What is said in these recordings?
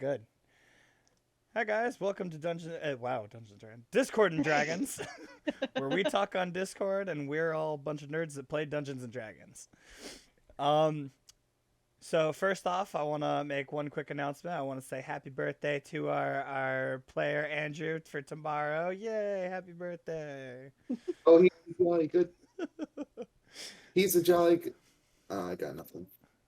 good. Hi guys, welcome to Dungeons and Dragons, Discord and Dragons, where we talk on Discord and we're all a bunch of nerds that play Dungeons and Dragons. So first off, I want to make one quick announcement. I want to say happy birthday to our player Andrew for tomorrow. Yay! Happy birthday! Oh, he's jolly good. He's a jolly good. I got nothing.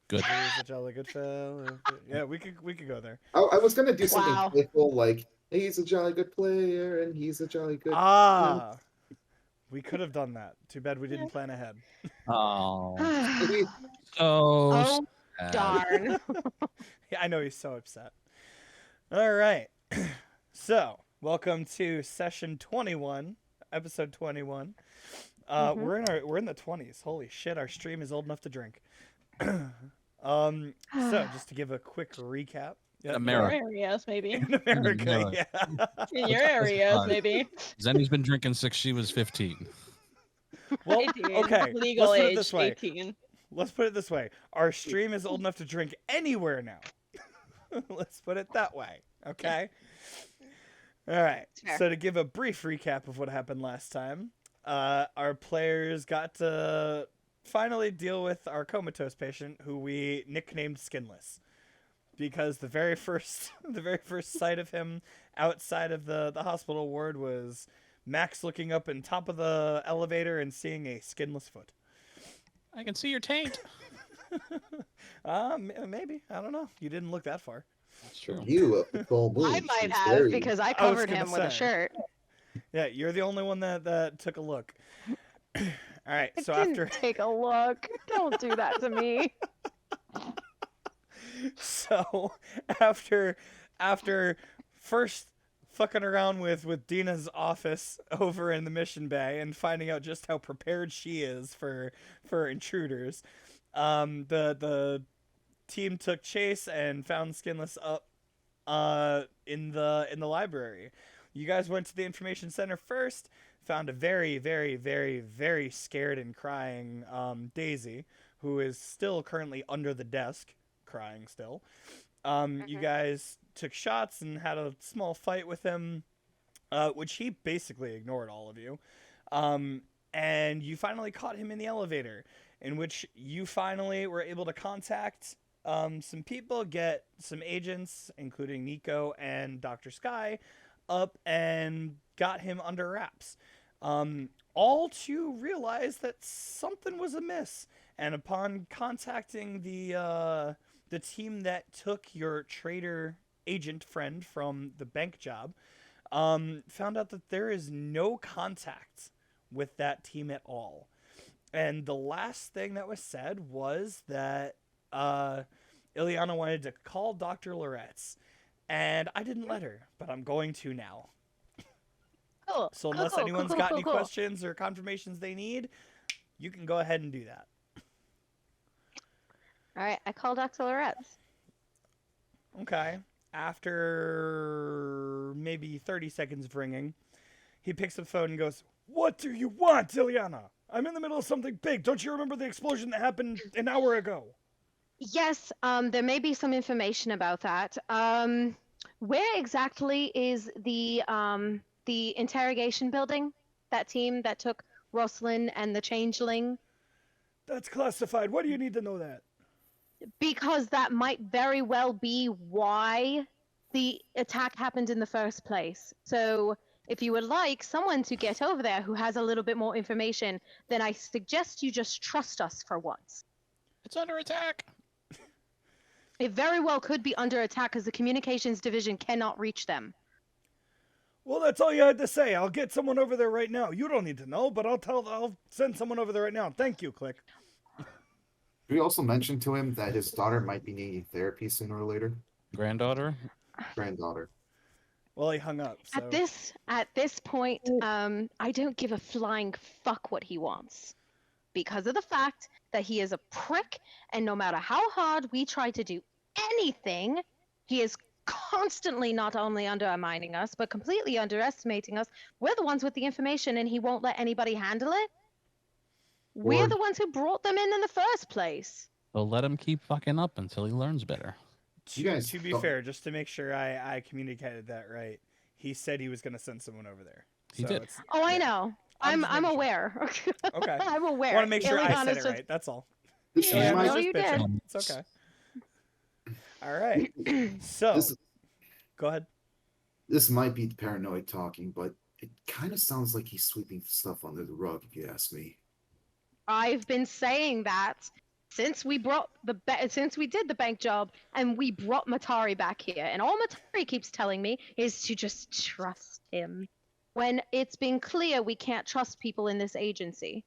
Good. He's a jolly good fellow. Yeah, we could go there. I was gonna do something Wow. playful like he's a jolly good player and he's a jolly good. We could have done that. Too bad we didn't plan ahead. Oh, Maybe- Oh, sad. darn. Yeah, I know he's so upset. All right. So, welcome to session 21, episode 21. We're in the 20s. Holy shit, our stream is old enough to drink. So just to give a quick recap. In Your America. areas, maybe. In America, America. yeah. In your areas, maybe. Zenny's been drinking since she was 15. Well, 18. okay. Legal Let's put it age, this way. 18. Let's put it this way. Our stream is old enough to drink anywhere now. Let's put it that way. Okay? All right. Fair. So to give a brief recap of what happened last time, our players got to finally deal with our comatose patient who we nicknamed Skinless. Because the very first sight of him outside of the hospital ward was Max looking up in top of the elevator and seeing a skinless foot. I can see your taint. Maybe. I don't know. You didn't look that far. That's true. You at the full moon. I might she's have very- because I was covered gonna him with a say. shirt. Yeah, you're the only one that took a look. All right, I so didn't after take a look. Don't do that to me. so after first fucking around with Dina's office over in the mission bay and finding out just how prepared she is for intruders, the team took chase and found Skinless up in the library. You guys went to the information center first, found a very, very, very, very scared and crying Daisy, who is still currently under the desk, crying still. You guys took shots and had a small fight with him, which he basically ignored all of you. And you finally caught him in the elevator, in which you finally were able to contact some people, get some agents, including Nico and Dr. Sky, up and got him under wraps. All to realize that something was amiss. And upon contacting the team that took your traitor agent friend from the bank job, found out that there is no contact with that team at all. And the last thing that was said was that Ileana wanted to call Dr. Loretz. And I didn't let her, but I'm going to now. Cool. So unless cool, anyone's cool, got cool, any cool. questions or confirmations they need, you can go ahead and do that. All right, I called Dr. Loretz. Okay. After maybe 30 seconds of ringing, he picks up the phone and goes, "What do you want, Ileana? I'm in the middle of something big. Don't you remember the explosion that happened an hour ago?" Yes, there may be some information about that. Where exactly is the interrogation building? That team that took Rosalind and the Changeling? That's classified. Why do you need to know that? Because that might very well be why the attack happened in the first place. So if you would like someone to get over there who has a little bit more information, then I suggest you just trust us for once. It's under attack. It very well could be under attack because the communications division cannot reach them. Well, that's all you had to say. I'll get someone over there right now. You don't need to know, but I'll send someone over there right now. Thank you, Click. We also mentioned to him that his daughter might be needing therapy sooner or later. Granddaughter? Granddaughter. Well, he hung up. So. At this point, I don't give a flying fuck what he wants, because of the fact that he is a prick, and no matter how hard we try to do anything, he is constantly not only undermining us, but completely underestimating us. We're the ones with the information, and he won't let anybody handle it. We're Or- the ones who brought them in the first place. So let him keep fucking up until he learns better. You guys To be don't- fair, just to make sure I communicated that right, he said he was going to send someone over there. He did. It's, Oh, I yeah. know. I'm I'm just making sure. aware. Okay. I'm aware. Want to make sure I Ileana's said it just- right. That's all. This Yeah, might, no, you did. Um, It's okay. All right. So, this, go ahead. this might be paranoid talking, but it kind of sounds like he's sweeping stuff under the rug, if you ask me. I've been saying that since we did the bank job and we brought Matari back here, and all Matari keeps telling me is to just trust him. When it's been clear we can't trust people in this agency.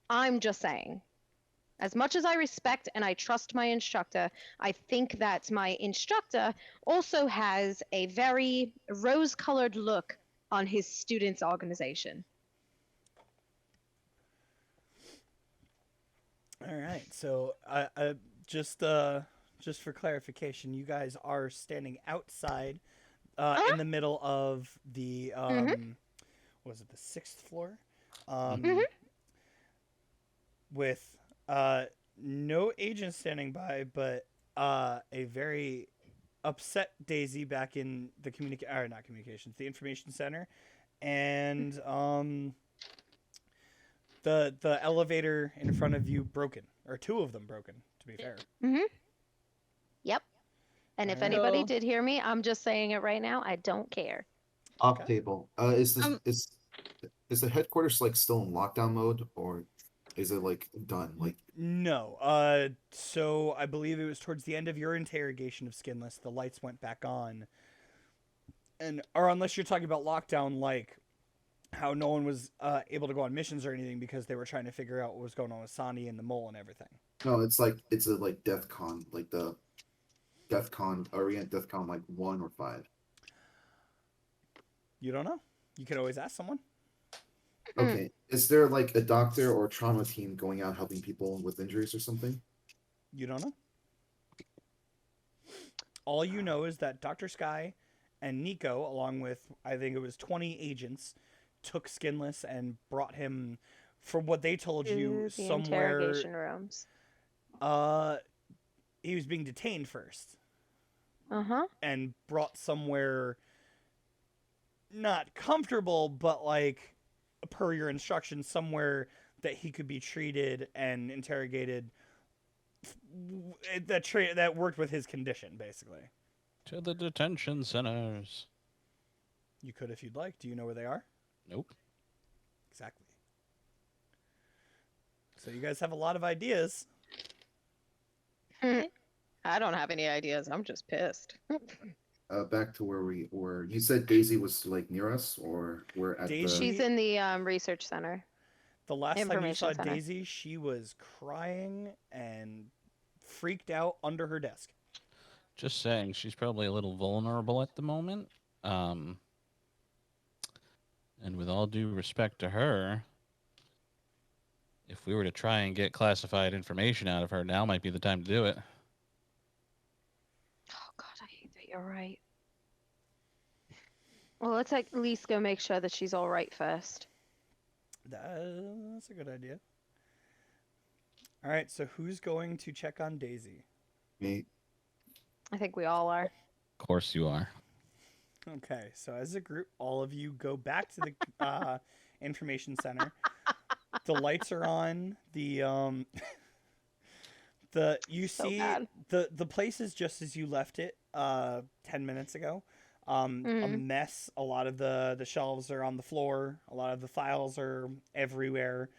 I'm just saying. As much as I respect and I trust my instructor, I think that my instructor also has a very rose-colored look on his students' organization. All right. So, just for clarification, you guys are standing outside, in the middle of the what was it, the 6th floor, with no agent standing by, but a very upset Daisy back in the the information center, and the elevator in front of you broken, or 2 of them broken, to be fair. Yep. And if Alright. anybody did hear me, I'm just saying it right now. I don't care. Op Okay. table. Is the headquarters like still in lockdown mode, or is it like done? Like, No. So I believe it was towards the end of your interrogation of Skinless, the lights went back on. Or unless you're talking about lockdown, like how no one was able to go on missions or anything because they were trying to figure out what was going on with Sani and the mole and everything. no, it's a like DEF CON, like the DEF CON, are we at DEF CON like 1 or 5? You don't know? You could always ask someone. Okay. Is there like a doctor or trauma team going out helping people with injuries or something? You don't know? All you know is that Dr. Sky and Nico, along with, I think it was 20 agents, took Skinless and brought him, from what they told you, To the somewhere. interrogation rooms. He was being detained first Uh-huh. and brought somewhere not comfortable, but like, per your instructions, somewhere that he could be treated and interrogated that worked with his condition, basically. To the detention centers. You could if you'd like. Do you know where they are? Nope. Exactly. So you guys have a lot of ideas. I don't have any ideas. I'm just pissed. Back to where we were. You said Daisy was like near us, or we're at Daisy- She's in the research center. The last time you Information saw center. Daisy, she was crying and freaked out under her desk. Just saying, she's probably a little vulnerable at the moment. And with all due respect to her, if we were to try and get classified information out of her, now might be the time to do it. Oh god, I hate that you're right. Well, let's at least go make sure that she's all right first. That's a good idea. All right, so who's going to check on Daisy? me. I think we all are. Of course you are. Okay, so as a group, all of you go back to the information center. The lights are on. You So see bad. the place is just as you left it 10 minutes ago. A mess. A lot of the shelves are on the floor. A lot of the files are everywhere,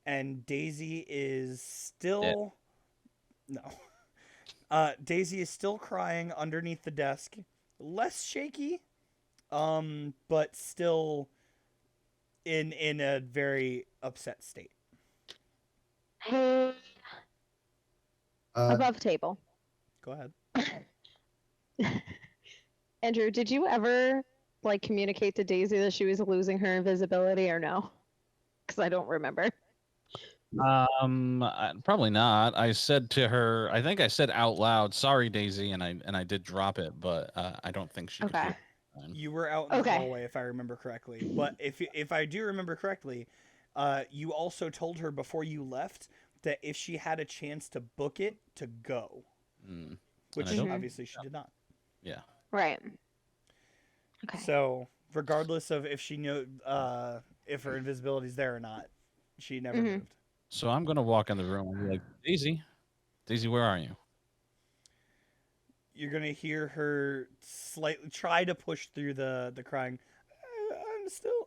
and Daisy is still no. Daisy is still crying underneath the desk. Less shaky, but still in a very upset state. Hey, Uh, above table. Go ahead. Andrew, did you ever like communicate to Daisy that she was losing her invisibility or no? Because I don't remember. Probably not. I said to her, I think I said out loud, "Sorry, Daisy," and I did drop it, but I don't think she could Okay. hear it. You were out in the Okay. hallway, if I remember correctly. But if I do remember correctly, you also told her before you left that if she had a chance to book it, to go. Mm. which I don't. obviously she did not. Yeah. Right. Okay. So regardless of if she knew if her invisibility's there or not, she never Mhm. moved. So I'm gonna walk in the room and be like, Daisy, Daisy, where are you? You're gonna hear her slightly try to push through the crying.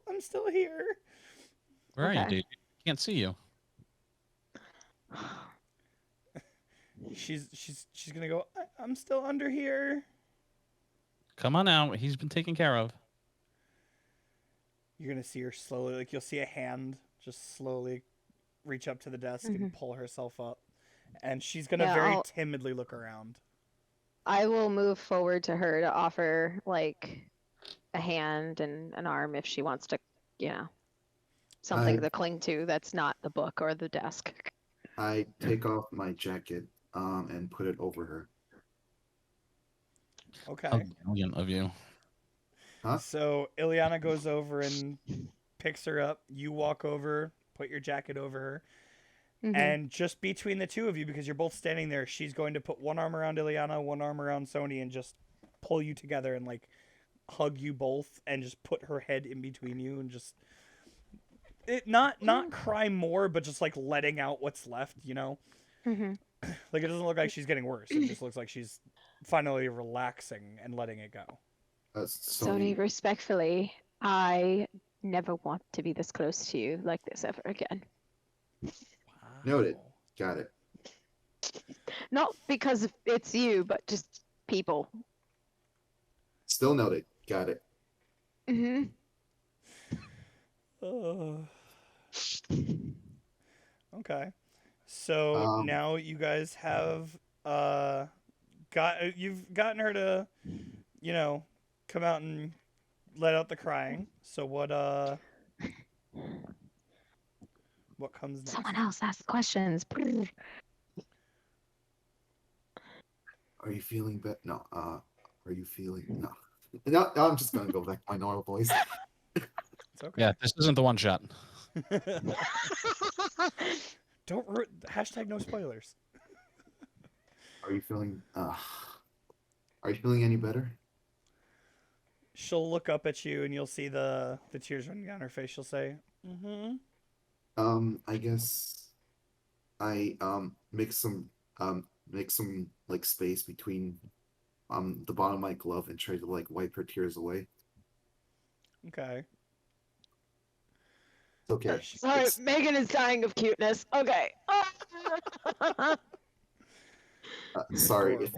I'm still here. Where are you, Okay. Daisy? Can't see you. She's gonna go. I'm still under here. Come on out. He's been taken care of. You're gonna see her slowly, like you'll see a hand just slowly reach up to the desk and Mhm. pull herself up, and she's gonna Yeah, very timidly look around. I will move forward to her to offer like a hand and an arm if she wants to, you know, something I to cling to that's not the book or the desk. I take off my jacket and put it over her. How Okay. brilliant of you. Huh? So Ileana goes over and picks her up. You walk over, put your jacket over her, Mhm. and just between the two of you, because you're both standing there, she's going to put one arm around Ileana, one arm around Sony, and just pull you together and like hug you both, and just put her head in between you, and just not cry more, but just like letting out what's left, you know. Mhm. Like it doesn't look like she's getting worse. It just looks like she's finally relaxing and letting it go. Sony, Sony, respectfully, I never want to be this close to you like this ever again. noted. Wow. Got it. Not because it's you, but just people. Still noted. Got it. Hmm. Ugh. Okay. So Um, now you guys have you've gotten her to, you know, come out and let out the crying. So what comes next? Someone else ask questions. are you feeling better? No. Are you feeling? No. No, I'm just gonna go back to my normal voice. It's okay. Yeah, this isn't the one shot. Don't hashtag no spoilers. Are you feeling? Are you feeling any better? She'll look up at you and you'll see the tears running down her face. She'll say, "Mm-hmm." I guess I make some like space between the bottom of my glove and try to like wipe her tears away. Okay. It's okay. Sorry, It's Megan is dying of cuteness. Okay. sorry if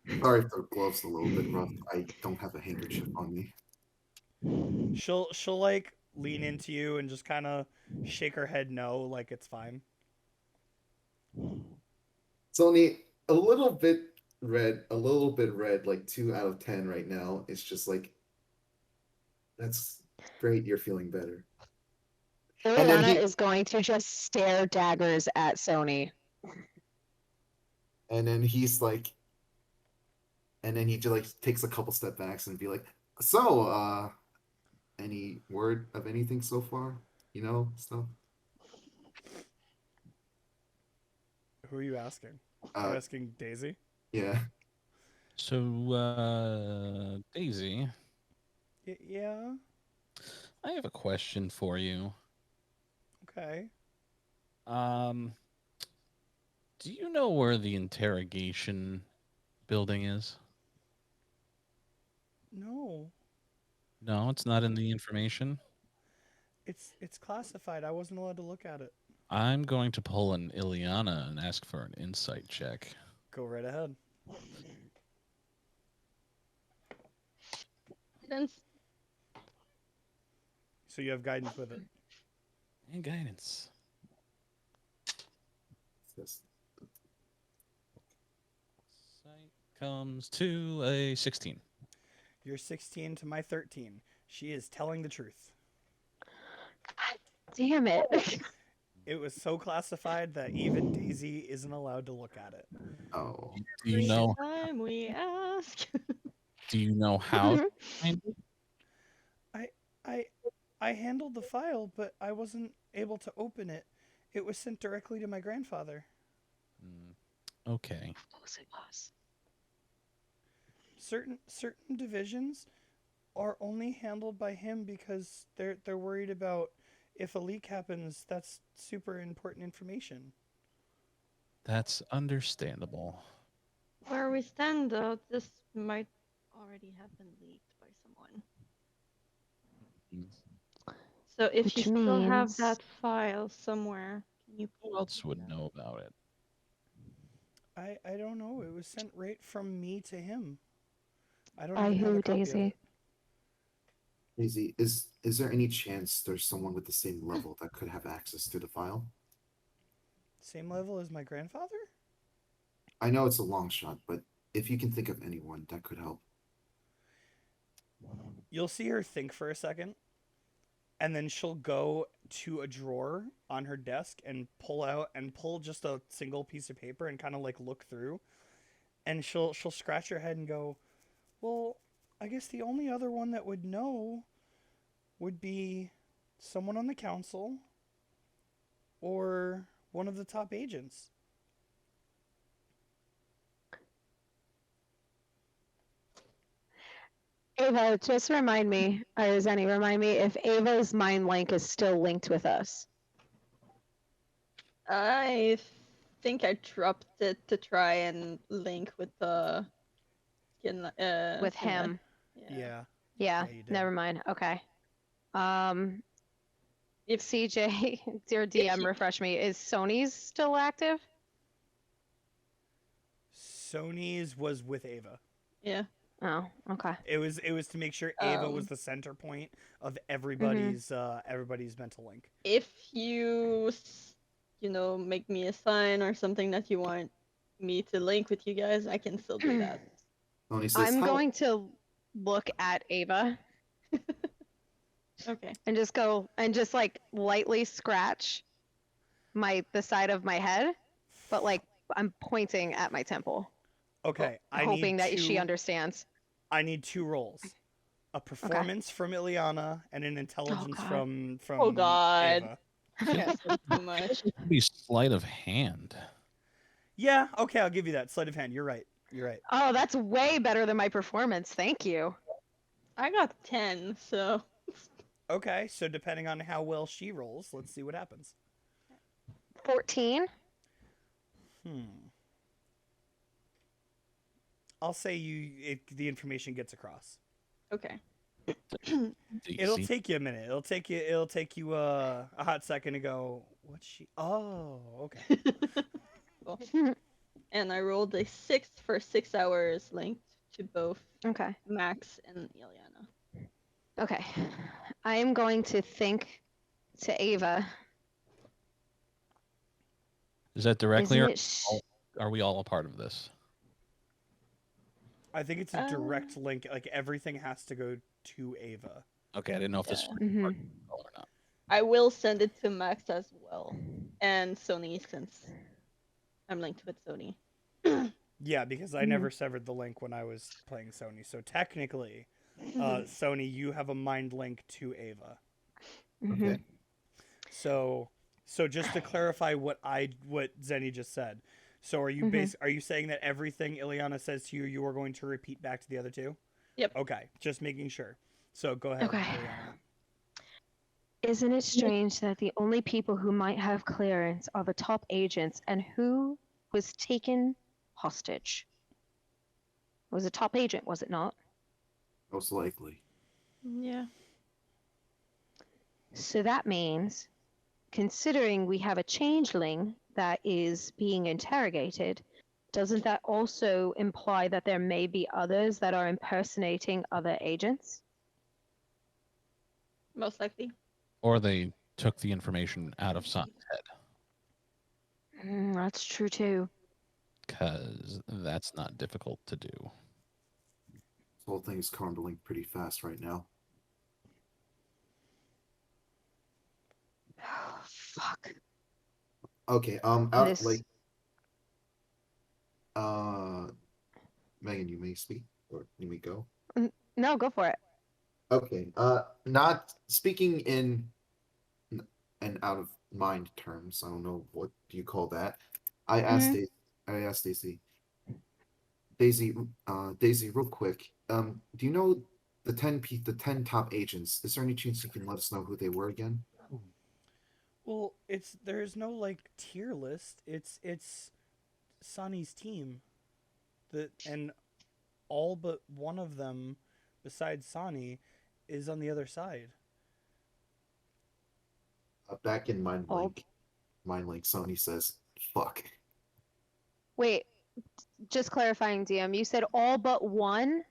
Adorable. the glove's a little bit rough. I don't have a handkerchief on me. She'll like lean into you and just kind of shake her head no, like it's fine. It's only a little bit red, like 2 out of 10 right now. It's just like that's great. You're feeling better. And then Ileana he is going to just stare daggers at Sony. and then he's like, and then he just like takes a couple step backs and be like, so any word of anything so far? You know, stuff. Who are you asking? Are you Uh, asking Daisy? yeah. So, Daisy, Yeah. I have a question for you. Okay. Um, do you know where the interrogation building is? No. No, it's not in the information. It's classified. I wasn't allowed to look at it. I'm going to pull an Ileana and ask for an insight check. Go right ahead. So you have guidance with it. And guidance. Yes. Sight comes to a 16. You're 16 to my 13. She is telling the truth. Damn it. It was so classified that even Daisy isn't allowed to look at it. Oh. Do you know? Time we ask. Do you know how to find it? I I handled the file, but I wasn't able to open it. It was sent directly to my grandfather. Okay. Suppose it was. Certain divisions are only handled by him because they're worried about if a leak happens, that's super important information. That's understandable. Where we stand, though, this might already have been leaked by someone. So if Which you still have means- that file somewhere, can you Who please else do would that? know about it? I don't know. It was sent right from me to him. I don't By even have who, a copy of Daisy? it. Daisy, is there any chance there's someone with the same level that could have access to the file? Same level as my grandfather? I know it's a long shot, but if you can think of anyone, that could help. You'll see her think for a second, and then she'll go to a drawer on her desk and pull just a single piece of paper and kind of like look through, and she'll scratch her head and go, "Well, I guess the only other one that would know would be someone on the council or one of the top agents." Ava, just remind me, or Zenny, remind me if Ava's mind link is still linked with us. I think I dropped it to try and link with the With him. Yeah. Yeah, Yeah, you did. never mind. Okay. If CJ, dear If DM, you- refresh me. Is Sony's still active? Sony's was with Ava. Yeah. Oh, okay. It was to make sure Ava was the center point of everybody's mental link. If you, make me a sign or something that you want me to link with you guys, I can still do that. Tony says, I'm "How-" going to look at Ava Okay. and just like lightly scratch the side of my head, but like I'm pointing at my temple, Okay, I hoping need that she two. understands. I need 2 rolls: a performance from Ileana and an intelligence God. from Oh, God. Ava. That's too much. It could be sleight of hand. Yeah, okay, I'll give you that. Sleight of hand. You're right. You're right. Oh, that's way better than my performance. Thank you. I got 10, so Okay, so depending on how well she rolls, let's see what happens. 14. I'll say the information gets across. okay. It'll take you a minute. It'll take you a hot second to go, what's she? Oh, okay. Cool. And I rolled a 6 for 6 hours linked to both Okay. Max and Ileana. Okay. I am going to think to Ava. Is that directly, Isn't or it are we all a part of this? I think it's a direct link. Like everything has to go to Ava. Okay, I didn't know if this was Mhm. or not. I will send it to Max as well. And Sony, since I'm linked with Sony. Yeah, because I never severed the link when I was playing Sony. So technically, Sony, you have a mind link to Ava. Mhm. Okay. So just to clarify what Zenny just said. So are you are you saying that everything Ileana says to you, you are going to repeat back to the other two? Yep. Okay, just making sure. So go ahead, Okay. Ileana. Isn't it strange that the only people who might have clearance are the top agents, and who was taken hostage? It was a top agent, was it not? Most likely. Yeah. So that means, considering we have a changeling that is being interrogated, doesn't that also imply that there may be others that are impersonating other agents? Most likely. Or they took the information out of Son's head, That's true too. because that's not difficult to do. This whole thing is crumbling pretty fast right now. Oh, fuck. Okay, Megan, you may speak, or you may go. No, go for it. Okay, not speaking in and out of mind terms. I don't know what do you call that. I asked Daisy I asked Daisy. Daisy, real quick. Do you know the 10 top agents? Is there any chance you can let us know who they were again? Well, there's no like tier list. It's Sonny's team. And all but one of them, besides Sonny, is on the other side. Back in Oh. MindLink, Sony says, "Fuck." Wait, just clarifying, DM. You said all but one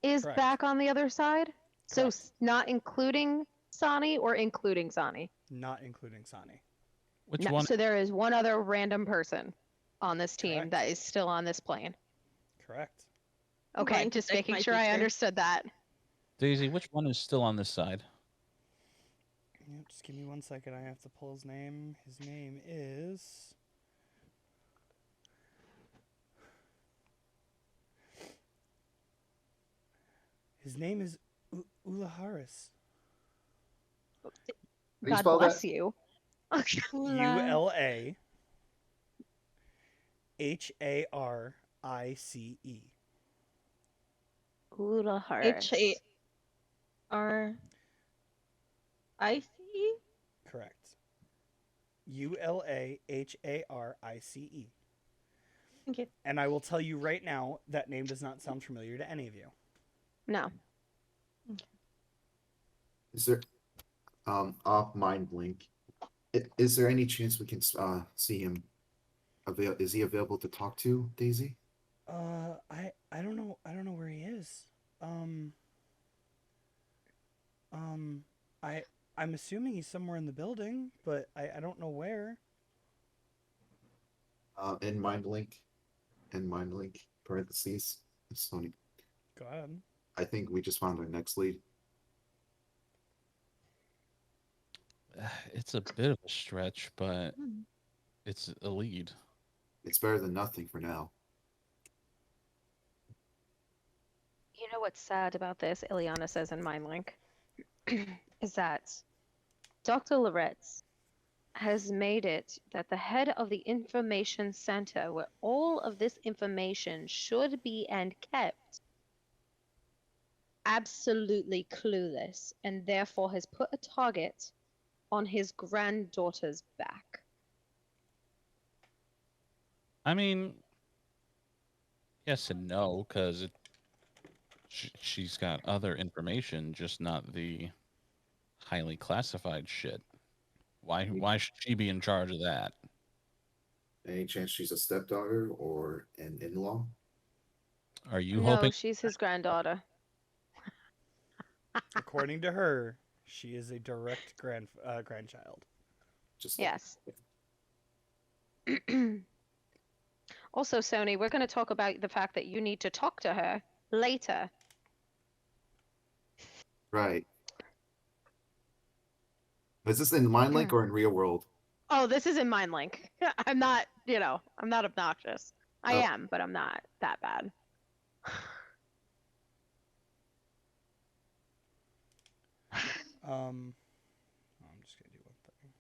is Correct. back on the other side? So Correct. not including Sani or including Sani? Not including Sonny. Which No, one? so there is one other random person on this team Correct. that is still on this plane. Correct. I'm Okay, going to just check making my sure I teacher. understood that. Daisy, which one is still on this side? Yeah, just give me 1 second. I have to pull his name. His name is. His name is Ulaharis. How do you God spell bless that? you. ULAHARICE. Ula H A Harris. R I C E. Correct. ULAHARICE. Okay. And I will tell you right now, that name does not sound familiar to any of you. No. Is there off MindLink? Is there any chance we can see him? Is he available to talk to, Daisy? I don't know. I don't know where he is. Um. Um. I'm assuming he's somewhere in the building, but I don't know where. In MindLink, parentheses, Sony. Go ahead. I think we just found our next lead. It's a bit of a stretch, but Hmm. it's a lead. It's better than nothing for now. You know what's sad about this, Ileana says in MindLink, is that Dr. Loretz has made it that the head of the information center, where all of this information should be and kept, absolutely clueless, and therefore has put a target on his granddaughter's back. I mean, yes and no, because she's got other information, just not the highly classified shit. Why should she be in charge of that? Any chance she's a stepdaughter or an in-law? Are you No, hoping? she's his granddaughter. According to her, she is a direct grandchild. Just Yes. Also, Sony, we're going to talk about the fact that you need to talk to her later. right. Is this in MindLink or in real world? Oh, this is in MindLink. I'm not, I'm not obnoxious. I Oh. am, but I'm not that bad. I'm just gonna do one thing.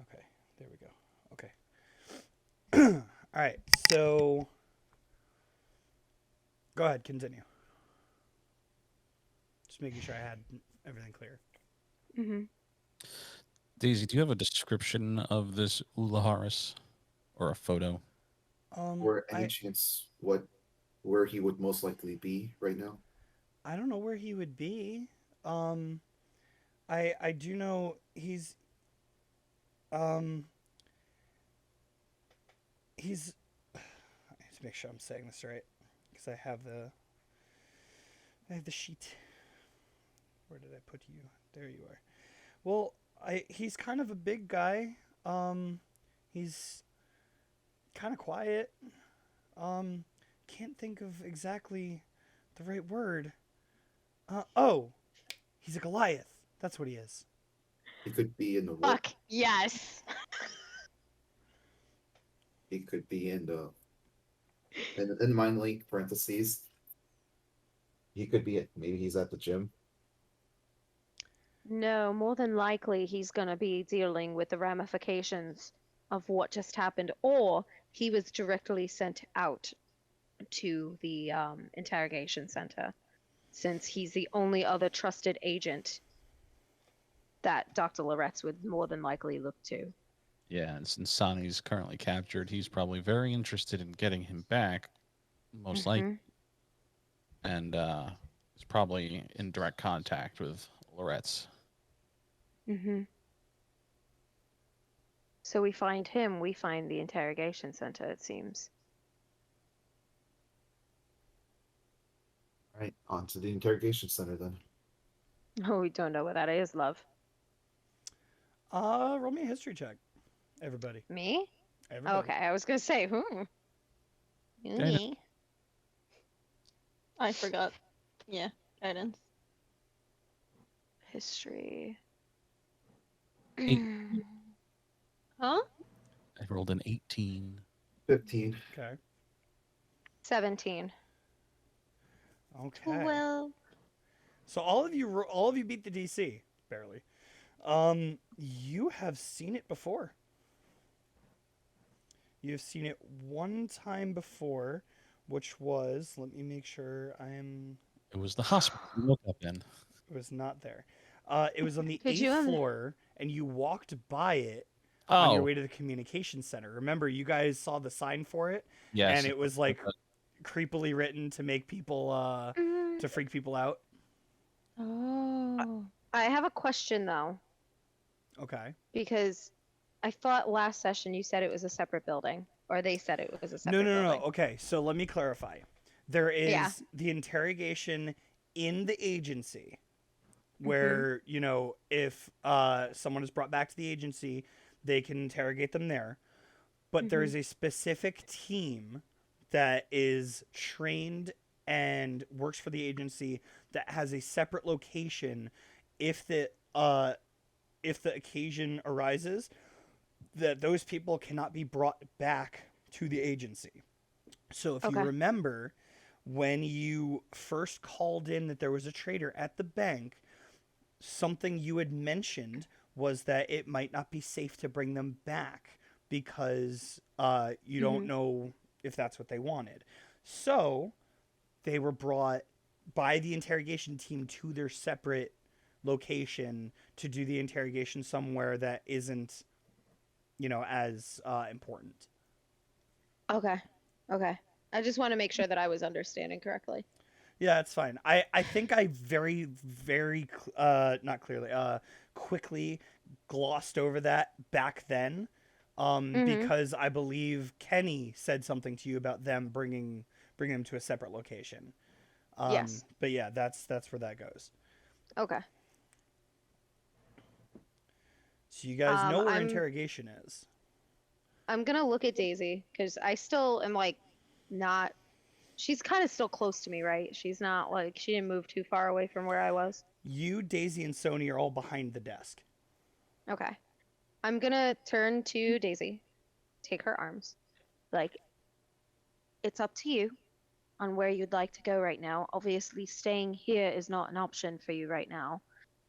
Okay, there we go. Okay. All right. So, go ahead. Continue. Just making sure I had everything clear. Mm-hmm. Daisy, do you have a description of this Ulaharis or a photo? Or any chance where he would most likely be right now? I don't know where he would be. I do know he's he's I have to make sure I'm saying this right because I have the sheet. Where did I put you? There you are. Well, he's kind of a big guy. He's kind of quiet. Can't think of exactly the right word. Oh, he's a Goliath. That's what he is. He could be in the war. Fuck, yes. He could be in the in MindLink parentheses. He could be maybe he's at the gym. No, more than likely he's going to be dealing with the ramifications of what just happened, or he was directly sent out to the interrogation center, since he's the only other trusted agent that Dr. Loretz would more than likely look to. Yeah, and since Sani's currently captured, he's probably very interested in getting him back, most likely, and is probably in direct contact with Loretz. Mm-hmm. So we find him, we find the interrogation center, it seems. All right, on to the interrogation center then. Oh, we don't know what that is, love. Roll me a history check, everybody. Me? Everybody. Okay, I was gonna say, Dana. Me. I forgot. Yeah, guidance. History. Eight. Huh? I rolled an 18. 15. Okay. 17. Okay. Well, So all of you beat the DC barely. You have seen it before. You've seen it one time before, which was, let me make sure It was the hospital you woke up in. it was not there. It was on the Could you 8th floor, and you walked by it Oh, on your way to the communication center. Remember, you guys saw the sign for it, yes. and it was like creepily written to make people to freak people out. oh. I have a question though, Okay. because I thought last session you said it was a separate building, or they said it was a No, separate no, no, building. no. Okay, so let me clarify. There is Yeah. the interrogation in the agency, Mm-hmm. where if someone is brought back to the agency, they can interrogate them there. But there Mm-hmm. is a specific team that is trained and works for the agency that has a separate location if the occasion arises that those people cannot be brought back to the agency. So if you Okay. remember, when you first called in that there was a traitor at the bank, something you had mentioned was that it might not be safe to bring them back because you don't Mhm. know if that's what they wanted. So they were brought by the interrogation team to their separate location to do the interrogation somewhere that isn't, as important. Okay. Okay. I just want to make sure that I was understanding correctly. Yeah, it's fine. I think I very, very, not clearly, quickly glossed over that back then, Mhm. because I believe Kenny said something to you about them bringing them to a separate location. Yes. But yeah, that's where that goes. Okay. So you guys know where I'm interrogation is. gonna look at Daisy because I still am like not. She's kind of still close to me, right? She's not like she didn't move too far away from where I was. You, Daisy, and Sony are all behind the desk. Okay. I'm gonna turn to Daisy, take her arms. Like, it's up to you on where you'd like to go right now. Obviously, staying here is not an option for you right now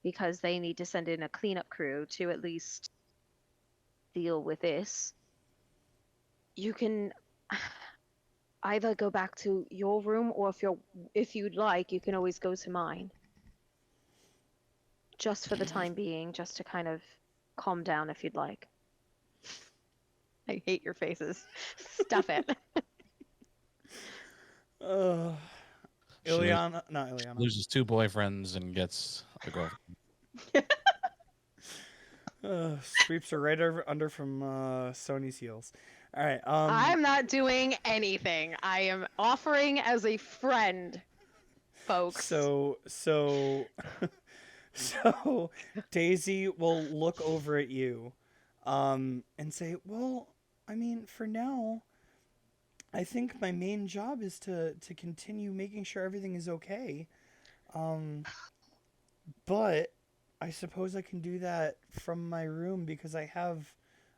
because they need to send in a cleanup crew to at least deal with this. You can either go back to your room, or if you'd like, you can always go to mine. Just for the time being, just to kind of calm down if you'd like. I hate your faces. Stuff it. She Ileana, not Ileana. loses 2 boyfriends and gets a girlfriend. Sweeps her right under from Sony's heels. All right. I'm not doing anything. I am offering as a friend, folks. So Daisy will look over at you, and say, "Well, I mean, for now, I think my main job is to continue making sure everything is okay. But I suppose I can do that from my room because I have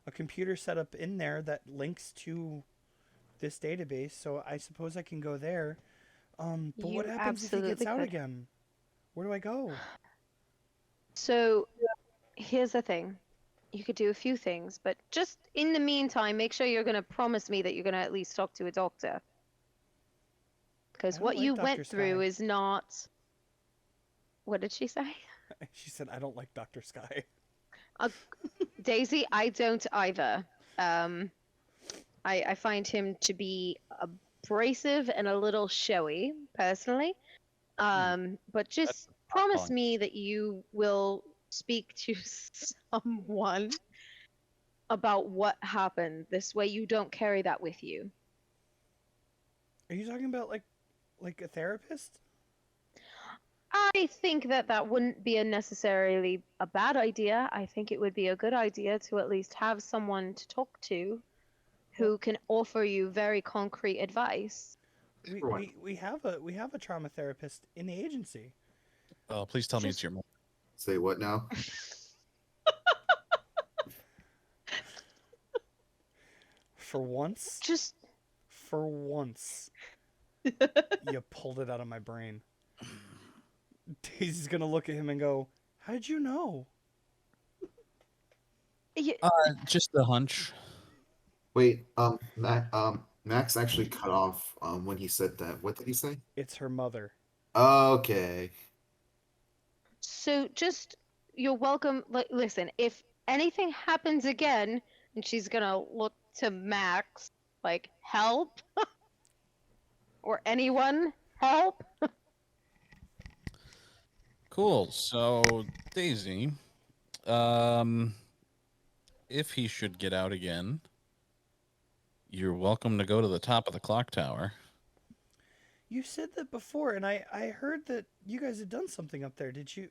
a computer set up in there that links to this database. So I suppose I can go there. But what You happens if he gets absolutely out could. again? Where do I go? So, here's the thing. you could do a few things, but just in the meantime, make sure you're going to promise me that you're going to at least talk to a doctor. Because I don't what like you Dr. went through Sky. is not. What did she say? She said, "I don't like Dr. Sky." Daisy, I don't either. I find him to be abrasive and a little showy, personally. But just promise fine. me that you will speak to someone about what happened. This way you don't carry that with you. Are you talking about like a therapist? I think that that wouldn't be necessarily a bad idea. I think it would be a good idea to at least have someone to talk to who can offer you very concrete advice. We have a trauma therapist in the agency. Oh, please tell me it's Just- your mom. Say what now? For once, Just you pulled it out of my brain. Daisy's gonna look at him and go, "How did you know?" Just a hunch. Wait, Max actually cut off when he said that. What did he say? It's her mother. Okay. so just you're welcome. Listen, if anything happens again, and she's gonna look to Max, like help, or anyone help. Cool. So, Daisy, if he should get out again, you're welcome to go to the top of the clock tower. You said that before, and I heard that you guys had done something up there. Did you?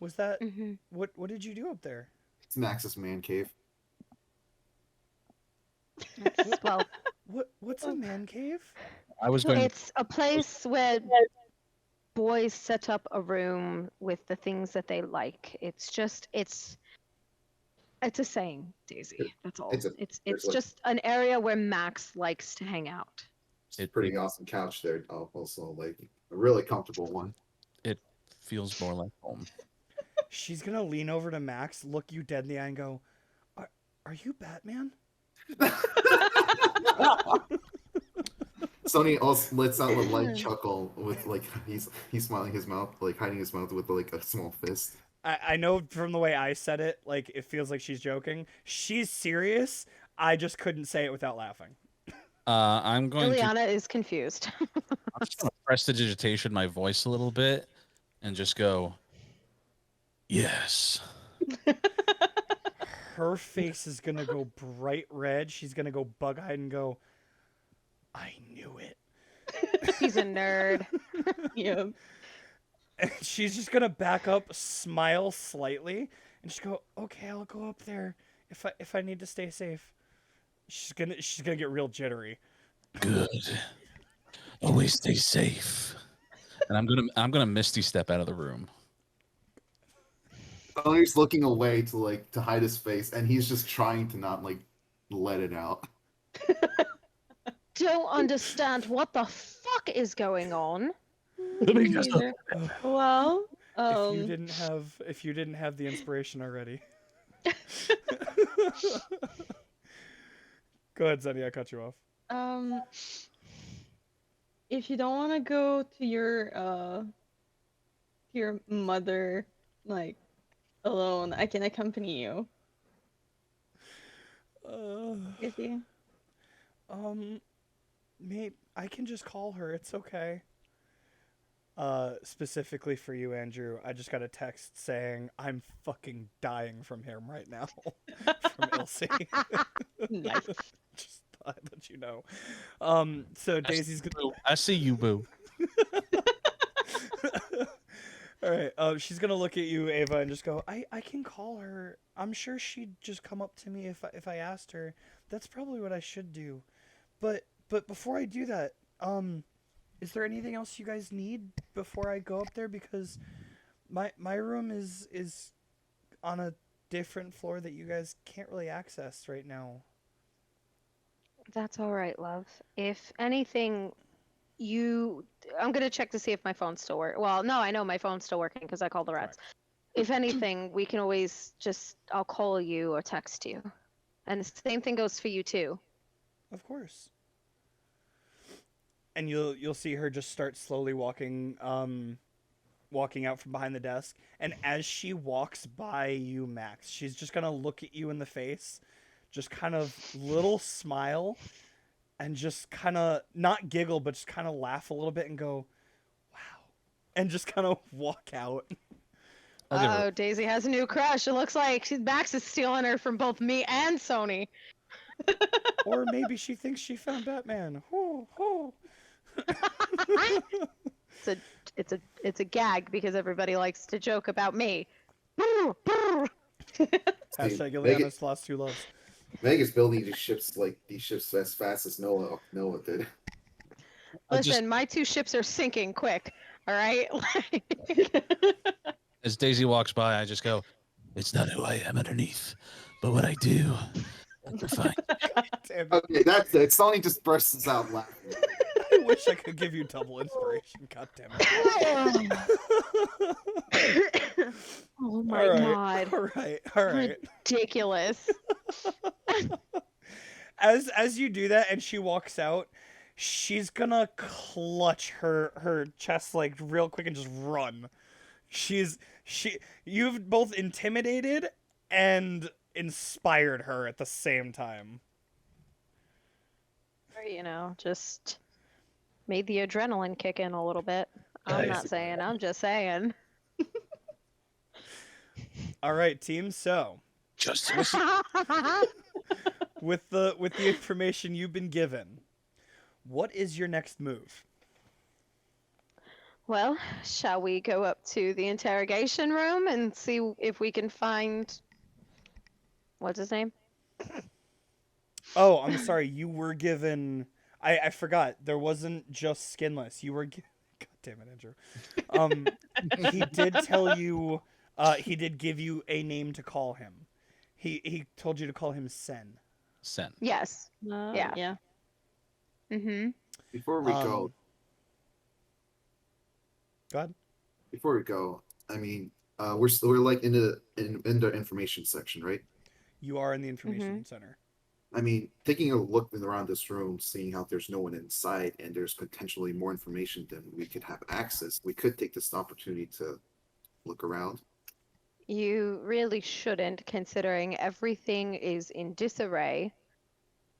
Was that Mm-hmm. what did you do up there? It's Max's man cave. Well, What's a man cave? I was going to it's a place where boys set up a room with the things that they like. It's a saying, Daisy. That's all. It's a- It's there's like- just an area where Max likes to hang out. It's a pretty awesome couch there. Also, like a really comfortable one. It feels more like home. She's gonna lean over to Max, look you dead in the eye, and go, "Are you Batman?" Sony also lets out a light chuckle with like he's smiling his mouth, like hiding his mouth with like a small fist. I know from the way I said it, like it feels like she's joking. She's serious. I just couldn't say it without laughing. I'm going to Ileana is confused. I'm just gonna prestidigitation my voice a little bit and just go, yes. Her face is gonna go bright red. She's gonna go bug-eyed and go, "I knew it." He's a nerd. Yeah. And she's just gonna back up, smile slightly, and just go, "Okay, I'll go up there if I need to stay safe." She's gonna get real jittery. Good. Always stay safe. And I'm gonna misty step out of the room. Sony's looking away to hide his face, and he's just trying to not like let it out. Don't understand what the fuck is going on. Me neither. Well, If you didn't have the inspiration already. Go ahead, Zenny, I cut you off. if you don't want to go to your mother like alone, I can accompany you. With you. I can just call her. It's okay. Specifically for you, Andrew, I just got a text saying I'm fucking dying from him right now from Ilse. Nice. Just thought I'd let you know. So Daisy's gonna. I see you, boo. All right. She's gonna look at you, Ava, and just go. I can call her. I'm sure she'd just come up to me if I asked her. That's probably what I should do. But before I do that, is there anything else you guys need before I go up there? Because my room is on a different floor that you guys can't really access right now. That's all right, love. If anything, I'm gonna check to see if my phone's still working. Well, no, I know my phone's still working because I called the rats. if anything, we can always I'll call you or text you. And the same thing goes for you too. Of course. And you'll see her just start slowly walking out from behind the desk, and as she walks by you, Max, she's just gonna look at you in the face, just kind of little smile, and just kind of not giggle, but just kind of laugh a little bit and go, "Wow," and just kind of walk out. I'll give her. Oh, Daisy has a new crush. It looks like Max is stealing her from both me and Sony. Or maybe she thinks she found Batman. Hoo, hoo. It's a gag because everybody likes to joke about me. Hashtag Meg- Ileana's lost two loves. Meg is building these ships as fast as Noah did. Listen, my two ships are sinking quick. All right. As Daisy walks by, I just go, "It's not who I am underneath, but what I do, fine." Damn it. Okay, that's it. Sony just bursts out laughing. I wish I could give you double inspiration. God damn it. Oh my god. All right. Ridiculous. As you do that and she walks out, she's gonna clutch her chest like real quick and just run. You've both intimidated and inspired her at the same time. Or, just made the adrenaline kick in a little bit. I'm not saying, I'm just saying. All right, team. So, Justice. with the information you've been given, what is your next move? Well, shall we go up to the interrogation room and see if we can find what's his name? Oh, I'm sorry. You were given. I forgot. There wasn't just skinless. You were. God damn it, Andrew. He did tell you. He did give you a name to call him. He told you to call him Sen. Sen. Yes. Yeah. Yeah. Mm-hmm. Before we go, Go ahead. before we go, I mean, we're like in the information section, right? You are in the information center. I mean, taking a look around this room, seeing how there's no one inside, and there's potentially more information than we could have access. We could take this opportunity to look around. You really shouldn't, considering everything is in disarray,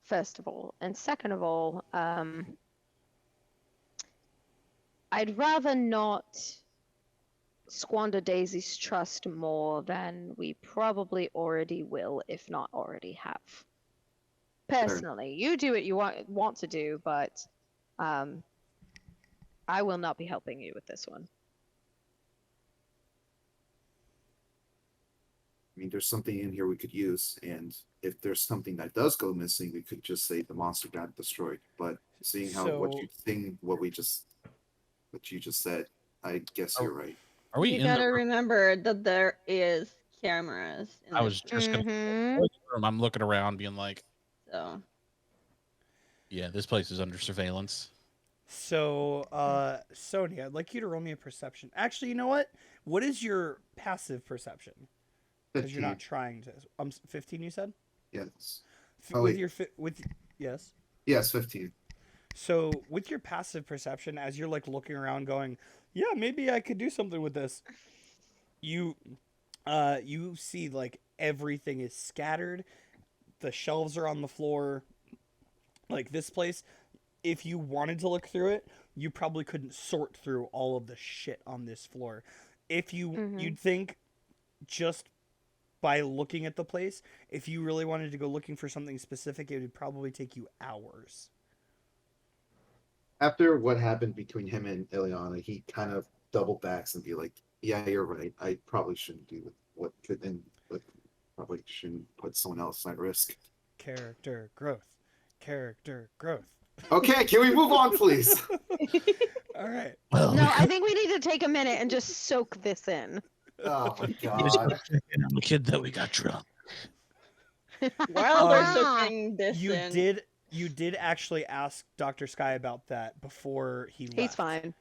first of all. And second of all, I'd rather not squander Daisy's trust more than we probably already will, if not already have. Personally, you do what you want to do, but I will not be helping you with this one. I mean, there's something in here we could use, and if there's something that does go missing, we could just say the monster got destroyed. But seeing how what you just said, I guess you're right. Are we You in gotta the room? remember that there is cameras. In I this was just gonna. Mhm. I'm looking around, being like, So "Yeah, this place is under surveillance." So, Sonia, I'd like you to roll me a perception. Actually, you know what? What is your passive perception? Because you're not trying to. 15. You said. Yes. With wait. your yes. Yes, 15. So with your passive perception, as you're like looking around, going, "Yeah, maybe I could do something with this," you see like everything is scattered. The shelves are on the floor. Like this place, if you wanted to look through it, you probably couldn't sort through all of the shit on this floor. If you'd think just by looking at the place, if you really wanted to go looking for something specific, it would probably take you hours. After what happened between him and Ileana, he kind of double backs and be like, "Yeah, you're right. I probably shouldn't do what could and probably shouldn't put someone else at risk." Character growth. Character growth. Okay, can we move on, please? All right. Well, No, I think we need to take a minute and just soak this in. Oh my Just god. checking on the kid that we got drunk. while they're Um, soaking this You in, did actually ask Dr. Sky about that before he left. He's fine.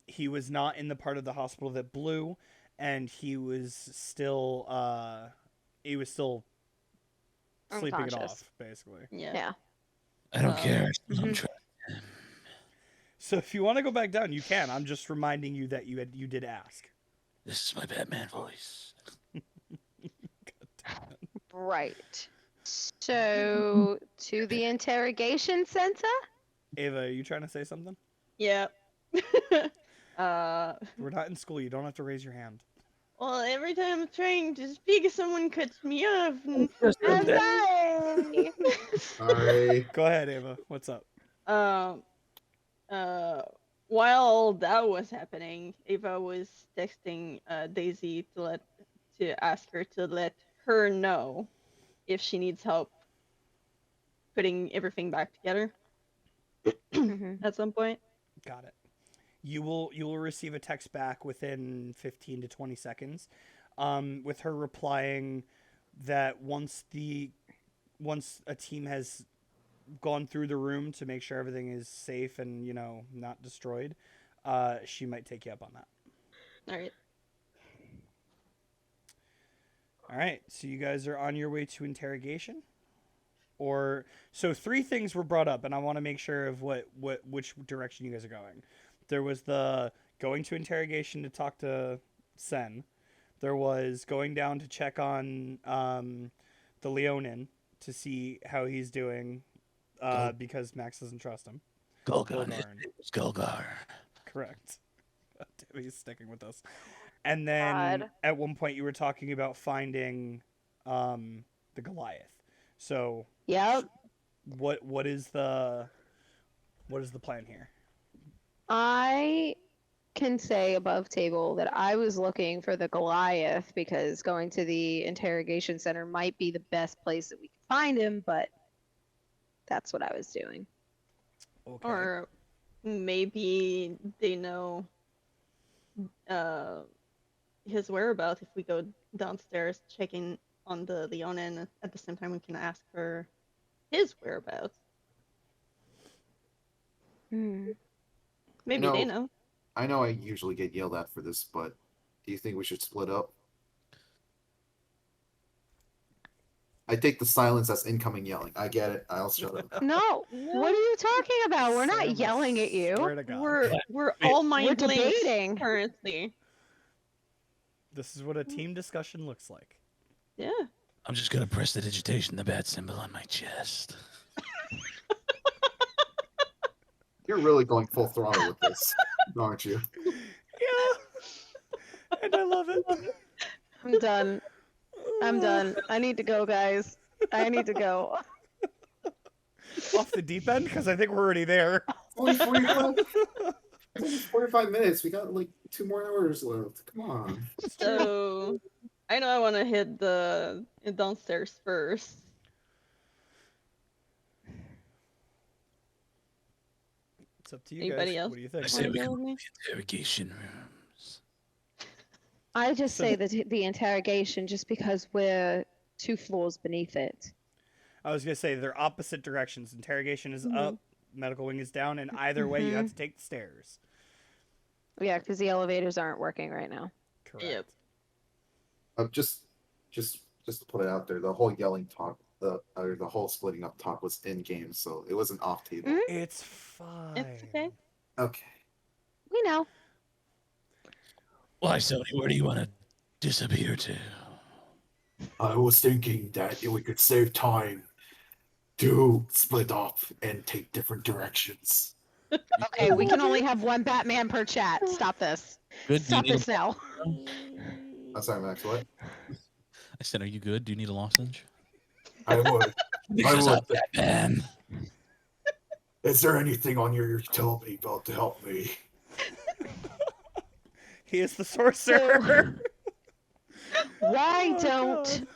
He was not in the part of the hospital that blew, and he was still sleeping it Unconscious. off, basically. Yeah. Yeah. I don't care. I'm mhm. trying. So if you want to go back down, you can. I'm just reminding you that you did ask. This is my Batman voice. Right. So to the interrogation center. Ava, are you trying to say something? Yeah. We're not in school. You don't have to raise your hand. Well, every time I'm trying to speak, someone cuts me off. And I'm sorry. Sorry. Go ahead, Ava. What's up? um, while that was happening, Ava was texting Daisy to ask her to let her know if she needs help putting everything back together Mhm. at some point. Got it. You will receive a text back within 15 to 20 seconds, with her replying that once a team has gone through the room to make sure everything is safe and not destroyed, she might take you up on that. All right. All right, so you guys are on your way to interrogation, or so three things were brought up, and I want to make sure of which direction you guys are going. There was the going to interrogation to talk to Sen. There was going down to check on the Leonin to see how he's doing, because Max doesn't trust him. Golgarn. Golgarn. It was Golgar. Correct. God damn, he's sticking with us. And then God. at one point you were talking about finding the Goliath. So Yep. what is the plan here? I can say above table that I was looking for the Goliath because going to the interrogation center might be the best place that we could find him, but that's what I was doing. Okay. Or maybe they know his whereabouts if we go downstairs checking on the Leonin. At the same time, we can ask her his whereabouts. Hmm. Maybe know- they know. I know I usually get yelled at for this, but do you think we should split up? I take the silence as incoming yelling. I get it. I'll shut up. No, what are you talking about? We're Sam, not I yelling at swear you. to God. We're all mind debating. currently. This is what a team discussion looks like. Yeah. I'm just gonna press the digitation, the bat symbol on my chest. You're really going full throttle with this, aren't you? Yeah. And I love it. I'm done. I'm done. I need to go, guys. I need to go. Off the deep end because I think we're already there. Only 45, 45 minutes. We got like 2 more hours left. Come on. So I know I want to hit the downstairs first. It's up to you Anybody guys. else? What do you I think? say we go go with to me? the interrogation rooms. I just So- say that the interrogation just because we're 2 floors beneath it. I was gonna say they're opposite directions. Interrogation is up, medical wing is down, and either way you have to take the stairs. Yeah, because the elevators aren't working right now. Correct. Yep. Just to put it out there, the whole yelling talk, the whole splitting up talk was in game, so it wasn't off table. Mhm. It's fine. It's okay. Okay. We know. Why, Sony? Where do you want to disappear to? I was thinking that we could save time to split off and take different directions. Okay, we can only have one Batman per chat. Stop this. Good. Do you Stop need this now. I'm sorry, Max. What? I said, are you good? Do you need a lozenge? I would. Because would. I'm Batman. Is there anything on here you can tell me about to help me? He is the sorcerer. Why Oh, don't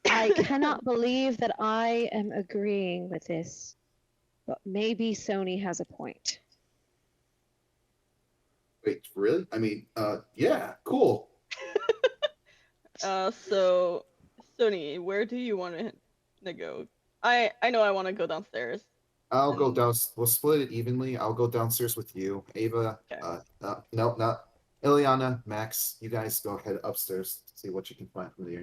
I cannot believe that I am agreeing with this, but maybe Sony has a point. Wait, really? I mean, yeah, cool. So Sony, where do you want to go? I know I want to go downstairs. I'll go down. We'll split it evenly. I'll go downstairs with you, Ava. Okay. No, not Ileana, Max, you guys go ahead upstairs to see what you can find from the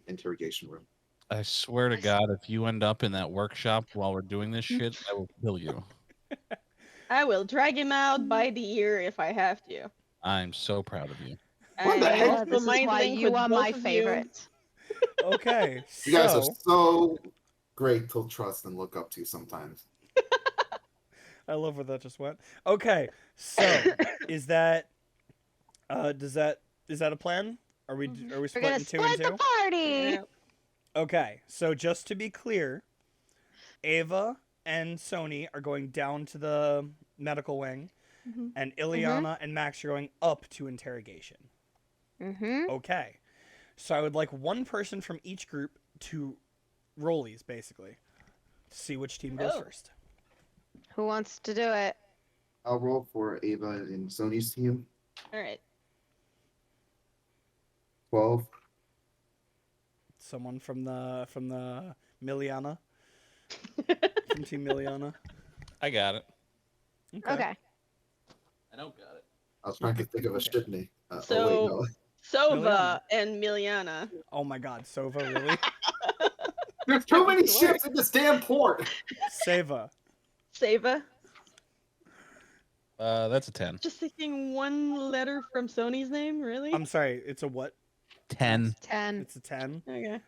interrogation room. I swear to God, if you end up in that workshop while we're doing this shit, I will kill you. I will drag him out by the ear if I have to. I'm so proud of you. What the I heck? also This is mind why link you with are both my of you. favorite. Okay, You guys are so so great to trust and look up to sometimes. I love where that just went. Okay, so is that is that a plan? Are we We're splitting gonna two and split the two? party. Yeah. Okay, so just to be clear, Ava and Sony are going down to the medical wing, Mhm. and Ileana and Max are going up to interrogation. Mm-hmm. Okay, so I would like one person from each group to rollies, basically, to see which team goes Oh. first. Who wants to do it? I'll roll for Ava and Sony's team. All right. 12. Someone from the Miliana, from Team Miliana. I got it. Okay. I don't got it. I was trying to think of a Okay. ship name. Oh, wait, So- no. Sova and Miliana. Oh my God, Sova, really? There's too many Used to work. ships in this damn port! Seva. Seva. That's a 10. Just taking one letter from Sony's name, really? I'm sorry, it's a what? 10. 10. It's a 10. Okay.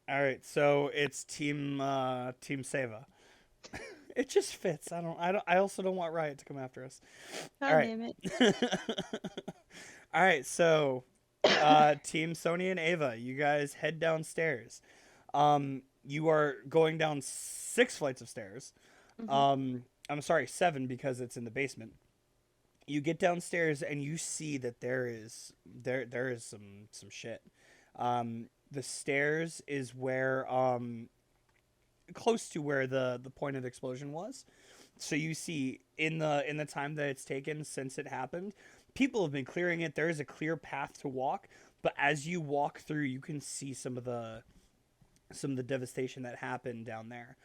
All right, so it's Team Seva. It just fits. I also don't want Riot to come after us. God All right. damn it. All right, so Team Sony and Ava, you guys head downstairs. You are going down 6 flights of stairs. Mhm. I'm sorry, 7 because it's in the basement. You get downstairs and you see that there is some shit. The stairs is where close to where the point of the explosion was. So you see in the time that it's taken since it happened, people have been clearing it. There is a clear path to walk, but as you walk through, you can see some of the devastation that happened down there.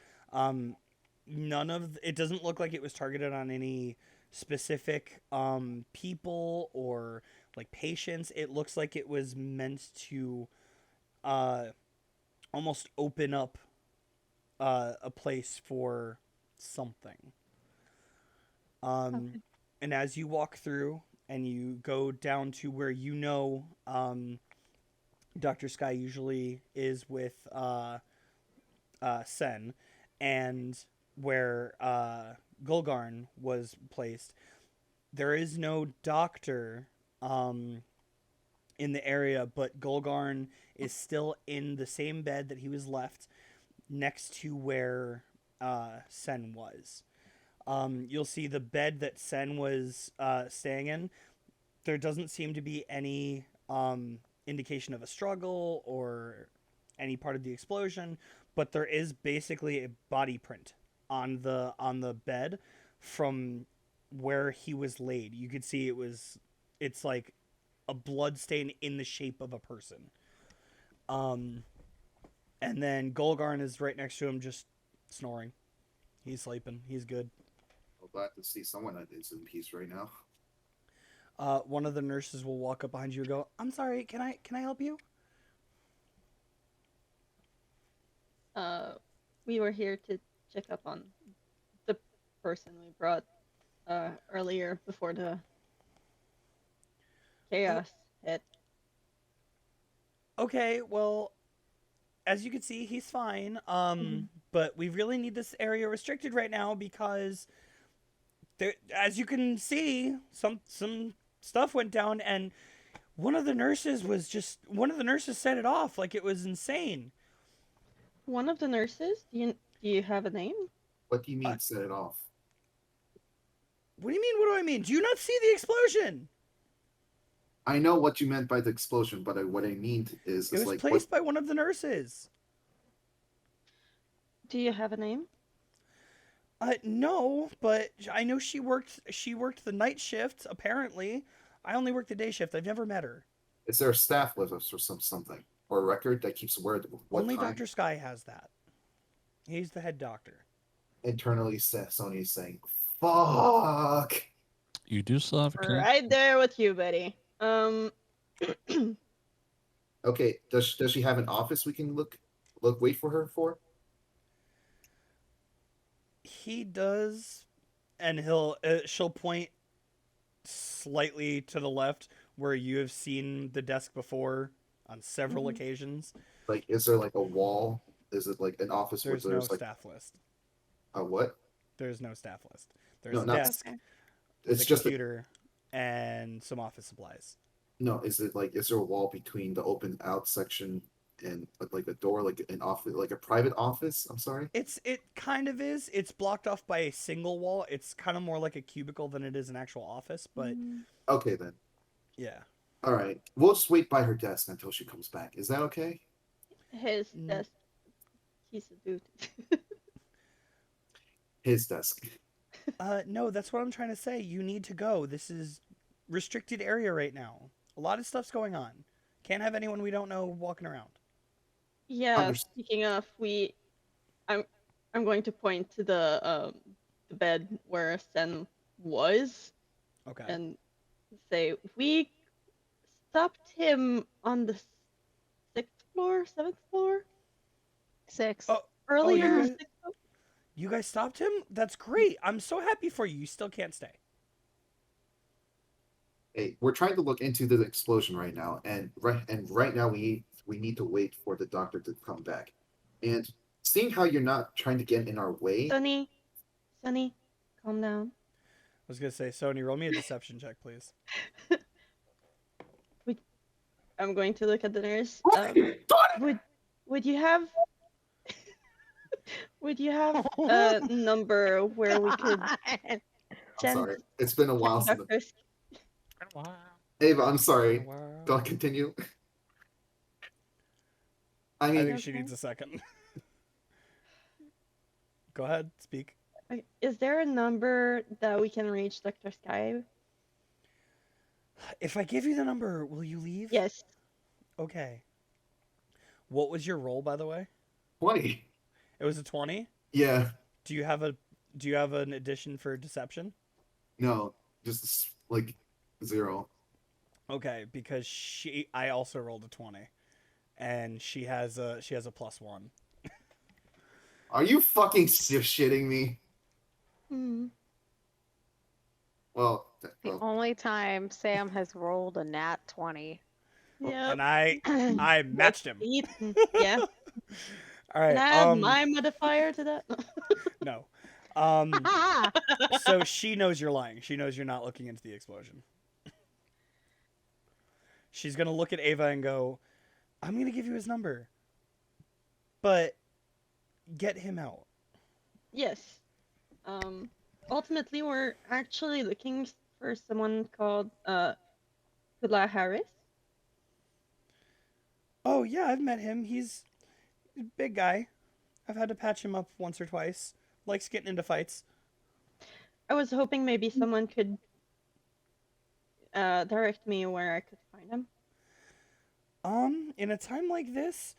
It doesn't look like it was targeted on any specific people or like patients. It looks like it was meant to almost open up a place for something. Okay. And as you walk through and you go down to where Dr. Sky usually is with Sen, and where Gulgarn was placed, there is no doctor in the area, but Gulgarn is still in the same bed that he was left next to where Sen was. You'll see the bed that Sen was staying in. There doesn't seem to be any indication of a struggle or any part of the explosion, but there is basically a body print on the bed from where he was laid. You could see it's like a blood stain in the shape of a person. And then Golgarn is right next to him, just snoring. He's sleeping. He's good. I'm glad to see someone that is in peace right now. One of the nurses will walk up behind you and go, "I'm sorry, can I help you?" We were here to check up on the person we brought earlier before the chaos hit. Okay, well, as you can see, he's fine. But we really need this area restricted right now because there, as you can see, some stuff went down, and one of the nurses set it off like it was insane. One of the nurses? Do you have a name? What do you mean set it off? What do you mean? What do I mean? Do you not see the explosion? I know what you meant by the explosion, but what I mean is It was like placed by one of the nurses. Do you have a name? No, but I know she worked the night shift, apparently. I only work the day shift. I've never met her. Is there a staff with us or something? Or a record that keeps word of what Only time? Dr. Sky has that. He's the head doctor. Internally, Sony is saying, fuck! You do still have a connection. Right there with you, buddy. Um, Okay, does she have an office we can wait for her for? He does, and she'll point slightly to the left where you have seen the desk before on several Mhm. occasions. Like, is there like a wall? Is it like an office where There's no there's like staff list. a what? There's no staff list. There's No, a not. desk okay. with It's a just a computer and some office supplies. no. Is it like is there a wall between the open out section and like a door, like an office, like a private office? I'm sorry. It kind of is. It's blocked off by a single wall. It's kind of more like a cubicle than it is an actual office, but Okay then. yeah. All right. We'll just wait by her desk until she comes back. Is that okay? His Mm. desk. He's a dude. His desk. No, that's what I'm trying to say. You need to go. This is restricted area right now. A lot of stuff's going on. Can't have anyone we don't know walking around. Yeah. Underst- Speaking of, I'm going to point to the bed where Sen was Okay. and say we stopped him on the 6th floor, 7th floor 6. Oh, earlier. guys- 6th floor? You guys stopped him? That's great. I'm so happy for you. You still can't stay. Hey, we're trying to look into the explosion right now, and right now we need to wait for the doctor to come back. And seeing how you're not trying to get in our way, Sunny, calm down. I was gonna say, Sony, roll me a deception check, please. I'm going to look at the nurse. Daughter! Would you have a number where we could I'm send sorry. It's been a while since. doctors? Ava, I'm sorry. Don't continue. I I mean, think she needs a second. Go ahead, speak. Is there a number that we can reach Dr. Sky? If I give you the number, will you leave? Yes. Okay. What was your roll, by the way? 20. It was a 20. Yeah. Do you have an addition for deception? No, just like 0. Okay, because I also rolled a 20, and she has a +1. Are you fucking shitting me? Hmm. Well, The only time Sam has rolled a nat 20. Yeah. And I matched him. Yeah. All right. Can I add my modifier to that? No. So she knows you're lying. She knows you're not looking into the explosion. She's gonna look at Ava and go, "I'm gonna give you his number, but get him out." Yes. Ultimately, we're actually looking for someone called Kula Harris. Oh yeah, I've met him. He's a big guy. I've had to patch him up once or twice. Likes getting into fights. I was hoping maybe someone could direct me where I could find him. In a time like this,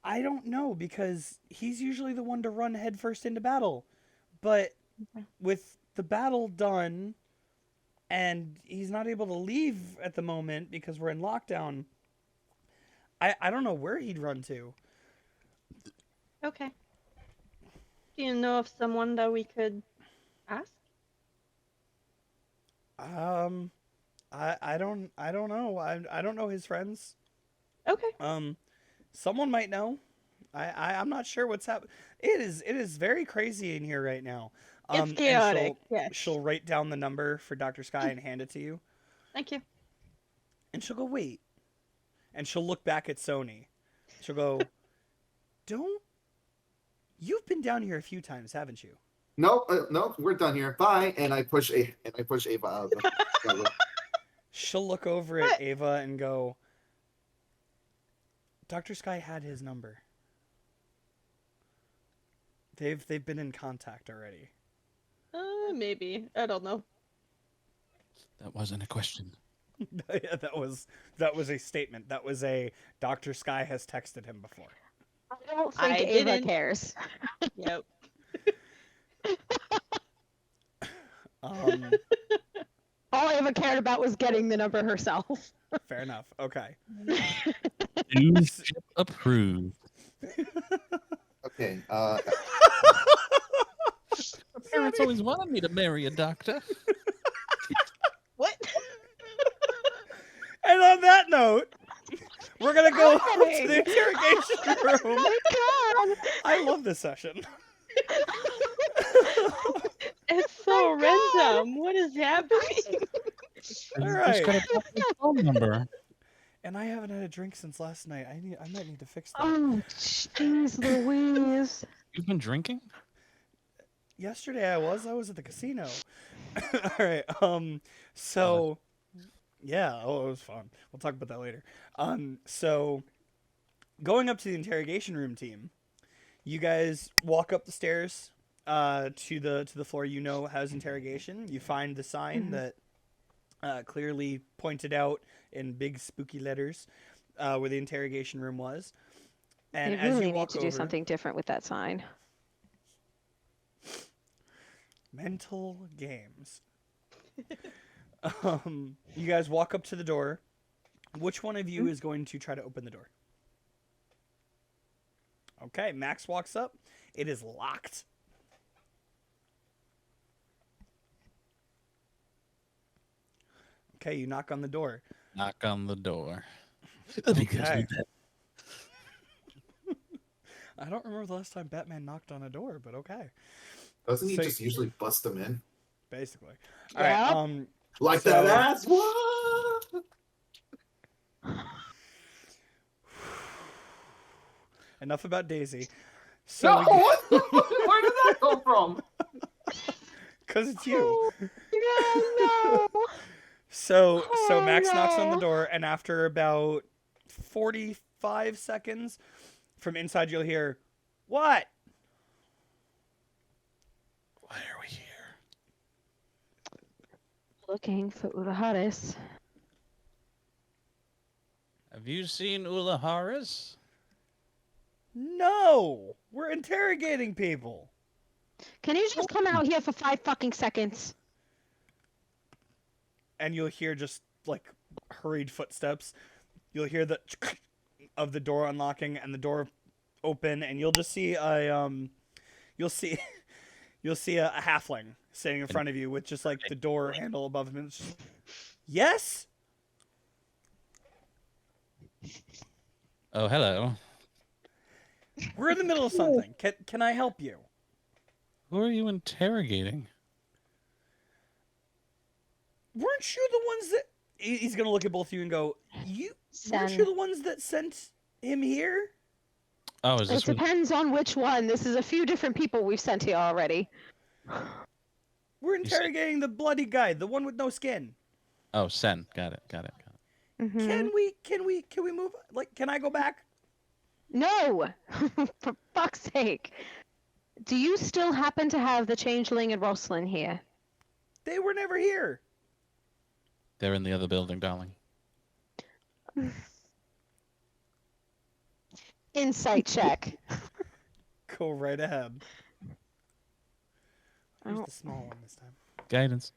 I don't know because he's usually the one to run headfirst into battle. But with the battle done and he's not able to leave at the moment because we're in lockdown, I don't know where he'd run to. Okay. Do you know of someone that we could ask? I don't know. I don't know his friends. Okay. Someone might know. I'm not sure what's happening. It is very crazy in here right now. It's And chaotic. Yes. she'll write down the number for Dr. Sky and hand it to you. Thank you. And she'll go, "Wait." And she'll look back at Sony. She'll go, "Don't. You've been down here a few times, haven't you?" no, we're done here. Bye. And I push Ava out of the. She'll look over at Ava and go, "Dr. Sky had his number. They've been in contact already." Maybe. I don't know. That wasn't a question. Yeah, that was a statement. That was a Dr. Sky has texted him before. I don't think I Ava didn't. cares. Um, All I ever cared about was getting the number herself. Fair enough. Okay. New ship approved. Okay. My parents always wanted me to marry a doctor. What? And on that note, we're gonna go to Happening? the interrogation room. Oh my god! I love this session. It's so Oh my God. random. What is happening? All You right. just gotta tell the phone number. And I haven't had a drink since last night. I might need to fix that. Oh, jeez Louise. You've been drinking? Yesterday I was at the casino. All right. So yeah, it was fun. We'll talk about that later. So going up to the interrogation room team, you guys walk up the stairs to the floor you know has interrogation. You find the sign that clearly pointed out in big spooky letters where the interrogation room was. And They as really you walk need to do over, something different with that sign. mental games. You guys walk up to the door. Which one of you is going to try to open the door? Okay, Max walks up. It is locked. Okay, you knock on the door. Knock on the door. Okay. I don't remember the last time Batman knocked on a door, but okay. Doesn't he So- just usually bust them in? Basically. All right. Yep. Like So- that ass? What? Enough about Daisy. So No, what? Where did that come from? because it's you. No, no. So Oh, Max knocks on the no. door, and after about 45 seconds, from inside you'll hear, "What?" Why are we here? Looking for Uraharis. Have you seen Ulaharis? No, we're interrogating people. Can you just come out here for 5 fucking seconds? And you'll hear just like hurried footsteps. You'll hear the of the door unlocking and the door open, and you'll just see you'll see a halfling sitting in front of you with just like the door handle above him. And it's just, yes. Oh, hello. We're in the middle of something. Can I help you? Who are you interrogating? Weren't you the ones that... He's going to look at both of you and go, weren't you Sen. the ones that sent him here? Oh, is It this what... depends on which one. This is a few different people we've sent here already. We're said- interrogating the bloody guy, the one with no skin. Oh, Sen. Got it. Mhm. Can we move? Like, can I go back? No! For fuck's sake. Do you still happen to have the Changeling and Roslyn here? They were never here. They're in the other building, darling. Insight check. Go right ahead. Use Oh. the small one this time. Guidance.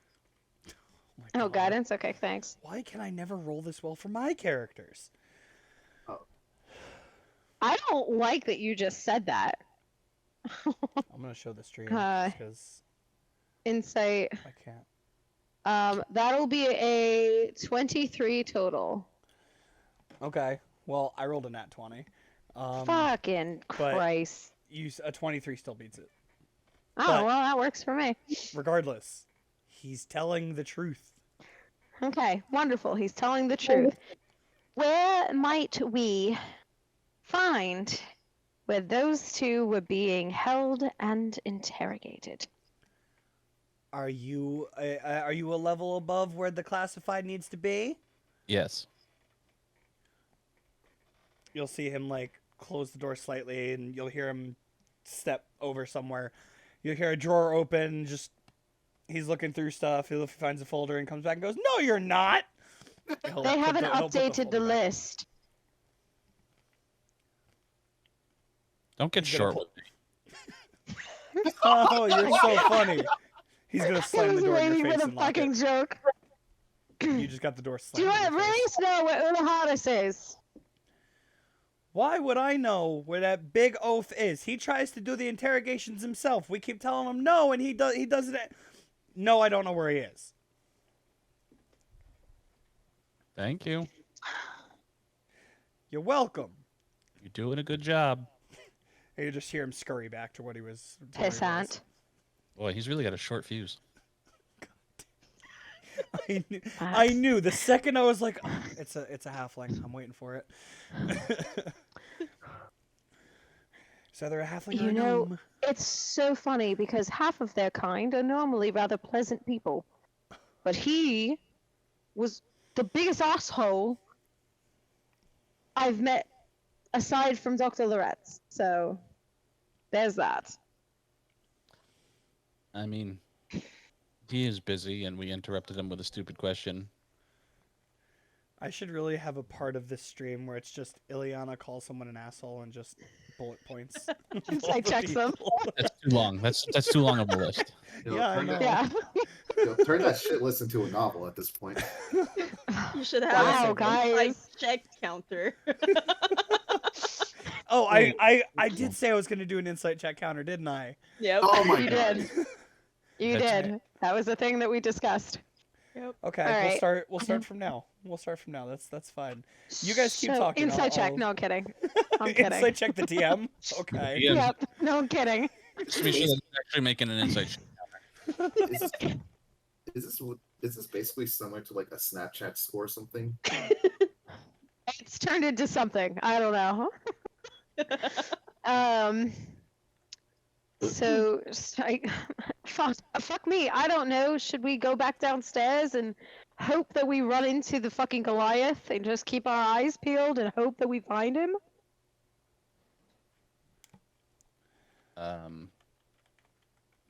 My Oh, God. guidance? Okay, thanks. Why can I never roll this well for my characters? I don't like that you just said that. I'm gonna show the stream Uh, because Insight. I can't. That'll be a 23 total. Okay. Well, I rolled a nat 20. Fucking Christ. A 23 still beats it. Oh, but- well, that works for me. Regardless, he's telling the truth. Okay, wonderful. He's telling the truth. Where might we find where those two were being held and interrogated? Are you a level above where the classified needs to be? Yes. You'll see him like close the door slightly, and you'll hear him step over somewhere. You'll hear a drawer open. Just he's looking through stuff. He finds a folder and comes back and goes, "No, you're not." He'll They put haven't he'll put updated the folder back. list. Don't get He's gonna short pull- with me. Oh, you're so funny. He's gonna I slam the was door in waiting your for face the and lock fucking it. joke. just got the door Do slammed. you in your face. Reese know what Ulahara is? Why would I know where that big oaf is? He tries to do the interrogations himself. We keep telling him no, and he does it. No, I don't know where he is. Thank you. You're welcome. You're doing a good job. And you just hear him scurry back to what he was. to where he was. Pissant. Boy, he's really got a short fuse. I knew the second I was like, oh, it's a halfling. I'm waiting for it. It's either a halfling or You a know, gnome. it's so funny because half of their kind are normally rather pleasant people. But he was the biggest asshole I've met aside from Dr. Loretz. So there's that. I mean, he is busy, and we interrupted him with a stupid question. I should really have a part of this stream where it's just Ileana calls someone an asshole and just bullet points. Inside checks them. That's too long. That's too long of a list. Yeah, I turn know. that, Yeah. turn that shit list into a novel at this point. You should have Wow, an guys. insight check counter. Oh, I did say I was going to do an insight check counter, didn't I? Yep. Oh my You god. did. You That's did. That was the thing that we discussed. Yep. Okay, All we'll right. start from now. We'll start from now. That's fine. You guys keep So, talking. Insight check. I'll- No, I'm kidding. I'm kidding. Insight check the DM. Okay. Yeah. Yep. No, I'm kidding. Just to be sure that he's actually making an insight check. Is this basically similar to like a Snapchat score or something? It's turned into something. I don't know. So, fuck me. I don't know. Should we go back downstairs and hope that we run into the fucking Goliath and just keep our eyes peeled and hope that we find him?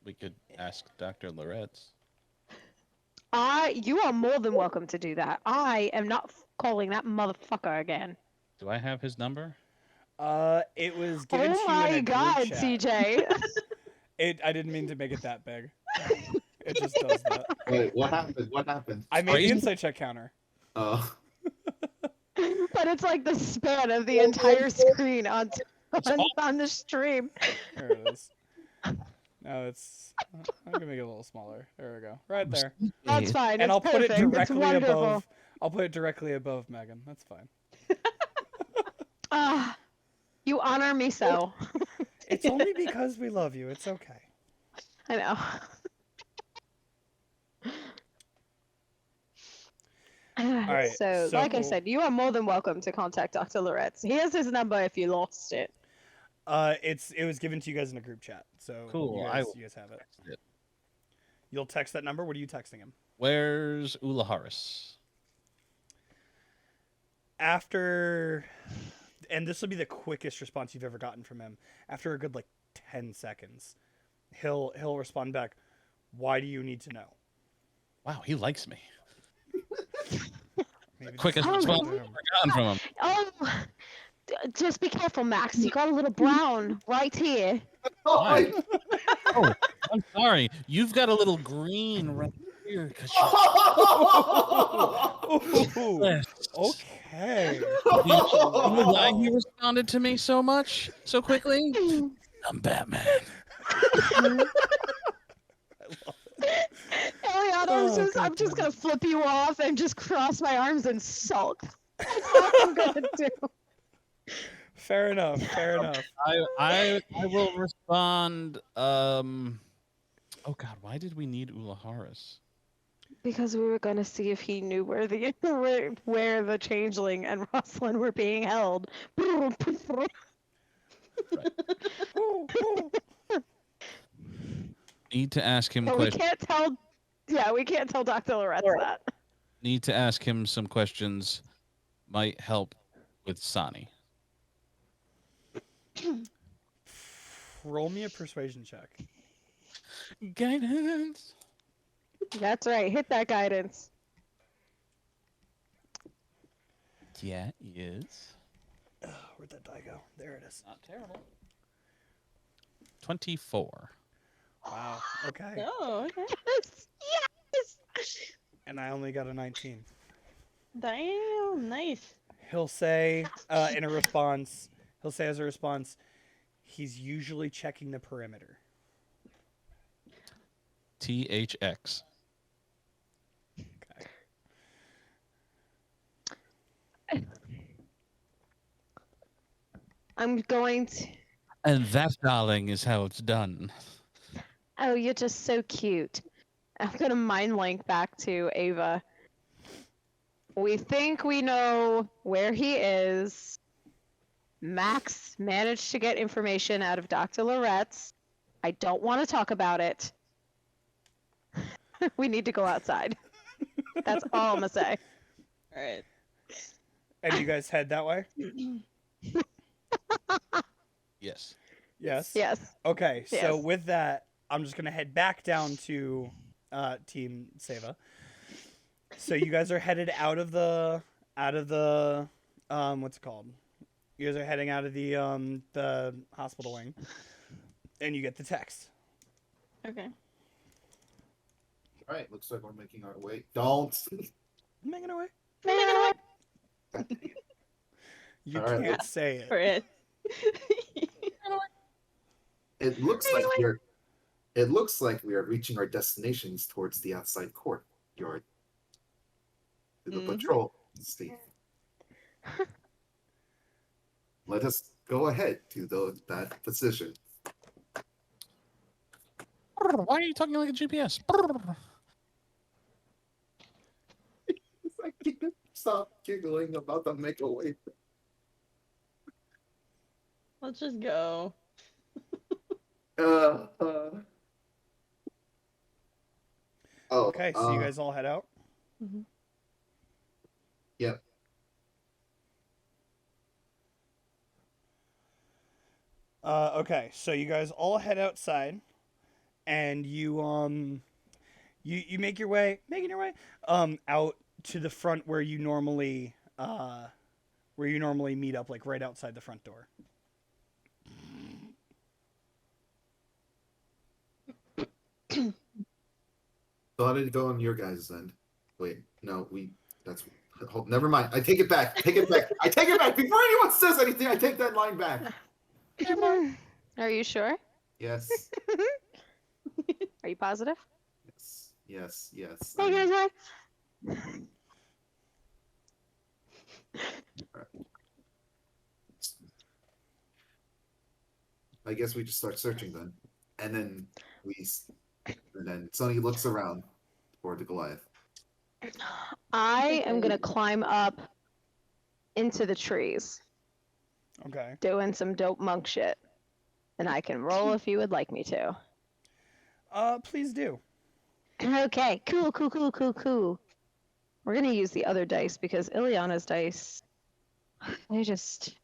We could ask Dr. Loretz. You are more than welcome to do that. I am not calling that motherfucker again. Do I have his number? It was given to Oh you in my a god, group chat. CJ. I didn't mean to make it that big. It just does that. Wait, what happened? What happened? I made the Crazy. insight check counter. Oh. But it's like the span of the entire screen on the stream. There it is. No, it's. I'm gonna make it a little smaller. There we go. Right there. That's fine. And it's I'll put it perfect. It's directly wonderful. above. I'll put it directly above Megan. That's fine. Ah, you honor me so. It's only because we love you. It's okay. I know. right, So, like I so- said, you are more than welcome to contact Dr. Loretz. He has his number if you lost it. It was given to you guys in a group chat. So Cool, you guys have it. You'll text that number. What are you texting him? Where's Ulaharis? After, and this will be the quickest response you've ever gotten from him. After a good 10 seconds, he'll respond back. Why do you need to know? Wow, he likes me. Maybe Quickest just- response I've ever gotten from him. Oh, just be careful, Max. You got a little brown right here. Oh my Why? Oh, I'm sorry. You've got a little green right here. 'Cause Ooh, you're okay. You know why he responded to me so much, so quickly? I'm Batman. Eliana, I'm just gonna flip you off and just cross my arms and sulk. That's what I'm gonna do. Fair enough. Fair enough. I will respond. Oh God, why did we need Ulaharis? Because we were gonna see if he knew where the changeling and Rosalind were being held. Need to ask him But we questions. can't tell. Yeah, we can't tell Dr. Loretz that. Need to ask him some questions. Might help with Sani. Roll me a persuasion check. Guidance. That's right. Hit that guidance. Yeah, is Where'd that die go? There it is. not terrible. 24. Wow. Okay. Oh, okay. Yes. Yes. And I only got a 19. Damn, nice. He'll say in a response, he'll say as a response, he's usually checking the perimeter. THX. Okay. I'm going to. And that, darling, is how it's done. Oh, you're just so cute. I'm gonna mind link back to Ava. We think we know where he is. Max managed to get information out of Dr. Loretz. I don't want to talk about it. We need to go outside. That's all I'm gonna say. All right. And you guys head that way? Yes. Yes. Yes. Okay, so Yes. with that, I'm just gonna head back down to Team Seva. So you guys are headed out of the what's it called? You guys are heading out of the hospital wing, and you get the text. Okay. All right, looks like we're making our way. Don't. Making away. God dang it. You All right. can't say For it. it. It looks like we're. It looks like we are reaching our destinations towards the outside court yard. To the Mhm. patrol, Steve. Let us go ahead to that position. Why are you talking like a GPS? I can't stop giggling about the make away. Let's just go. Oh, Okay, so you guys all head out. Mhm. Yep. Okay, so you guys all head outside, and you make your way, out to the front where you normally meet up, like right outside the front door. Thought it'd go on your guys' end. Wait, no, that's never mind. I take it back. Take it back. I take it back. Before anyone says anything, I take that line back. Are you sure? Yes. Are you positive? Yes. Hey, guys, hi. I guess we just start searching then. And then Sonny looks around toward the Goliath. I am gonna climb up into the trees, Okay. doing some dope monk shit, and I can roll if you would like me to. Please do. Okay, cool. We're gonna use the other dice because Ileana's dice, they just.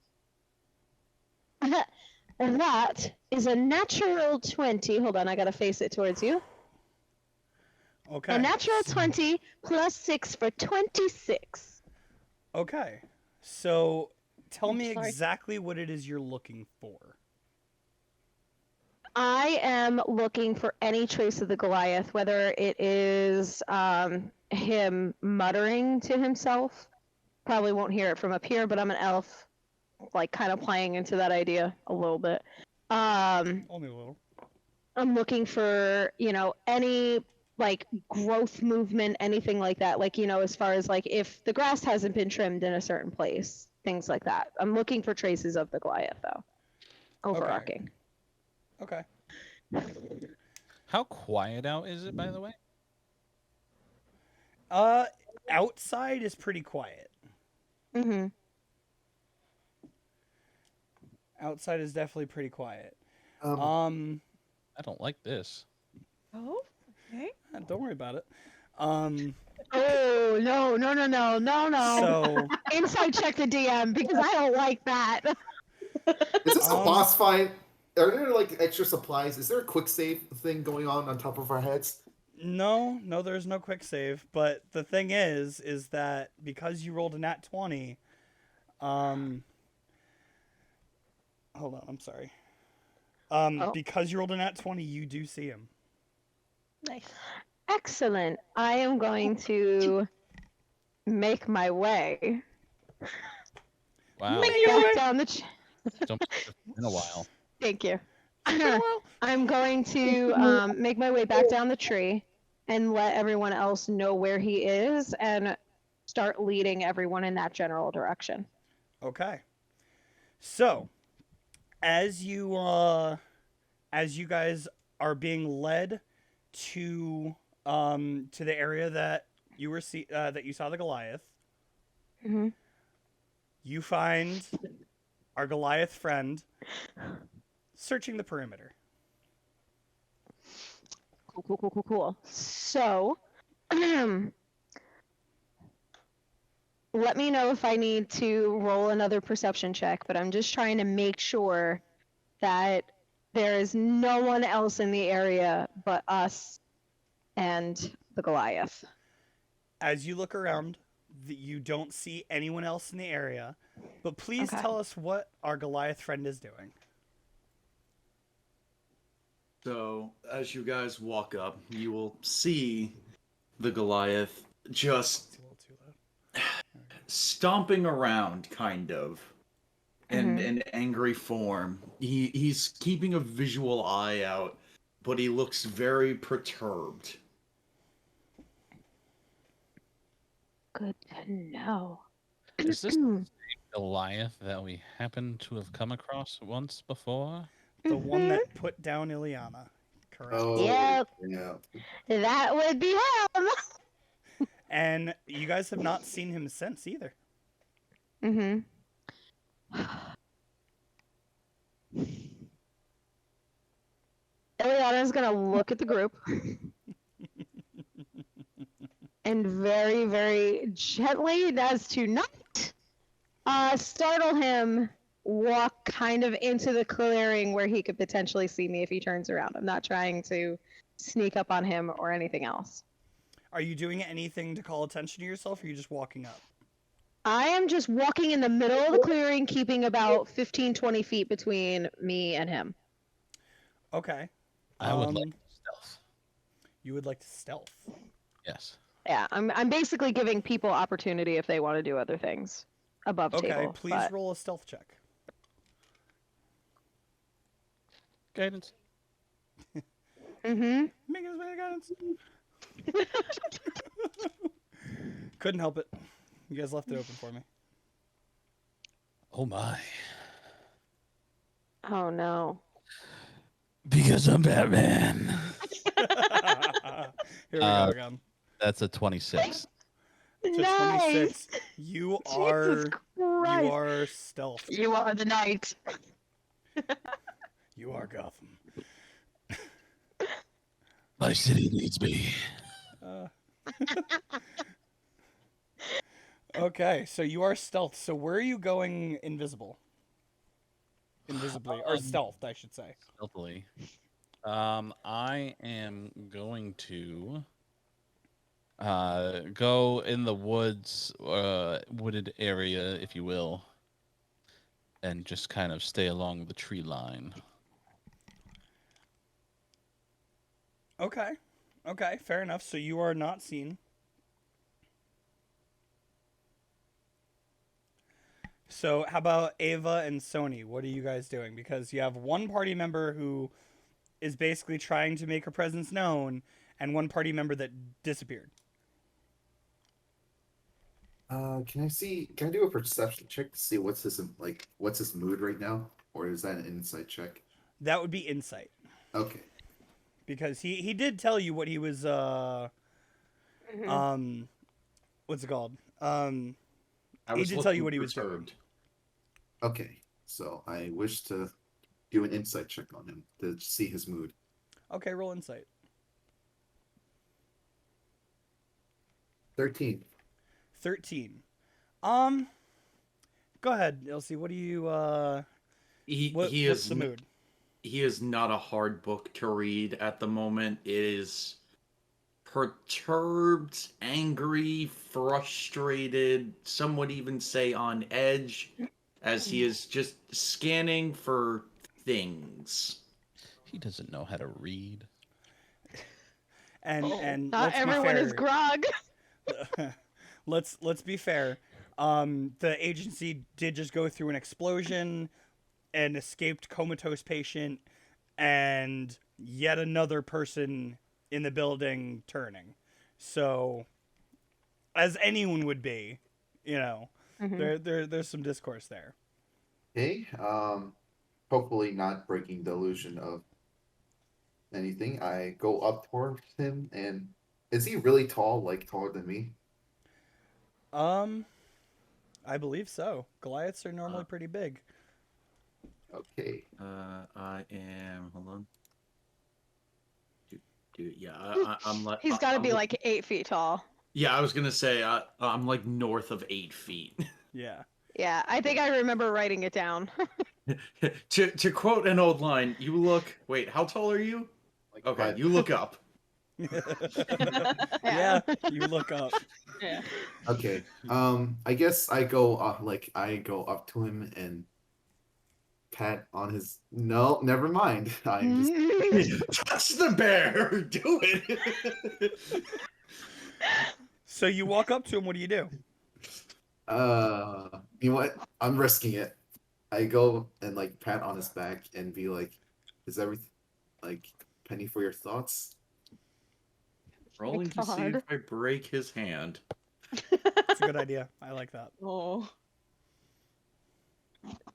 That is a natural 20. Hold on, I gotta face it towards you. Okay. A natural 20 plus 6 for 26. Okay. So tell I'm me sorry. exactly what it is you're looking for. I am looking for any trace of the Goliath, whether it is him muttering to himself. Probably won't hear it from up here, but I'm an elf, like kind of playing into that idea a little bit. Only a little. I'm looking for, any like growth movement, anything like that. Like, as far as like if the grass hasn't been trimmed in a certain place, things like that. I'm looking for traces of the Goliath, though. Overarching. Okay. How quiet out is it, by the way? Outside is pretty quiet. Mm-hmm. Outside is definitely pretty quiet. Um, I don't like this. Oh, okay. Don't worry about it. Oh, no. So Inside check the DM because I don't like that. is this a Um, boss fight? Are there like extra supplies? Is there a quick save thing going on top of our heads? no, there's no quick save. But the thing is that because you rolled a nat 20, hold on, I'm sorry. Because you rolled a nat 20, you do see him. Nice. Excellent. I am going to make my way Wow. back down the. Don't it's been a while. Thank you. Been a while. I'm going to make my way back down the tree and let everyone else know where he is and start leading everyone in that general direction. Okay. So, as you guys are being led to the area that you saw the Goliath, Mm-hmm. you find our Goliath friend searching the perimeter. Cool. So, let me know if I need to roll another perception check, but I'm just trying to make sure that there is no one else in the area but us and the Goliath. As you look around, you don't see anyone else in the area, but please Okay. tell us what our Goliath friend is doing. So, as you guys walk up, you will see the Goliath just It's a little too loud. stomping around, kind of, in Mhm. an angry form. He's keeping a visual eye out, but he looks very perturbed. Good to know. Is this the same Goliath that we happen to have come across once before? The one that put down Ileana. Correct. Oh, Yep. yeah. That would be him. And you guys have not seen him since either. Mm-hmm. Eliana's gonna look at the group and very, very gently, as to not startle him, walk kind of into the clearing where he could potentially see me if he turns around. I'm not trying to sneak up on him or anything else. Are you doing anything to call attention to yourself, or are you just walking up? I am just walking in the middle of the clearing, keeping about 15, 20 feet between me and him. Okay. I would like stealth. You would like to stealth. Yes. Yeah, I'm basically giving people opportunity if they want to do other things above Okay, table. please but- roll a stealth check. Guidance. Mhm. Make us make guidance. Couldn't help it. You guys left it open for me. Oh my. Oh no. Because I'm Batman. Here we go again. That's a 26. To Nice. 26. You are Jesus Christ. you are stealth. You are the knight. You are Gotham. My city needs me. Okay, so you are stealth. So where are you going invisible? Invisibly. Or stealth, I should say. Stealthily. I am going to go in the woods, wooded area, if you will, and just kind of stay along the tree line. Okay. Okay, fair enough. So you are not seen. So how about Ava and Sony? What are you guys doing? Because you have one party member who is basically trying to make her presence known, and one party member that disappeared. Can I do a perception check to see what's his mood right now? Or is that an insight check? That would be insight. Okay. Because he did tell you what he was what's it called? I He was did tell you looking what he was doing. perturbed. Okay. So I wish to do an insight check on him to see his mood. Okay, roll insight. 13. 13. Go ahead, Elsie. What do you He what's is the mood? He is not a hard book to read at the moment. It is perturbed, angry, frustrated, some would even say on edge, as he is just scanning for things. He doesn't know how to read. And Not let's everyone be is fair, grog. let's be fair. The agency did just go through an explosion, an escaped comatose patient, and yet another person in the building turning. So, as anyone would be, you know, Mhm. there's some discourse there. Okay. Hopefully not breaking the illusion of anything. I go up towards him, and is he really tall? Like taller than me? Um, I believe so. Goliaths are normally Uh, pretty big. Okay. I am. Hold on. Yeah, I'm like. He's got to be like 8 feet tall. Yeah, I was gonna say I'm like north of 8 feet. Yeah. Yeah, I think I remember writing it down. To quote an old line, you look. Wait, how tall are you? Like Okay, five. you look up. Yeah, you look up. Yeah. Okay. I guess I go I go up to him and pat on his. No, never mind. I'm just. Touch the bear. Do it. So you walk up to him. What do you do? You know what? I'm risking it. I go and like pat on his back and be like, "Is everything like penny for your thoughts?" Rolling to see God. if I break his hand. It's a good idea. I like that. Oh.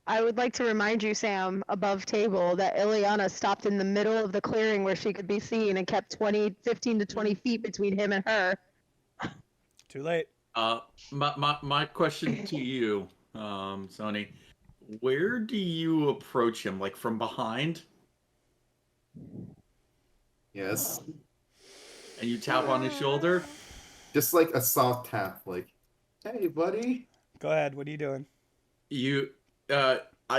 I would like to remind you, Sam, above table, that Ileana stopped in the middle of the clearing where she could be seen and kept 15 to 20 feet between him and her. Too late. My question to you, Sonny, where do you approach him? Like from behind, Yes. and you tap on his shoulder? Just like a soft tap, like, "Hey, buddy." Go ahead. What are you doing? You,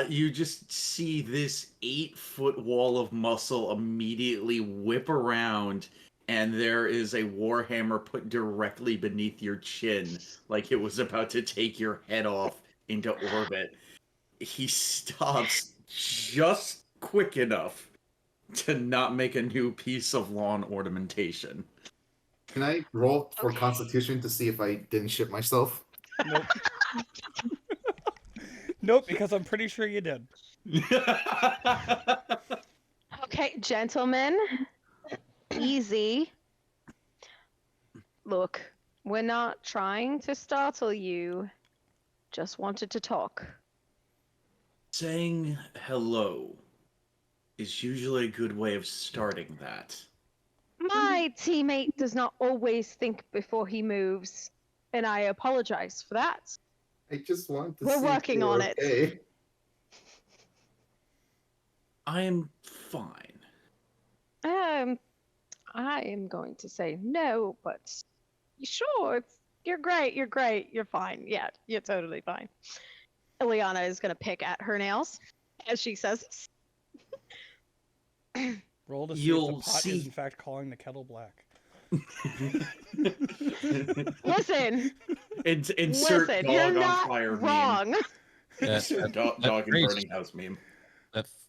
you just see this 8 foot wall of muscle immediately whip around, and there is a warhammer put directly beneath your chin, like it was about to take your head off into orbit. He stops just quick enough to not make a new piece of lawn ornamentation. Can I roll for Okay. Constitution to see if I didn't shit myself? Nope. Nope, because I'm pretty sure you did. Okay, gentlemen, easy. Look, we're not trying to startle you, just wanted to talk. Saying hello is usually a good way of starting that. My teammate does not always think before he moves, and I apologize for that. I just wanted to We're see if working you were on it. okay. I am fine. I am going to say no, but sure, you're great, you're fine. Yeah, you're totally fine. Ileana is gonna pick at her nails as she says this. Roll to see if the You'll pot is see. in fact calling the kettle black. Listen, Insert listen, dog you're on not fire wrong. meme. That, Insert dog in phrase, burning house meme.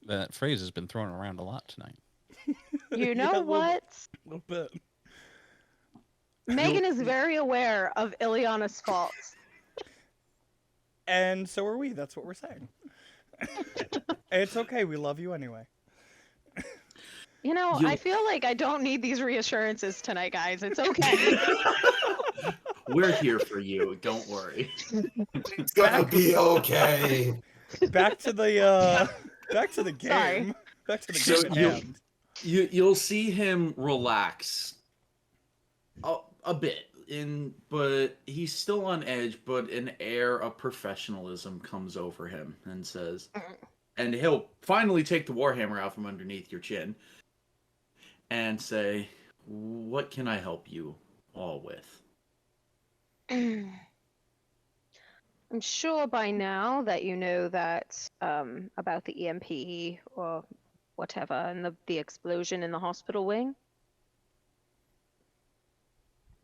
that phrase has been thrown around a lot tonight. You Yeah, know a little what? bit- little bit. Megan is very aware of Ileana's faults. And so are we. That's what we're saying. It's okay. We love you anyway. You know, You'll- I feel like I don't need these reassurances tonight, guys. It's okay. We're here for you. Don't worry. It's gonna be okay. Back to the game. Sorry. Back to the So game at you- hand. You'll see him relax a bit, but he's still on edge. But an air of professionalism comes over him and says, and he'll finally take the warhammer out from underneath your chin and say, "What can I help you all with?" I'm sure by now that you know that about the EMP or whatever and the explosion in the hospital wing.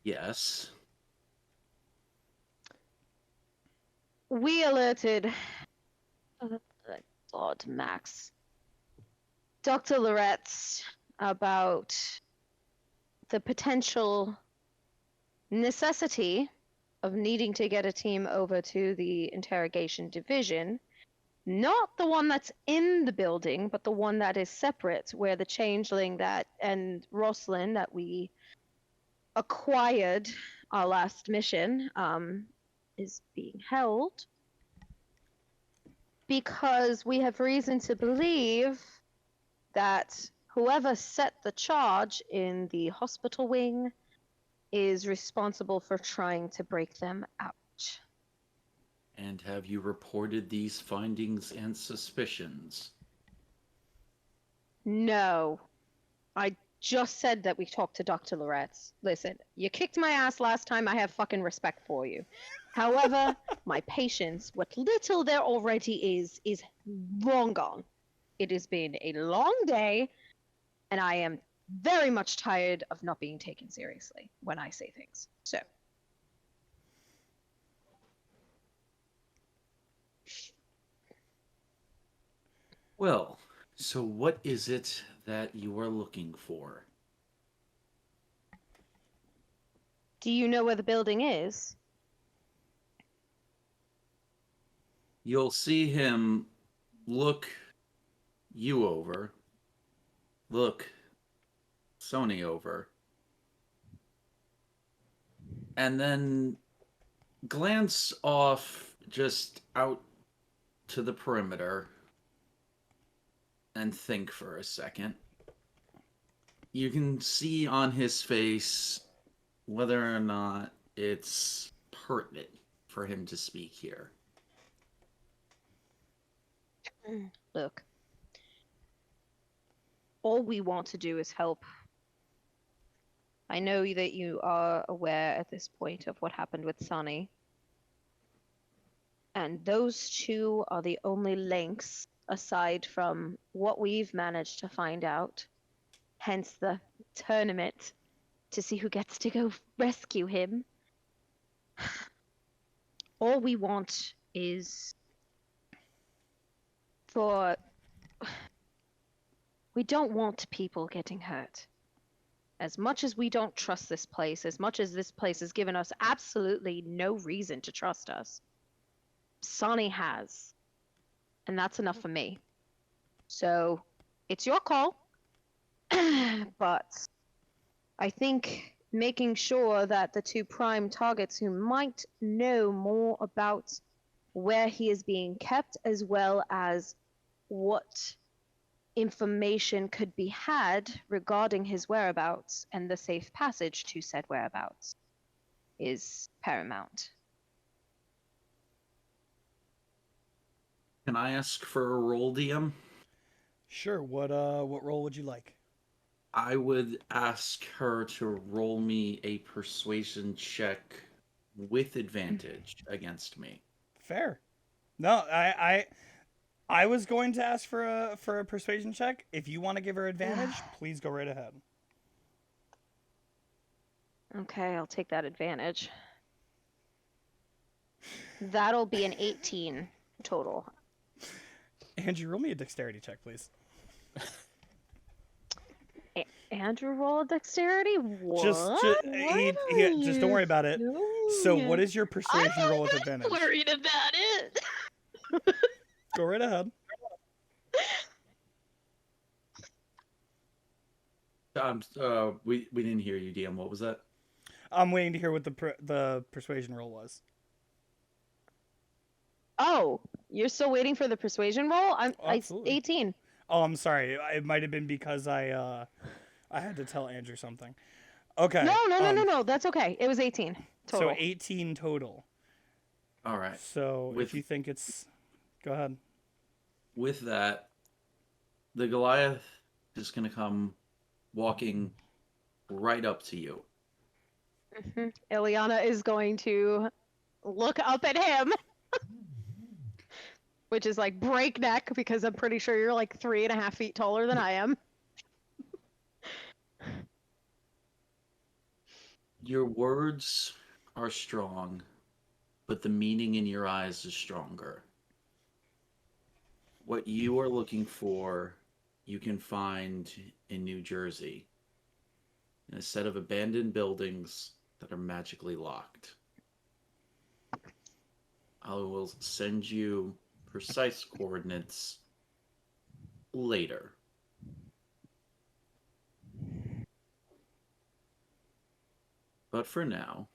Yes. We alerted God, Max. Dr. Loretz about the potential necessity of needing to get a team over to the interrogation division. Not the one that's in the building, but the one that is separate, where the changeling and Roslyn that we acquired our last mission is being held. Because we have reason to believe that whoever set the charge in the hospital wing is responsible for trying to break them out. And have you reported these findings and suspicions? No. I just said that we talked to Dr. Loretz. Listen, you kicked my ass last time, I have fucking respect for you. However, my patience, what little there already is long gone. It has been a long day, and I am very much tired of not being taken seriously when I say things. So. Well, so what is it that you are looking for? Do you know where the building is? You'll see him look you over, look Sony over, and then glance off just out to the perimeter and think for a second. You can see on his face whether or not it's pertinent for him to speak here. Look. All we want to do is help. I know that you are aware at this point of what happened with Sunny. And those two are the only links aside from what we've managed to find out. Hence the tournament to see who gets to go rescue him. All we want is for... We don't want people getting hurt. As much as we don't trust this place, as much as this place has given us absolutely no reason to trust us, Sonny has. And that's enough for me. So, it's your call. But I think making sure that the two prime targets who might know more about where he is being kept, as well as what information could be had regarding his whereabouts and the safe passage to said whereabouts, is paramount. Can I ask for a roll, DM? Sure. What role would you like? I would ask her to roll me a persuasion check with advantage against me. Fair. No, I was going to ask for a persuasion check. If you want to give her advantage, please go right ahead. Okay, I'll take that advantage. That'll be an 18 total. Andrew, roll me a dexterity check, please. Andrew, roll a dexterity? What? Just don't worry about it. So, what is your persuasion I'm roll with not advantage? worried about it. Go right ahead. We didn't hear you, DM. What was that? I'm waiting to hear what the persuasion roll was. Oh, you're still waiting for the persuasion roll? Absolutely. 18. Oh, I'm sorry. It might have been because I had to tell Andrew something. Okay. No. That's okay. It was 18 total. So 18 total. All right. So if you think it's... Go ahead. With that, the Goliath is going to come walking right up to you. Mm-hmm. Ileana is going to look up at him. Which is like breakneck because I'm pretty sure you're like 3.5 feet taller than I am. Your words are strong, but the meaning in your eyes is stronger. What you are looking for, you can find in New Jersey, in a set of abandoned buildings that are magically locked. will send you precise coordinates later. But for now,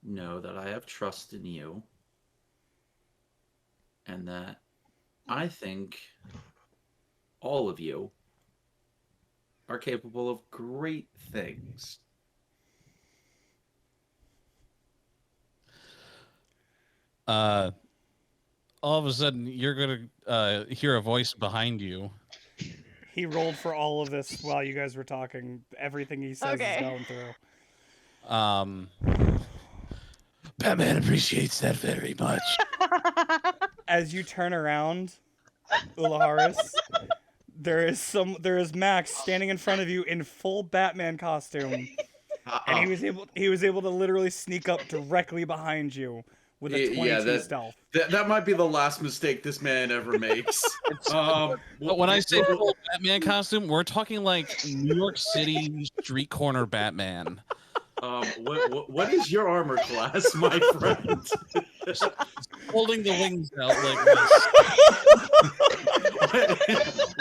know that I have trust in you and that I think all of you are capable of great things. All of a sudden, you're gonna hear a voice behind you. He rolled for all of this while you guys were talking. Everything he says is Okay. going through. Batman appreciates that very much. As you turn around, Ulaharis, there is Max standing in front of you in full Batman costume, and he was able to literally sneak up directly behind you with a 22 stealth. That might be the last mistake this man ever makes. But when I say full Batman costume, we're talking like New York City street corner Batman. What is your armor class, my friend? Holding the wings out like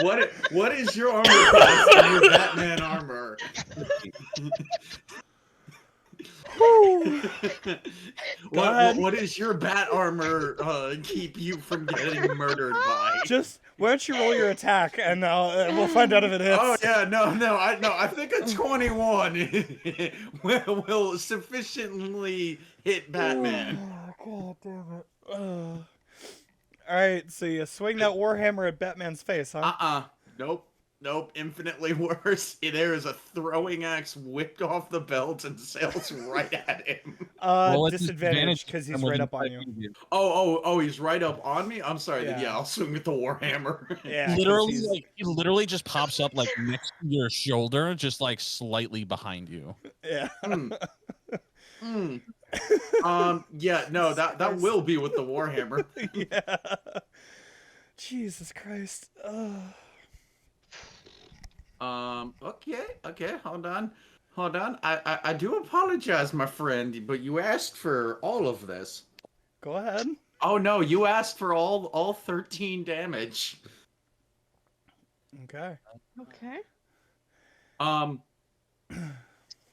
this. What is your armor class in your Batman armor? What is your bat armor keep you from getting murdered by? Just why don't you roll your attack and we'll find out if it hits. Oh yeah, I think a 21 will sufficiently hit Batman. God damn it. All right, so you swing that warhammer at Batman's face, huh? Nope, infinitely worse. There is a throwing axe whipped off the belt and sails right at him. Disadvantage because he's right up on you. Oh, he's right up on me? I'm sorry, Yeah. I'll swing with the warhammer. Yeah, he literally just pops up like next to your shoulder, just like slightly behind you. Yeah. Yeah, no, that will be with the warhammer. Yeah. Jesus Christ. Okay, hold on. I do apologize, my friend, but you asked for all of this. Go ahead. Oh no, you asked for all 13 damage. Okay. Okay.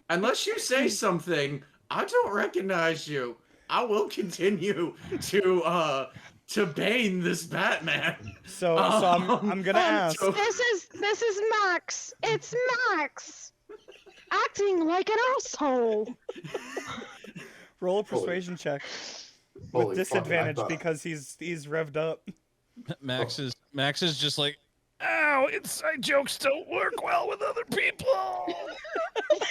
Unless you say something, I don't recognize you. I will continue to bane this Batman. So I'm gonna ask. This is Max. It's Max. Acting like an asshole. Roll a persuasion check with disadvantage because he's revved up. Max is just like, ow! Inside jokes don't work well with other people.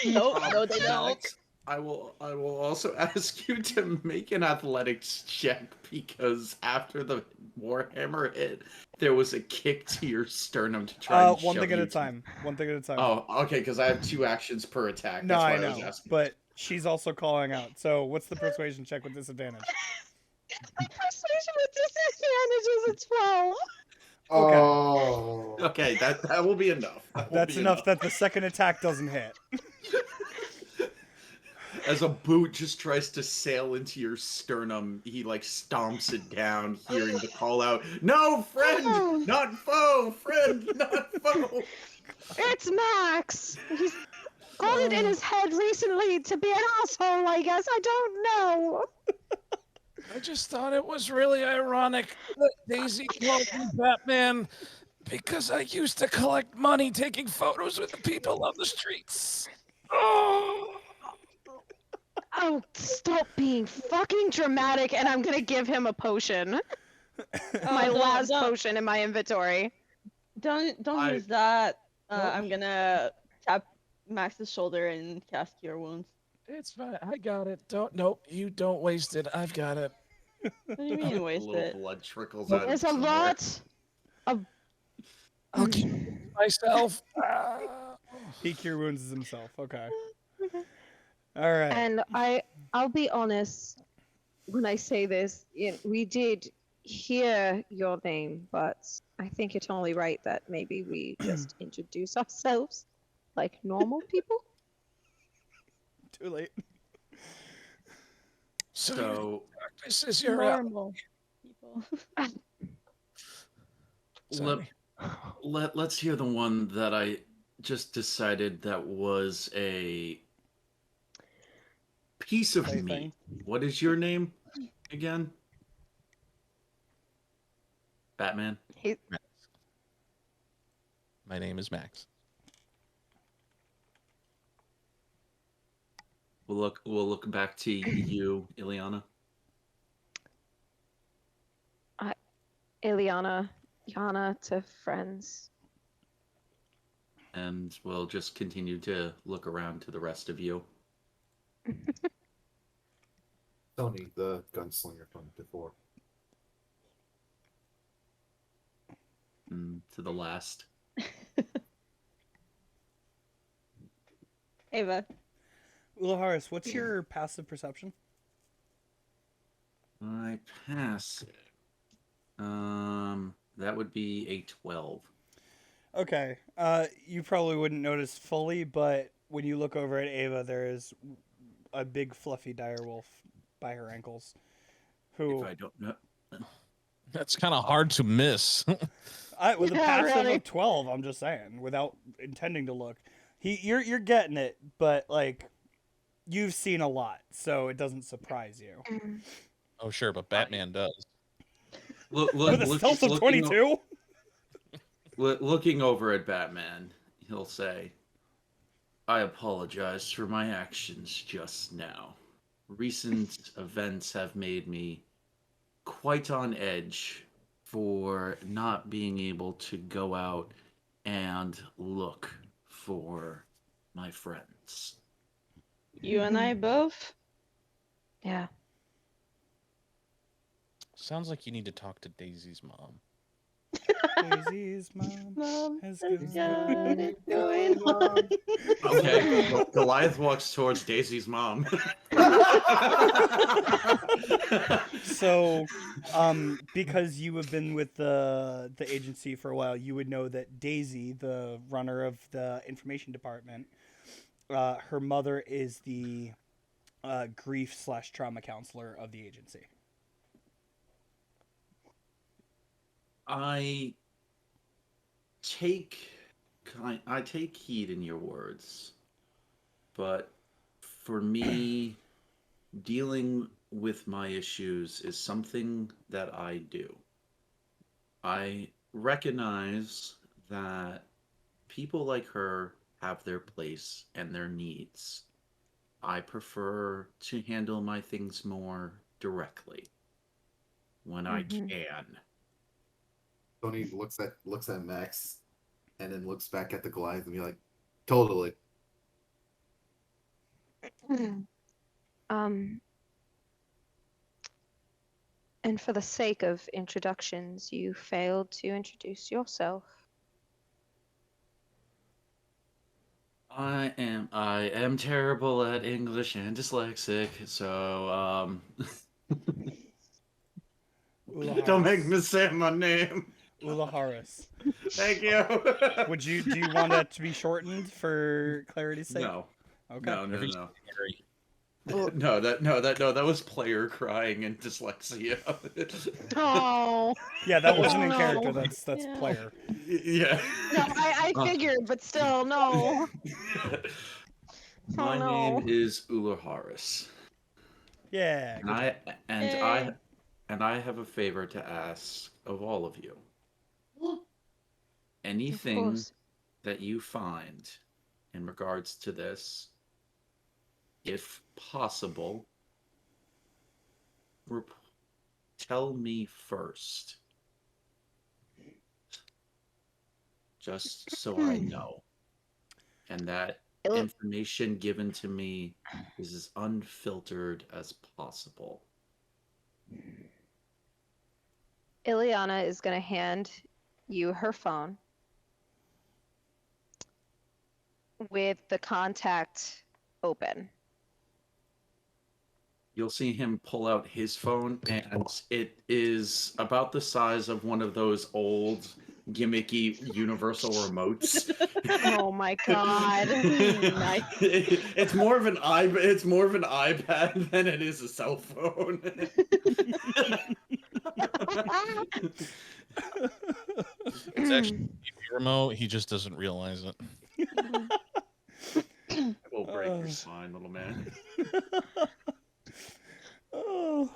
No, they don't. Alex, I will also ask you to make an athletics check because after the warhammer hit, there was a kick to your sternum to try and one shove thing at you a time. One thing at a time. Oh, okay, because I have 2 actions per attack. No, That's why I I was know, asking. but she's also calling out. So what's the persuasion check with disadvantage? My persuasion with disadvantage is a 12. Oh. Okay, that will be enough. That's enough that the second attack doesn't hit. As a boot just tries to sail into your sternum, he like stomps it down, hearing the call out, "No, friend, not foe! Friend, not foe!" It's Max. He's got it in his head recently to be an asshole, I guess. I don't know. I just thought it was really ironic that Daisy called me Batman because I used to collect money taking photos with the people on the streets. Oh. Oh, stop being fucking dramatic, and I'm gonna give him a potion. My last potion in my inventory. Don't use that. I'm gonna tap Max's shoulder and cast Cure Wounds. It's fine. I got it. Nope, you don't waste it. I've got it. What do you mean waste little it? blood trickles out. There's a lot of... I'll keep myself. He cure wounds himself. Okay. All right. And I'll be honest when I say this. We did hear your name, but I think it's only right that maybe we just introduce ourselves like normal people. Too late. So This is your Normal people. Sorry. Let's hear the one that I just decided that was a piece of Plaything. meat. What is your name again? Batman. Max. My name is Max. We'll look back to you, Ileana. Ileana, Yana to friends. And we'll just continue to look around to the rest of you. Tony, the gunslinger from before. To the last. Ava. Ulaharis, what's your passive perception? I pass it. That would be a 12. Okay. You probably wouldn't notice fully, but when you look over at Ava, there is a big fluffy direwolf by her ankles. Who If I don't know. That's kind of hard to miss. with a Yeah, passive really. of 12, I'm just saying, without intending to look. You're getting it, but like you've seen a lot, so it doesn't surprise you. Oh, sure, but Batman does. With a stealth of 22? Looking over at Batman, he'll say, I apologize for my actions just now. Recent events have made me quite on edge for not being able to go out and look for my friends. You and I both? Yeah. Sounds like you need to talk to Daisy's mom. Daisy's mom Mom has has got got it going on. Okay, Goliath walks towards Daisy's mom. So, because you have been with the agency for a while, you would know that Daisy, the runner of the information department, her mother is the grief/trauma counselor of the agency. I take heed in your words, but for me, dealing with my issues is something that I do. I recognize that people like her have their place and their needs. I prefer to handle my things more directly when I can. Tony looks at Max, and then looks back at the Goliath and be like, "Totally." And for the sake of introductions, you failed to introduce yourself. I am terrible at English and dyslexic, so don't make me say my name. Ulaharis. Thank you. Do you want that to be shortened for clarity's sake? No. Okay. No. Harry. No, that was player crying and dyslexia. Oh. Yeah, that wasn't Oh, in no. character. That's Yeah. player. Yeah. No, I figured, but still, no. My Oh, no. name is Ulaharis. Yeah. And good I and I have a favor to ask of all of you. Anything course. that you find in regards to this, if possible, tell me first. Just so I know. And that information given to me is as unfiltered as possible. Ileana is going to hand you her phone with the contact open. You'll see him pull out his phone, and it is about the size of one of those old gimmicky universal remotes. Oh my god. Nice. It's more of an iPad than it is a cell phone. It's actually a TV remote. He just doesn't realize it. I will break your spine, little man. Oh.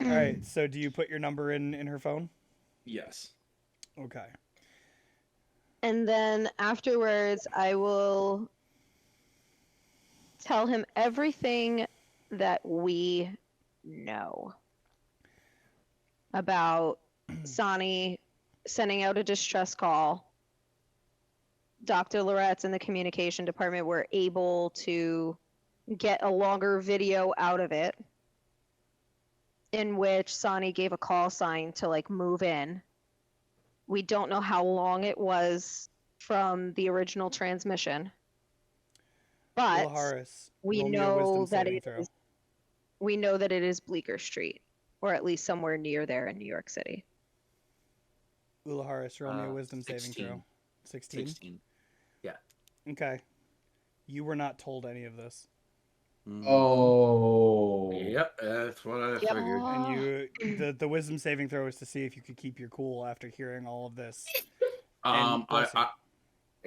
All right. So, do you put your number in her phone? Yes. Okay. And then afterwards, I will tell him everything that we know about Sani sending out a distress call. Dr. Loretz and the communication department were able to get a longer video out of it in which Sani gave a call sign to like move in. We don't know how long it was from the original transmission, but Harris, we roll me a know wisdom that saving it throw. is, we know that it is Bleecker Street, or at least somewhere near there in New York City. Harris, roll me a wisdom saving 16. throw. 16? 16. Yeah. Okay. You were not told any of this. Oh. Yep, that's what I Yep. figured. And the wisdom saving throw is to see if you could keep your cool after hearing all of this. And bless you.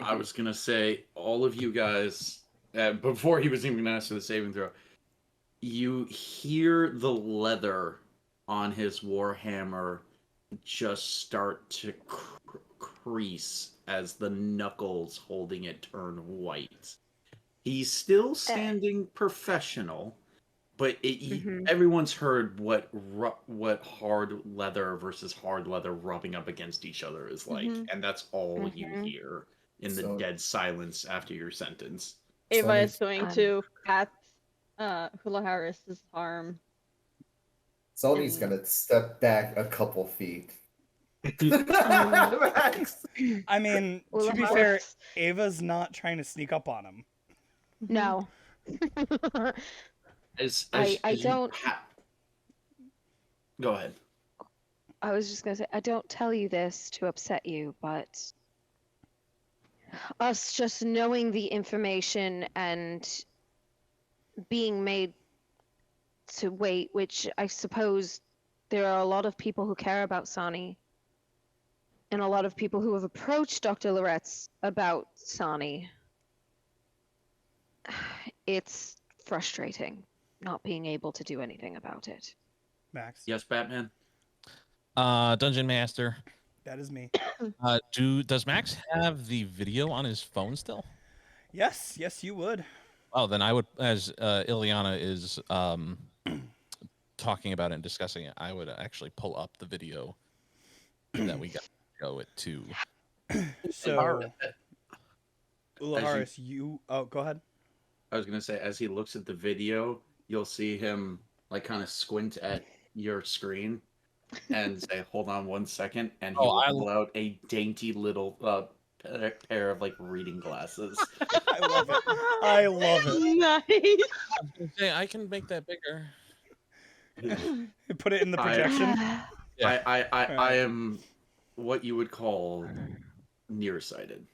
I was gonna say, all of you guys, before he was even gonna ask for the saving throw, you hear the leather on his warhammer just start to crease as the knuckles holding it turn white. He's still standing professional, but everyone's heard what hard leather versus hard leather rubbing up against each other is like, and that's all you hear in the dead silence after your sentence. Ava is going to pat Hula Harris's arm. Sony's gonna step back a couple feet. Max. I mean, Well, to be fair, Ava's not trying to sneak up on him. No. I don't. Go ahead. I was just gonna say, I don't tell you this to upset you, but us just knowing the information and being made to wait, which I suppose there are a lot of people who care about Sani, and a lot of people who have approached Dr. Loretz about Sani. It's frustrating not being able to do anything about it. Max. Yes, Batman. Dungeon Master. That is me. Does Max have the video on his phone still? Yes, you would. Oh, then I would, as Ileana is talking about it and discussing it, I would actually pull up the video that we got to show it to. So, Harris, oh, go ahead. I was gonna say, as he looks at the video, you'll see him like kind of squint at your screen and say, "Hold on one second," and he will pull out a dainty little pair of like reading glasses. I love it. I love it. Nice. I can make that bigger. Put it in the projection. I am what you would call nearsighted.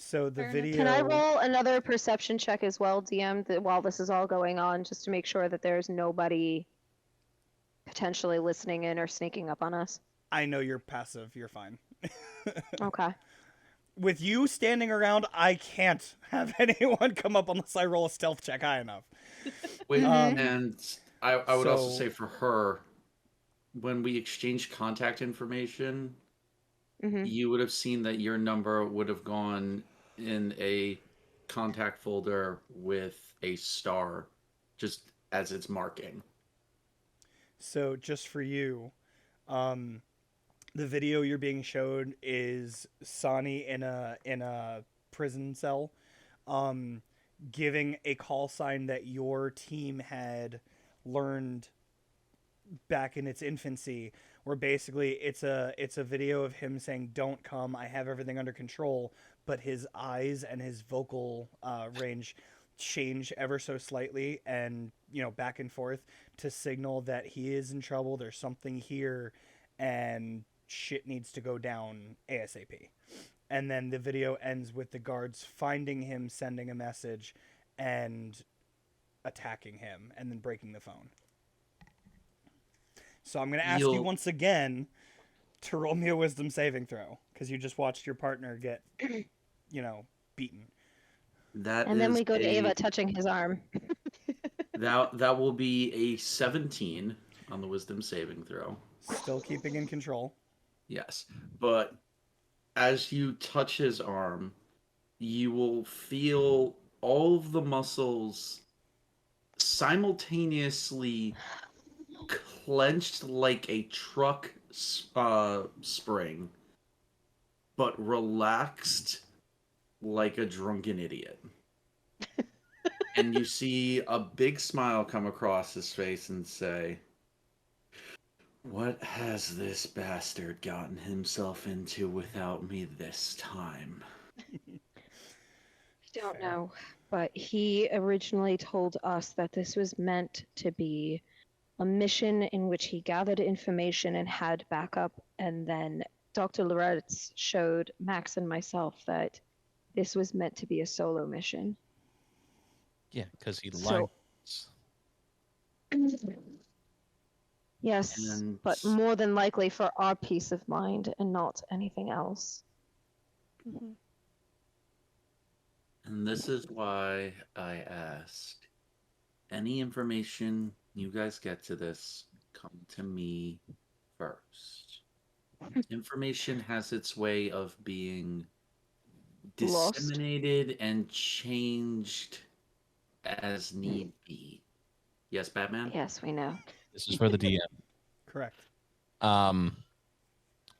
So the video. Can I roll another perception check as well, DM, while this is all going on, just to make sure that there's nobody potentially listening in or sneaking up on us? I know you're passive. You're fine. Okay. With you standing around, I can't have anyone come up unless I roll a stealth check high enough. Wait, and I would also say for her, when we exchange contact information, you would have seen that your number would have gone in a contact folder with a star, just as its marking. So just for you, the video you're being showed is Sani in a prison cell, giving a call sign that your team had learned back in its infancy, where basically it's a video of him saying, "Don't come, I have everything under control," but his eyes and his vocal range change ever so slightly, and back and forth to signal that he is in trouble. There's something here, and shit needs to go down ASAP. And then the video ends with the guards finding him, sending a message, and attacking him, and then breaking the phone. So I'm going to ask you You'll- once again to roll me a wisdom saving throw, because you just watched your partner get, beaten. That And then is we go to a- Ava touching his arm. that will be a 17 on the wisdom saving throw. Still keeping in control. Yes, but as you touch his arm, you will feel all of the muscles simultaneously clenched like a truck spring, but relaxed like a drunken idiot. And you see a big smile come across his face and say, "What has this bastard gotten himself into without me this time?" I don't Fair. know, but he originally told us that this was meant to be a mission in which he gathered information and had backup, and then Dr. Loretz showed Max and myself that this was meant to be a solo mission. Yeah, because he So- lied. Yes, And but more than likely for our peace of mind and not anything else. Mhm. And this is why I asked. Any information you guys get to this, come to me first. Information has its way of being Lost. disseminated and changed as need be. Yes, Batman? Yes, we know. This is for the DM. Correct.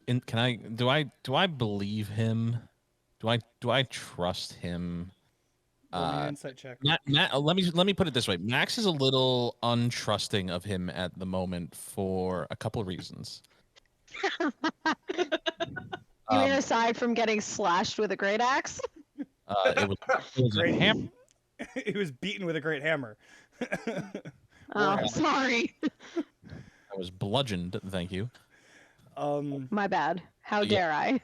Do I believe him? Do I trust him? Roll me an insight check. Let me put it this way. Max is a little untrusting of him at the moment for a couple of reasons. You mean Um, aside from getting slashed with a great axe? it was a Great. hammer. He was beaten with a great hammer. Oh, sorry. I was bludgeoned. Thank you. My bad. How Yeah. dare I?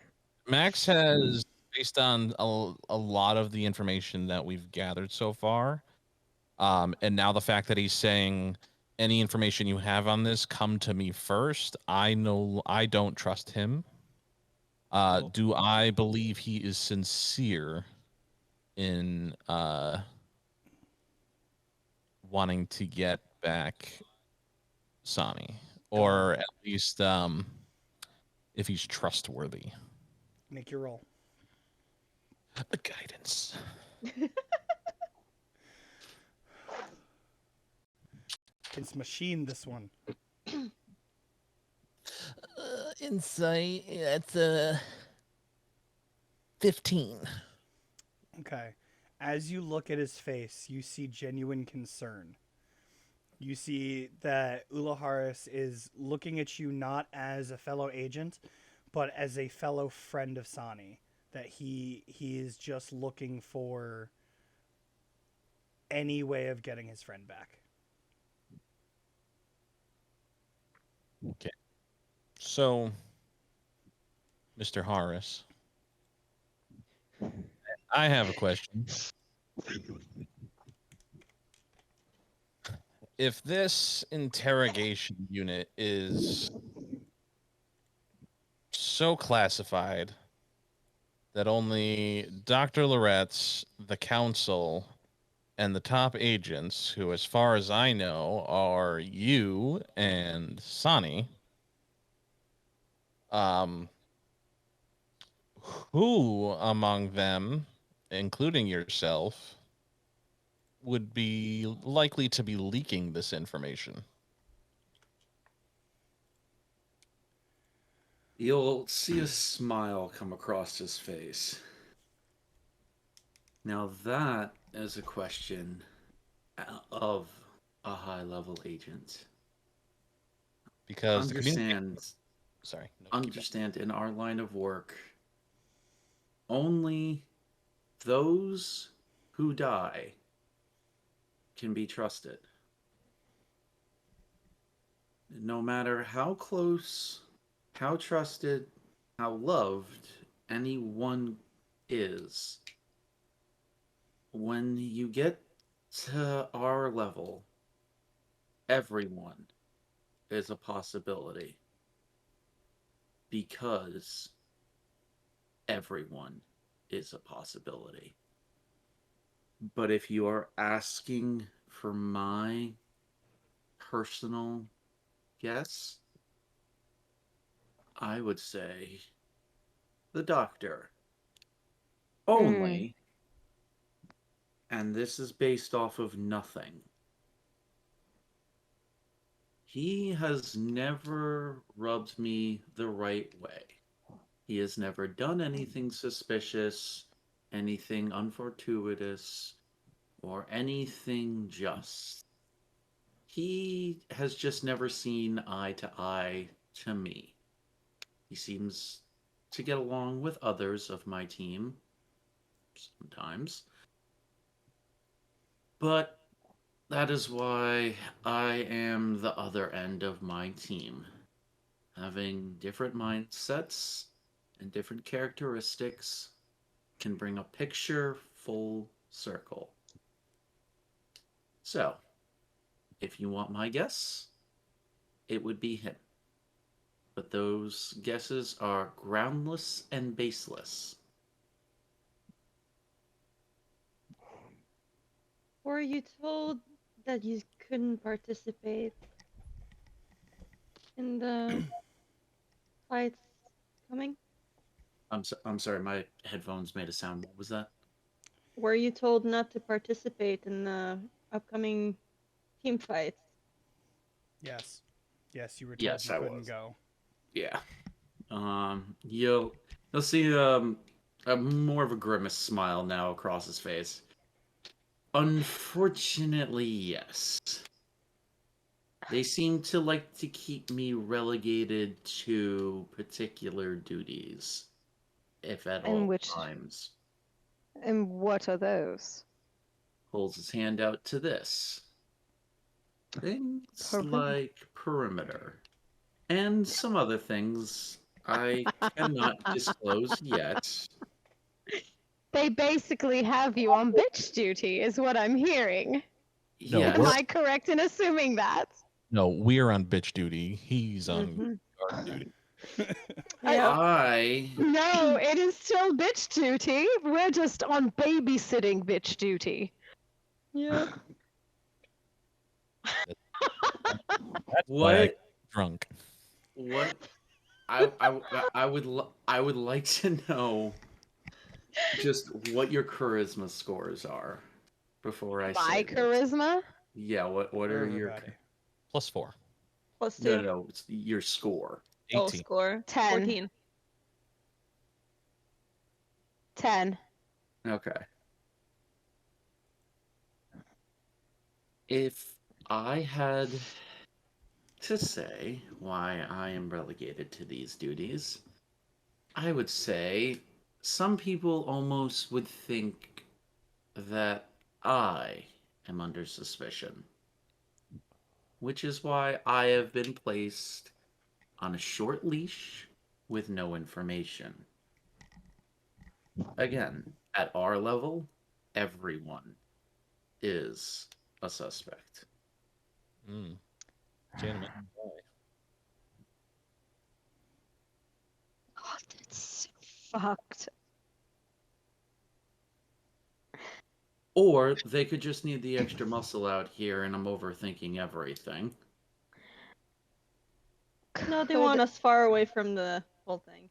Max has, based on a lot of the information that we've gathered so far, and now the fact that he's saying any information you have on this, come to me first. I know I don't trust him. Do I believe he is sincere in wanting to get back Sonny, or at least if he's trustworthy? Make your roll. The guidance. It's machine, this one. Insight. That's 15. Okay. As you look at his face, you see genuine concern. You see that Ulaharis is looking at you not as a fellow agent, but as a fellow friend of Sani. That he is just looking for any way of getting his friend back. Okay. So, Mr. Harris, I have a question. If this interrogation unit is so classified that only Dr. Loretz, the council, and the top agents, who, as far as I know, are you and Sonny, who among them, including yourself, would be likely to be leaking this information? You'll see a smile come across his face. Now that is a question of a high-level agent. Because the community. Understand, Sorry. no, keep going. understand, in our line of work, only those who die can be trusted. No matter how close how trusted, how loved anyone is. When you get to our level, everyone is a possibility because everyone is a possibility. But if you are asking for my personal guess, I would say the doctor. Only, and this is based off of nothing. He has never rubbed me the right way. He has never done anything suspicious, anything unfortuitous, or anything just. He has just never seen eye to eye to me. He seems to get along with others of my team sometimes. But that is why I am the other end of my team. Having different mindsets and different characteristics can bring a picture full circle. So, if you want my guess, it would be him. But those guesses are groundless and baseless. Were you told that you couldn't participate in the fights coming? I'm sorry, my headphones made a sound. What was that? Were you told not to participate in the upcoming team fights? Yes. Yes, you were told Yes, you I couldn't was. go. Yeah. You'll see a more of a grimace smile now across his face. Unfortunately, yes. They seem to like to keep me relegated to particular duties, if at And all which times. and what are those? Holds his hand out to this. Things like perimeter. And some other things I cannot disclose yet. They basically have you on bitch duty, is what I'm hearing. No, Yes. Am I correct in assuming that? No, we're on bitch duty. He's on Mhm. guard duty. Yeah. I No, it is still bitch duty. We're just on babysitting bitch duty. Yeah. That's why I what get drunk. what I would like to know just what your charisma scores are before I say My this. charisma? Yeah, what For are your everybody. +4. Plus no, 2. no, it's your score. 18. Oh, score. 10. 14. 10. Okay. If I had to say why I am relegated to these duties, I would say some people almost would think that I am under suspicion, which is why I have been placed on a short leash with no information. Again, at our level, everyone is a suspect. Mm. Gentlemen. God, that's so fucked. Or they could just need the extra muscle out here and I'm overthinking everything. No, they Could- want us far away from the whole thing.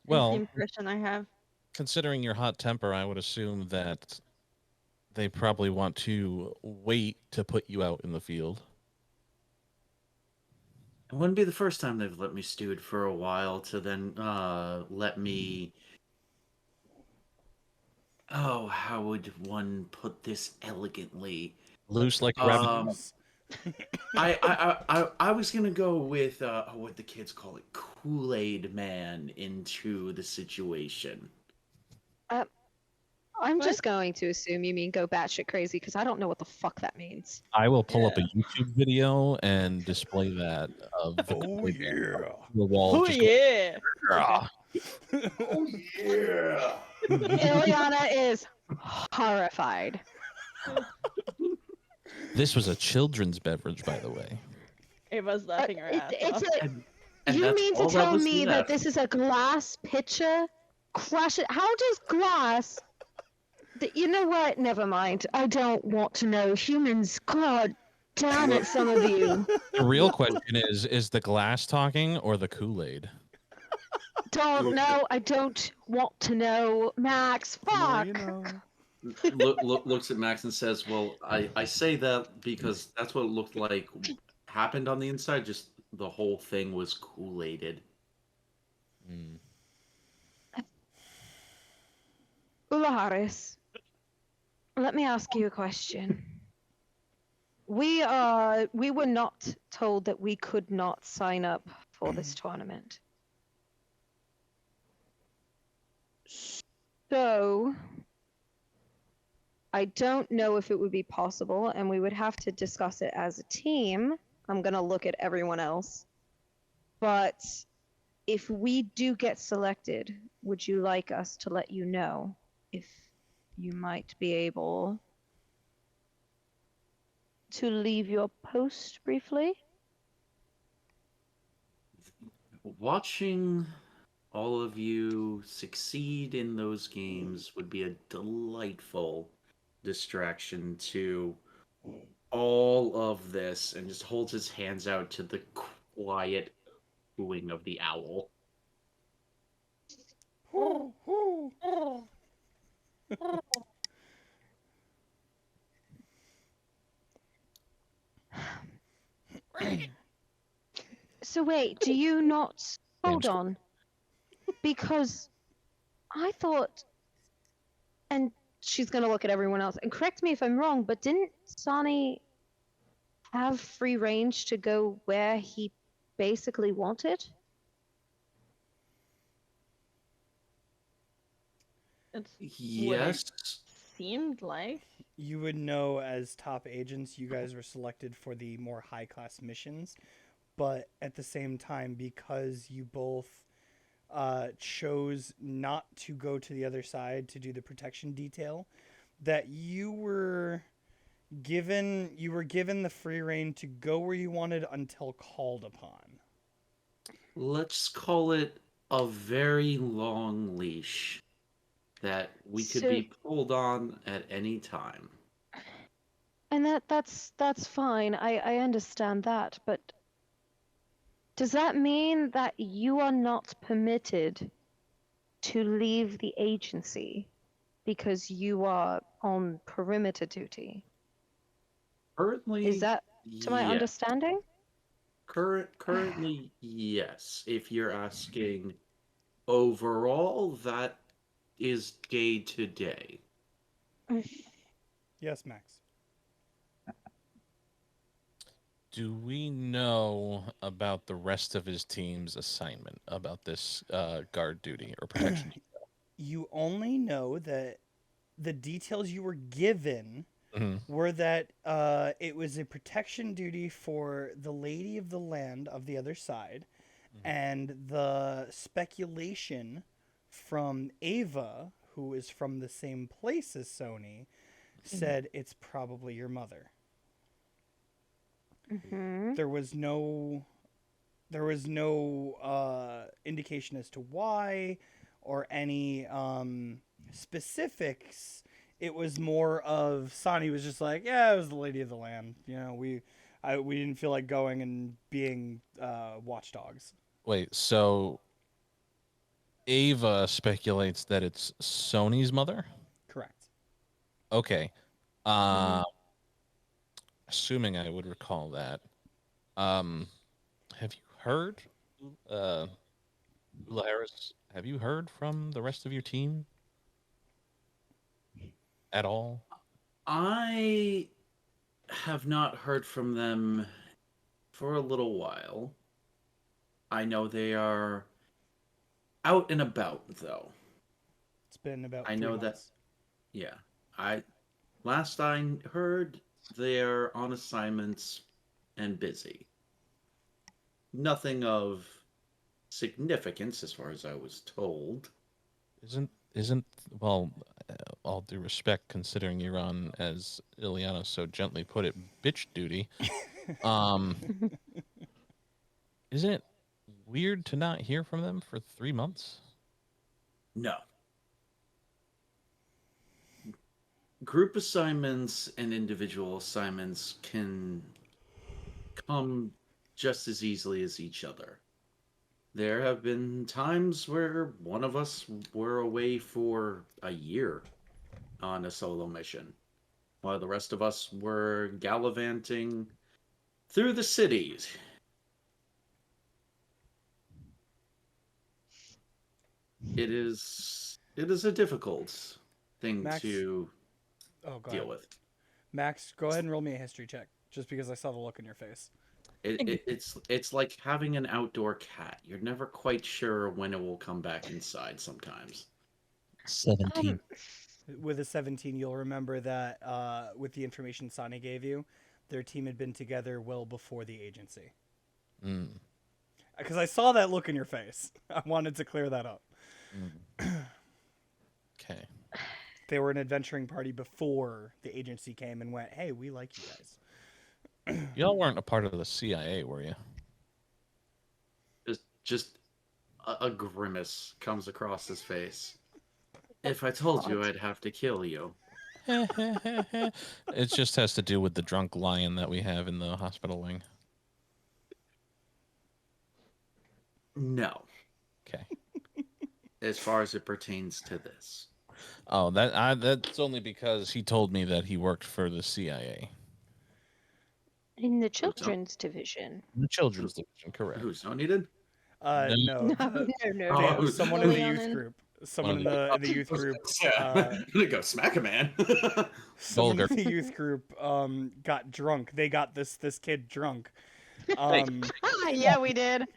That's the Well, impression I have. considering your hot temper, I would assume that they probably want to wait to put you out in the field. It wouldn't be the first time they've let me stewed for a while to then let me. Oh, how would one put this elegantly? Loose like a rabbit. I was gonna go with what the kids call it, Kool-Aid Man into the situation. I'm What? just going to assume you mean go batshit crazy because I don't know what the fuck that means. I will pull up a Yeah. YouTube video and display that of Oh yeah. the wall. Oh Just go, yeah. "Ah." Oh yeah. Ileana is horrified. This was a children's beverage, by the way. Ava's laughing her ass It's off. a. And You that's mean to all that tell was me that left. this is a glass pitcher? Crush it. How does glass? You know what? Never mind. I don't want to know. Humans, God damn it, some of you. The real question is the glass talking or the Kool-Aid? Don't know. I don't want to know. Max, The more fuck. you know. Looks at Max and says, "Well, I say that because that's what it looked like happened on the inside. Just the whole thing was Kool-Aided." Mm. Ulaharis, let me ask you a question. We were not told that we could not sign up for this tournament. So I don't know if it would be possible, and we would have to discuss it as a team. I'm gonna look at everyone else. But if we do get selected, would you like us to let you know if you might be able to leave your post briefly? Watching all of you succeed in those games would be a delightful distraction to all of this, and just holds his hands out to the quiet cooing of the owl. So wait, do you not hold Damn on? Because I thought, and she's gonna look at everyone else and correct me if I'm wrong, but didn't Sani have free range to go where he basically wanted? It's what it Yes. seemed like. You would know as top agents, you guys were selected for the more high class missions, but at the same time, because you both chose not to go to the other side to do the protection detail, that you were given the free reign to go where you wanted until called upon. Let's call it a very long leash that we could So- be pulled on at any time. And that's fine. I understand that, but does that mean that you are not permitted to leave the agency because you are on perimeter duty? Currently, Is that to my yes. understanding? Currently, yes. If you're asking overall, that is day to day. Yes, Max. Do we know about the rest of his team's assignment about this guard duty or protection? You only know that the details you were given Mhm. were that it was a protection duty for the lady of the land of the other side, and the speculation from Ava, who is from the same place as Sony, said it's probably your mother. Mm-hmm. There was no indication as to why or any specifics. It was more of Sonny was just like, yeah, it was the lady of the land. You know, we didn't feel like going and being watchdogs. Wait, so Ava speculates that it's Sony's mother? Correct. Okay. Mhm. Assuming I would recall that. Have you heard, Ula Harris, have you heard from the rest of your team at all? I have not heard from them for a little while. I know they are out and about, though. It's been about I 3 know that- months. Yeah. I last I heard they're on assignments and busy. Nothing of significance as far as I was told. Isn't well, all due respect, considering you're on, as Ileana so gently put it, bitch duty. Um, isn't it weird to not hear from them for 3 months? No. Group assignments and individual assignments can come just as easily as each other. There have been times where one of us were away for a year on a solo mission, while the rest of us were gallivanting through the cities. It is a difficult thing Max? to Oh, go deal ahead. with. Max, go ahead and roll me a history check, just because I saw the look in your face. It's like having an outdoor cat. You're never quite sure when it will come back inside sometimes. 17. With a 17, you'll remember that with the information Sonny gave you, their team had been together well before the agency. Mm. Because I saw that look in your face. I wanted to clear that up. Okay. They were an adventuring party before the agency came and went, hey, we like you guys. Y'all weren't a part of the CIA, were you? Just a grimace comes across his face. If I told you, I'd have to kill you. It just has to do with the drunk lion that we have in the hospital wing. No, Okay. as far as it pertains to this. Oh, that's only because he told me that he worked for the CIA. In the children's division. The children's division, correct. Who's Sony did? No. No, Oh, They- someone in the youth Leonin. group. Someone in One of the youth group. I'm gonna go smack a man. Someone Vulgar. in the youth group got drunk. They got this kid drunk. Yeah, we did.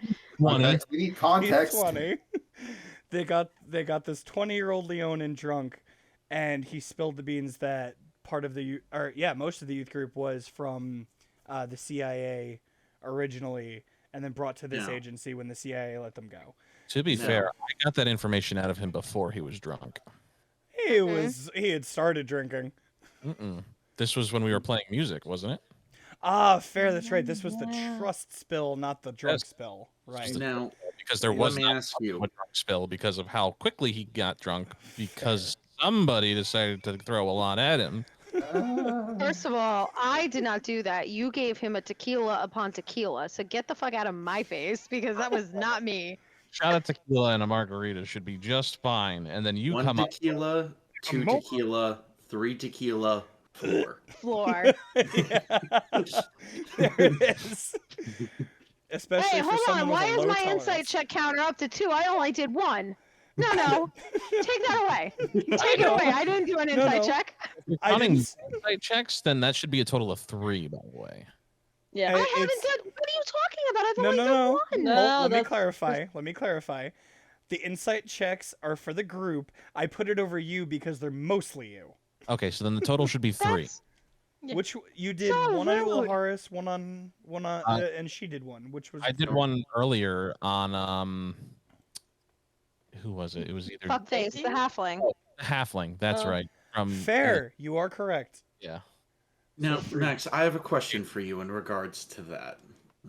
Context. We need He's context. 20. They got this 20-year-old Leonin drunk, and he spilled the beans that most of the youth group was from the CIA originally, and then brought to this No. agency when the CIA let them go. To be No. fair, I got that information out of him before he was drunk. He had started drinking. This was when we were playing music, wasn't it? Ah, fair. That's right. This was the trust spill, not the drunk Yes. spill. Right. Now, Because there let was me not ask much you. of a drunk spill because of how quickly he got drunk because somebody decided to throw a lot at him. First of all, I did not do that. You gave him a tequila upon tequila, so get the fuck out of my face because that was not me. Shot of tequila and a margarita should be just fine, and then you One come up. tequila, two mo- tequila, three tequila, 4. Floor. Yeah. There it is. Especially Hey, for hold someone on. with Why a is low my tolerance. insight check counter up to 2? I only did 1. No. Take that away. Take it away. I didn't do an insight no. check. If you're I counting didn't- insight checks, then that should be a total of 3, by the way. Yeah. Hey, I haven't it's- done. What are you talking about? I've No, only no, done no. 1. No, Let me that's- clarify. The insight checks are for the group. I put it over you because they're mostly you. Okay, so then the total should be 3. That's Yeah. Which you did So one on rude. Horace, one on, and she did one. Which was I did one earlier on who was it? It was either fuckface, the halfling. Halfling. That's Oh. right. From fair. You are correct. Yeah. Now, So 3. Max, I have a question for you in regards to that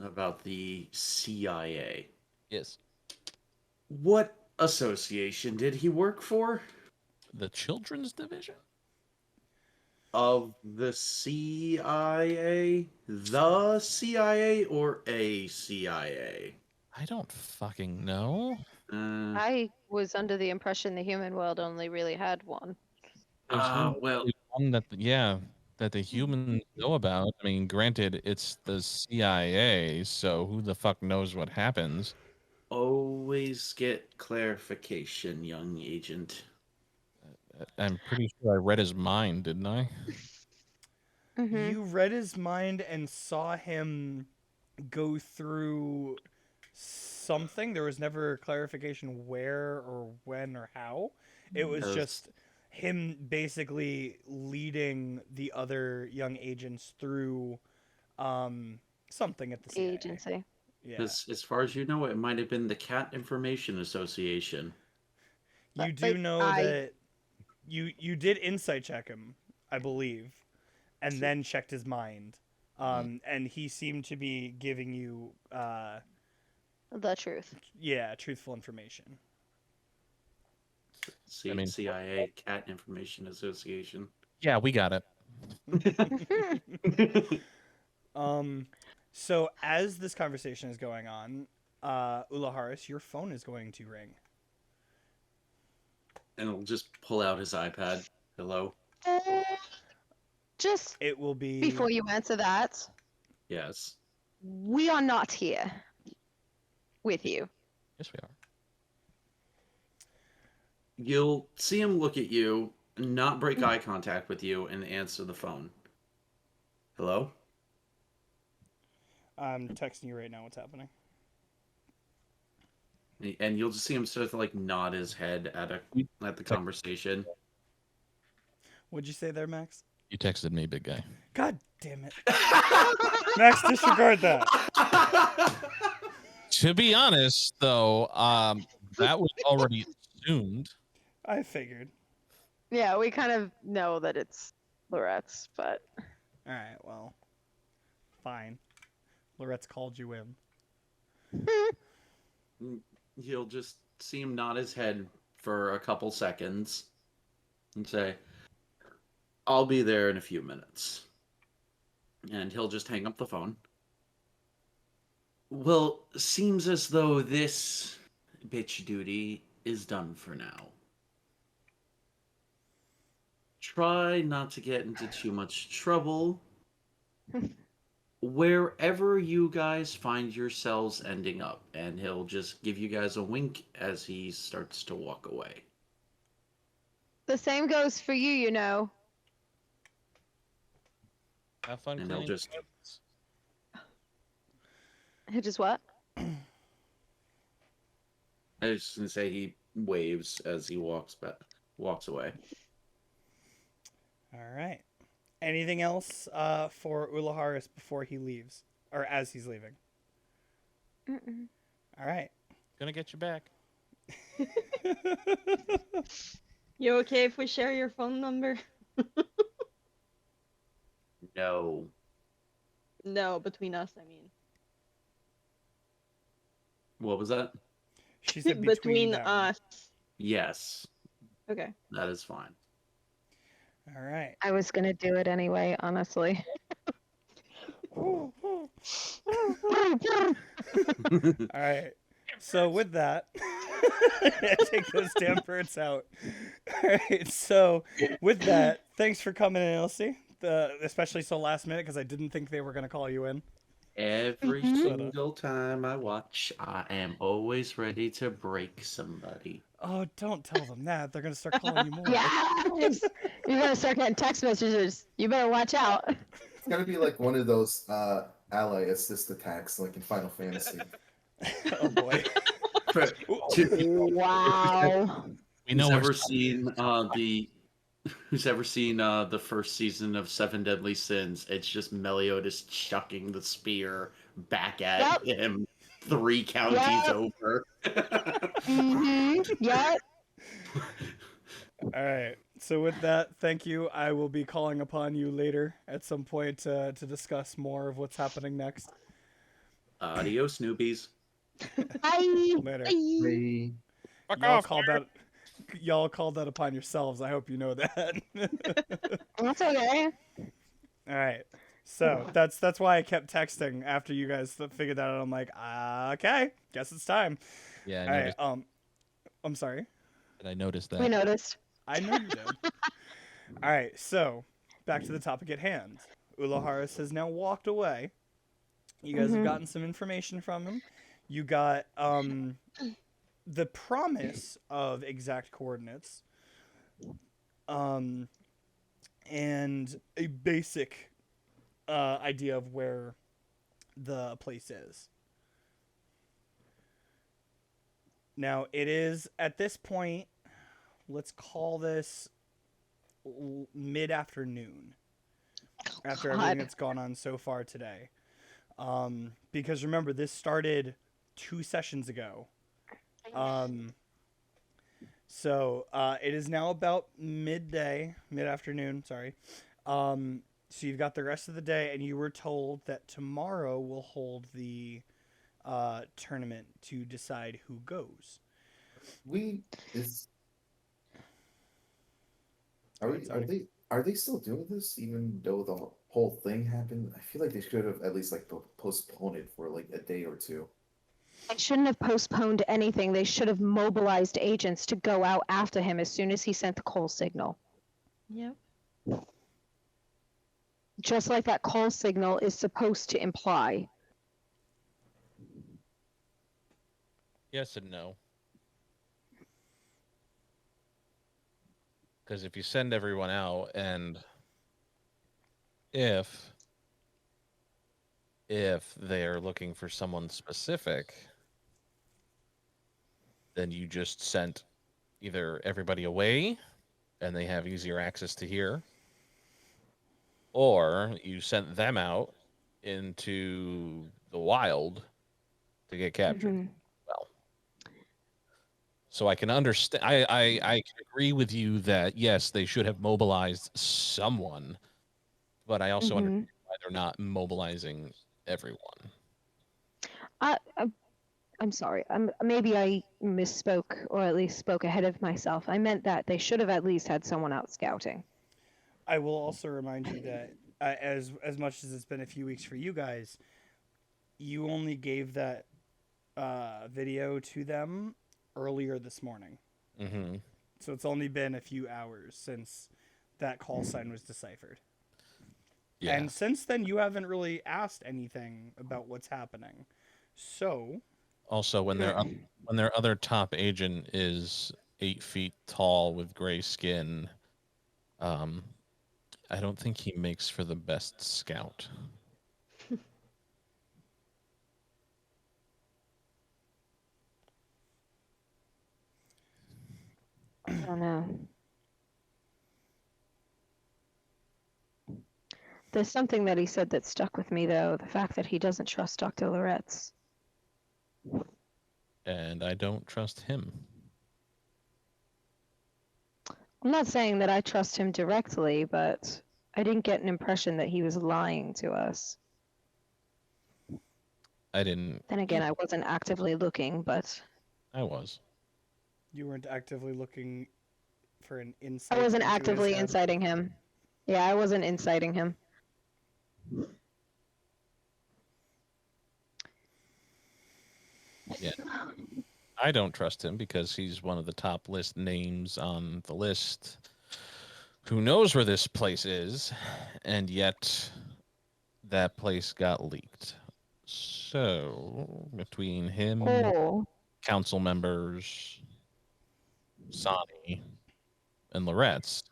about the CIA. Yes. What association did he work for? The children's division? Of the CIA? The CIA or a CIA? I don't fucking know. I was under the impression the human world only really had one. There's well, only one that the humans know about. I mean, granted, it's the CIA, so who the fuck knows what happens? always get clarification, young agent. I'm pretty sure I read his mind, didn't I? Mm-hmm. You read his mind and saw him go through something. There was never clarification where or when or how. It was Yes. just him basically leading the other young agents through something at the CIA. Agency. Yeah. As far as you know, it might have been the Cat Information Association. You But, do like, know that you did insight check him, I believe, and then checked his mind. And he seemed to be giving you The truth. truthful information. I mean- CIA, Cat Information Association. Yeah, we got it. So as this conversation is going on, Ulaharis, your phone is going to ring. And he'll just pull out his iPad. Hello? Just It will be before you answer that, Yes. we are not here with you. Yes, we are. You'll see him look at you, not break eye contact with you, and answer the phone. Hello? I'm texting you right now what's happening. And you'll just see him sort of like nod his head at the conversation. What'd you say there, Max? You texted me, big guy. God damn it. Max, disregard that. To be honest, though, that was already assumed. I figured. Yeah, we kind of know that it's Lorette's, but Alright, well. Fine. Lorette's called you in. You'll just see him nod his head for a couple seconds and say, I'll be there in a few minutes. And he'll just hang up the phone. Well, seems as though this bitch duty is done for now. Try not to get into too much trouble. Wherever you guys find yourselves ending up, and he'll just give you guys a wink as he starts to walk away. the same goes for you, you know. Have fun And he'll cleaning just- toilets. He just what? I was just gonna say he waves as he walks away. Alright. Anything else for Ulaharis before he leaves? Or as he's leaving? Mm-mm. Alright. Gonna get you back. You okay if we share your phone number? No. No, between us, I mean. What was that? She said Between them. us. Yes, Okay. that is fine. Alright. I was gonna do it anyway, honestly. Alright. So with that, take those damn birds out. Alright, so with that, thanks for coming in, Elsie. Especially so last minute because I didn't think they were going to call you in. Every Mhm. single time I watch, I am always ready to break somebody. Oh, don't tell them that. They're going to start calling you more. Yes! You're gonna start getting text messages. You better watch out. It's gotta be like one of those ally assist attacks, like in Final Fantasy. Oh, boy. Wow. We know Who's we're ever seen Who's ever seen the first season of Seven Deadly Sins? It's just Meliodas chucking the spear back at him 3 counties Yep. over. Yep. Alright. So with that, thank you. I will be calling upon you later at some point to discuss more of what's happening next. Adios, newbies. Bye. Later. Bye. They fuck Y'all off. called that upon yourselves. I hope you know that. That's okay. All right. So that's why I kept texting after you guys figured that out. I'm like, okay, guess it's time. Yeah, I All right. noticed, I'm sorry. I noticed that. We noticed. I know you did. All right. So back to the topic at hand. Ulaharis has now walked away. You guys have gotten some information from him. You got the promise of exact coordinates, and a basic idea of where the place is. Now, it is, at this point, let's call this mid-afternoon after God. everything that's gone on so far today. Because remember, this started 2 sessions ago. So it is now about mid-afternoon, sorry. So you've got the rest of the day, and you were told that tomorrow we'll hold the tournament to decide who goes. We is Go are ahead, we Sonny. are they still doing this even though the whole thing happened? I feel like they should have at least like postponed it for like a day or two. They shouldn't have postponed anything. They should have mobilized agents to go out after him as soon as he sent the call signal. Yep. Just like that call signal is supposed to imply. Yes and no. Because if you send everyone out, and if they're looking for someone specific, then you just sent either everybody away and they have easier access to here, or you sent them out into the wild to get captured. Mhm. Well, so I can understand. I can agree with you that yes, they should have mobilized someone, but I also understand why they're not mobilizing everyone. I'm sorry. Maybe I misspoke, or at least spoke ahead of myself. I meant that they should have at least had someone out scouting. I will also remind you that as much as it's been a few weeks for you guys, you only gave that video to them earlier this morning. Mm-hmm. So it's only been a few hours since that call sign was deciphered. Yeah. And since then, you haven't really asked anything about what's happening. So, Also, when their other top agent is 8 feet tall with gray skin, I don't think he makes for the best scout. I don't know. There's something that he said that stuck with me, though. The fact that he doesn't trust Dr. Loretz. And I don't trust him. I'm not saying that I trust him directly, but I didn't get an impression that he was lying to us. I didn't. Then again, I wasn't actively looking, but I was. you weren't actively looking for an insight. I wasn't into his actively head. inciting him. Yeah, I wasn't inciting him. Yeah. I don't trust him because he's one of the top list names on the list. Who knows where this place is, and yet that place got leaked. So between him, Oh, council members, Sonny, and Loretz,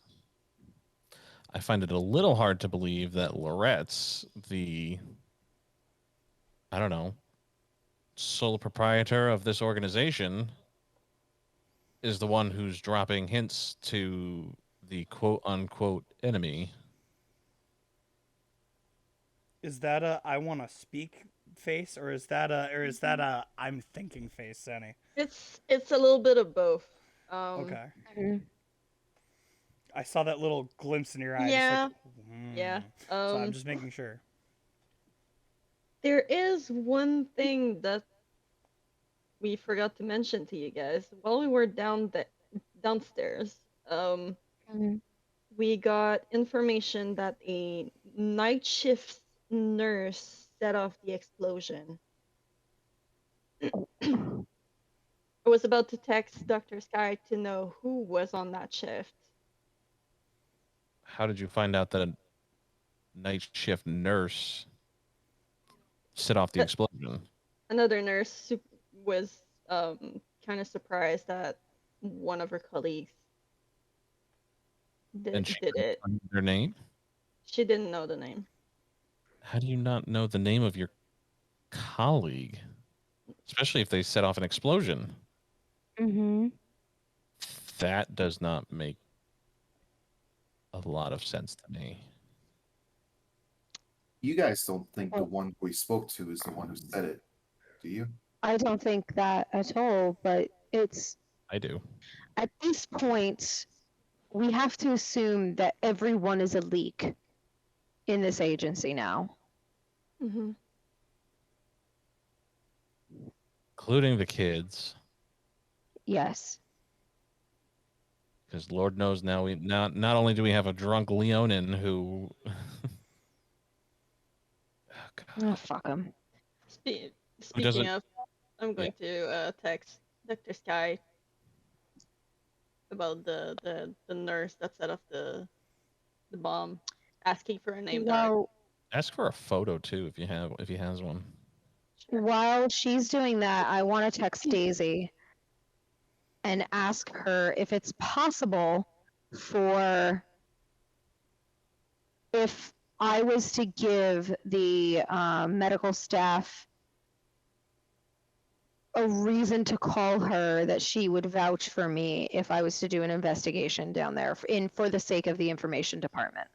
I find it a little hard to believe that Loretz, the, I don't know, sole proprietor of this organization, is the one who's dropping hints to the quote unquote enemy. Is that a I want to speak face, or is that a I'm thinking face, Sandy? It's a little bit of both. Okay. mhm. I saw that little glimpse in your eye. Yeah. Just like, Yeah. So I'm just making sure. There is one thing that we forgot to mention to you guys while we were downstairs. Mhm. We got information that a night shift nurse set off the explosion. I was about to text Dr. Sky to know who was on that shift. How did you find out that a night shift nurse set off the explosion? Another nurse was kind of surprised that one of her colleagues And she did it. couldn't find their name? She didn't know the name. How do you not know the name of your colleague? Especially if they set off an explosion. Mhm. That does not make a lot of sense to me. You guys don't think the Oh. one we spoke to is the one who said it, do you? I don't think that at all, but it's I do. at this point we have to assume that everyone is a leak in this agency now. Mm-hmm. Including the kids. Yes. Because Lord knows now we not only do we have a drunk Leonin who oh, God. Oh, fuck him. doesn't- Speaking of, I'm going to text Dr. Sky about the nurse that set off the bomb, asking for a name tag. Well, Ask for a photo too if he has one. while she's doing that, I want to text Daisy and ask her if it's possible for if I was to give the medical staff a reason to call her that she would vouch for me if I was to do an investigation down there for the sake of the information department.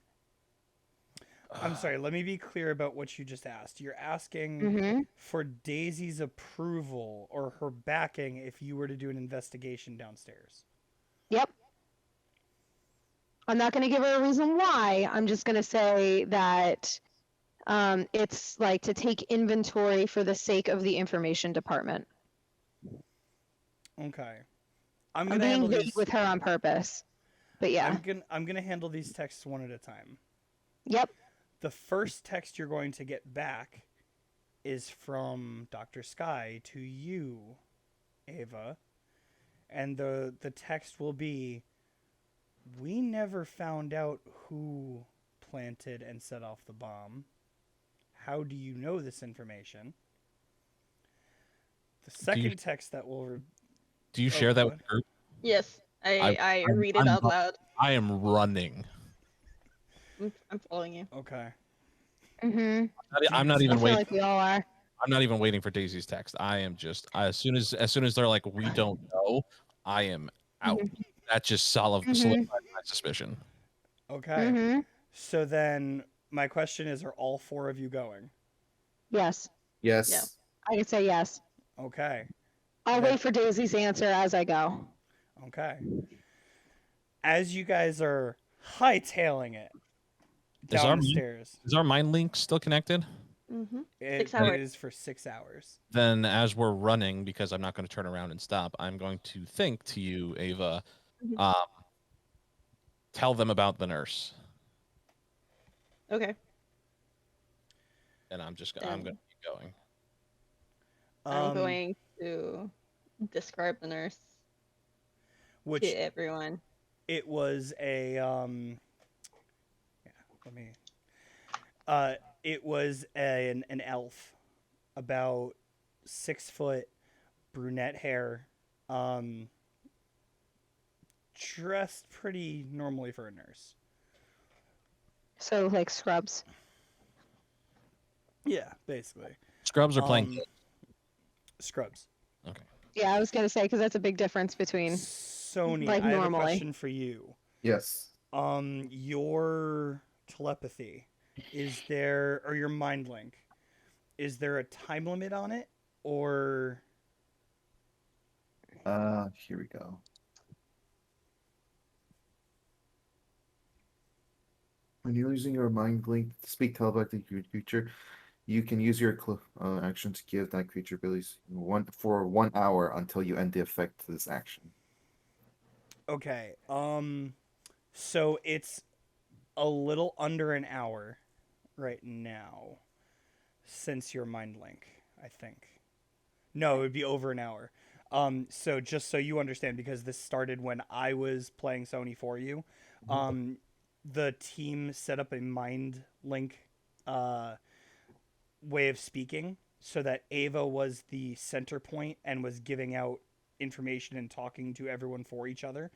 I'm sorry, let me be clear about what you just asked. You're asking Mm-hmm. for Daisy's approval or her backing if you were to do an investigation downstairs. Yep. I'm not going to give her a reason why. I'm just going to say that it's like to take inventory for the sake of the information department. Okay. I'm I'm gonna handle being vague these. with her on purpose. But yeah. I'm gonna handle these texts one at a time. Yep. The first text you're going to get back is from Dr. Sky to you, Ava. And the text will be, we never found out who planted and set off the bomb. How do you know this information? The second text that will... Do you share that with the group? Yes, I read it out loud. I am running. I'm following you. Okay. Mm-hmm. I'm not I even feel waiting. like we all are. I'm not even waiting for Daisy's text. I am just as soon as they're like, we don't know, I am out. That just solidifies my suspicion. Okay. Mm-hmm. So then my question is, are all four of you going? Yes. Yes. Yeah. I can say yes. Okay. I'll Then- wait for Daisy's answer as I go. Okay. As you guys are hightailing it Is down our the mind- stairs, Is our mind link still connected? Mm-hmm. it 6 hours. is for 6 hours. Then as we're running, because I'm not going to turn around and stop, I'm going to think to you, Ava, Mhm. tell them about the nurse. Okay. And I'm Then- going to keep going. I'm going to describe the nurse Which to everyone. it was a it was an elf, about 6 foot, brunette hair, dressed pretty normally for a nurse. So like Scrubs. Yeah, basically. Scrubs are playing. Scrubs. Okay. Yeah, I was gonna say because that's a big difference between. Sony, like I have a normally. question for you. Yes. Your telepathy, is there, or your mind link, is there a time limit on it, or Here we go. When you're using your mind link to speak telepathically to your creature, you can use your action to give that creature abilities for 1 hour until you end the effect to this action. okay, so it's a little under an hour right now since your mind link, I think. No, it would be over an hour. So just so you understand, because this started when I was playing Sony for you, the team set up a mind link way of speaking so that Ava was the center point and was giving out information and talking to everyone for each other.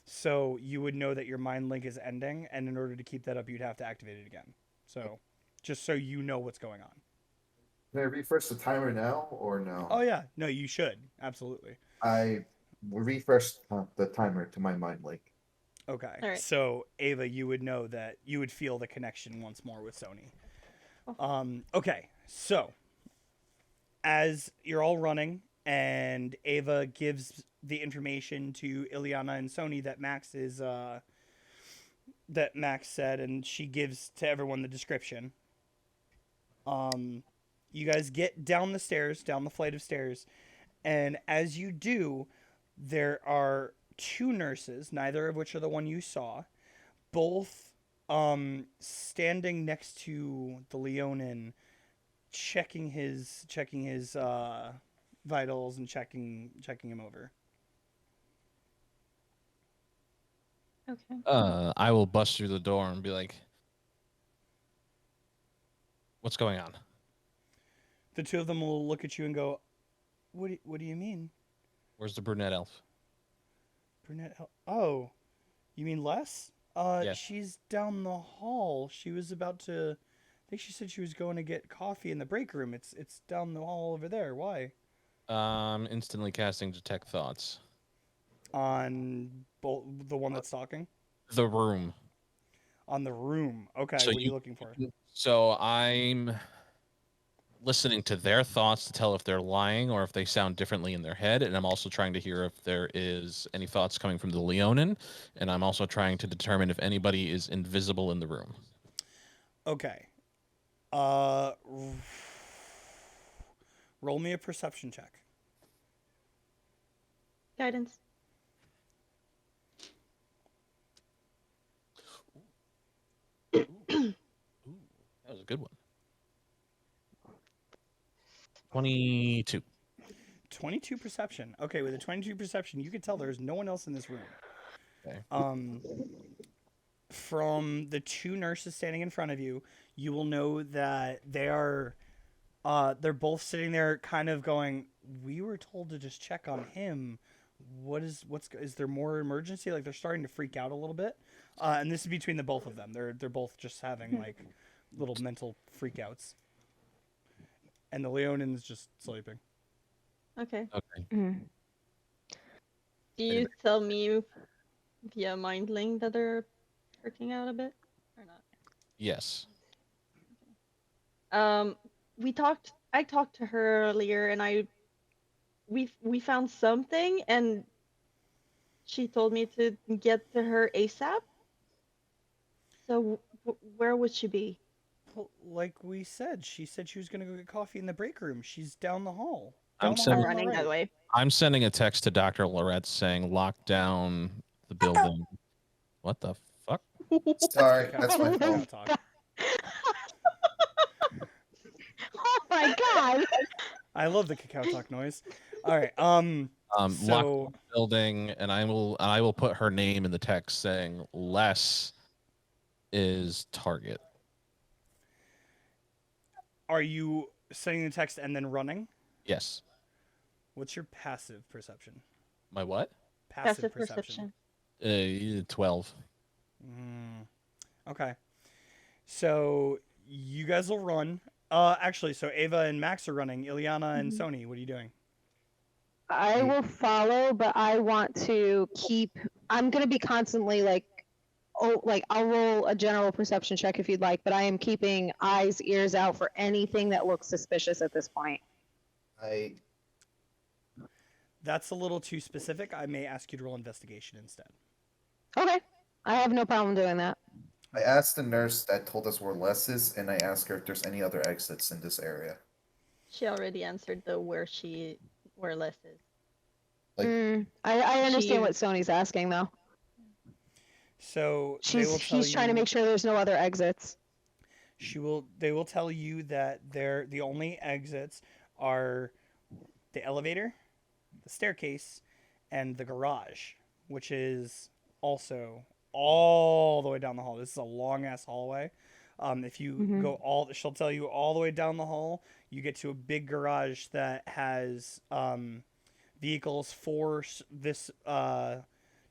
So you would know that your mind link is ending, and in order to keep that up, you'd have to activate it again. So just so you know what's going on. Can I refresh the timer now or no? Oh yeah, no, you should absolutely. I refreshed the timer to my mind link. Okay. All right. So Ava, you would know that you would feel the connection once more with Sony. Okay. So as you're all running and Ava gives the information to Ileana and Sony that Max said, and she gives to everyone the description. You guys get down the stairs, down the flight of stairs, and as you do, there are two nurses, neither of which are the one you saw, both standing next to the Leonin, checking his vitals and checking him over. Okay. I will bust through the door and be like, "What's going on?" The two of them will look at you and go, what do you mean? Where's the brunette elf? Brunette? Oh, you mean Les? Yeah. She's down the hall. She was about to. I think she said she was going to get coffee in the break room. It's down the hall over there. Why? Instantly casting detect thoughts. On the one that's talking. The room. On the room. Okay. So what are you looking for? So I'm listening to their thoughts to tell if they're lying or if they sound differently in their head, and I'm also trying to hear if there is any thoughts coming from the Leonin, and I'm also trying to determine if anybody is invisible in the room. Okay. Roll me a perception check. Guidance. Ooh, that was a good one. 22. 22 perception. Okay, with a 22 perception, you can tell there's no one else in this room. Okay. From the two nurses standing in front of you, you will know that they're both sitting there kind of going, we were told to just check on him. Is there more emergency? Like they're starting to freak out a little bit. And this is between the both of them. They're both just having like little mental freakouts. And the Leonin's just sleeping. Okay. Okay. Mm. Do you tell me via mind link that they're freaking out a bit or not? Yes. I talked to her earlier, and we found something, and she told me to get to her ASAP. So where would she be? Well, like we said, she said she was going to go get coffee in the break room. She's down the hall. I'm Down the sending- hall on the Running that right. way. I'm sending a text to Dr. Lorette saying lock down the building. What the fuck? Sorry, Cacao- that's my cacao fault. talk. Oh my god! I love the cacao talk noise. All right. Lock So the building, and I will put her name in the text saying Les is target. are you sending the text and then running? Yes. What's your passive perception? My what? Passive Passive perception. 12. Okay. So you guys will run. Actually, so Ava and Max are running. Ileana and Sony, what are you doing? I will follow, but I want to keep. I'm gonna be constantly like, oh, like I'll roll a general perception check if you'd like, but I am keeping eyes, ears out for anything that looks suspicious at this point. That's a little too specific. I may ask you to roll investigation instead. Okay, I have no problem doing that. I asked the nurse that told us where Les is, and I asked her if there's any other exits in this area. She already answered the where Les is. Like- I understand She- what Sony's asking though. So they will tell He's trying to you- make sure there's no other exits. They will tell you that the only exits are the elevator, the staircase, and the garage, which is also all the way down the hall. This is a long ass hallway. If you go she'll tell you all the way down the hall, you get to a big garage that has vehicles for this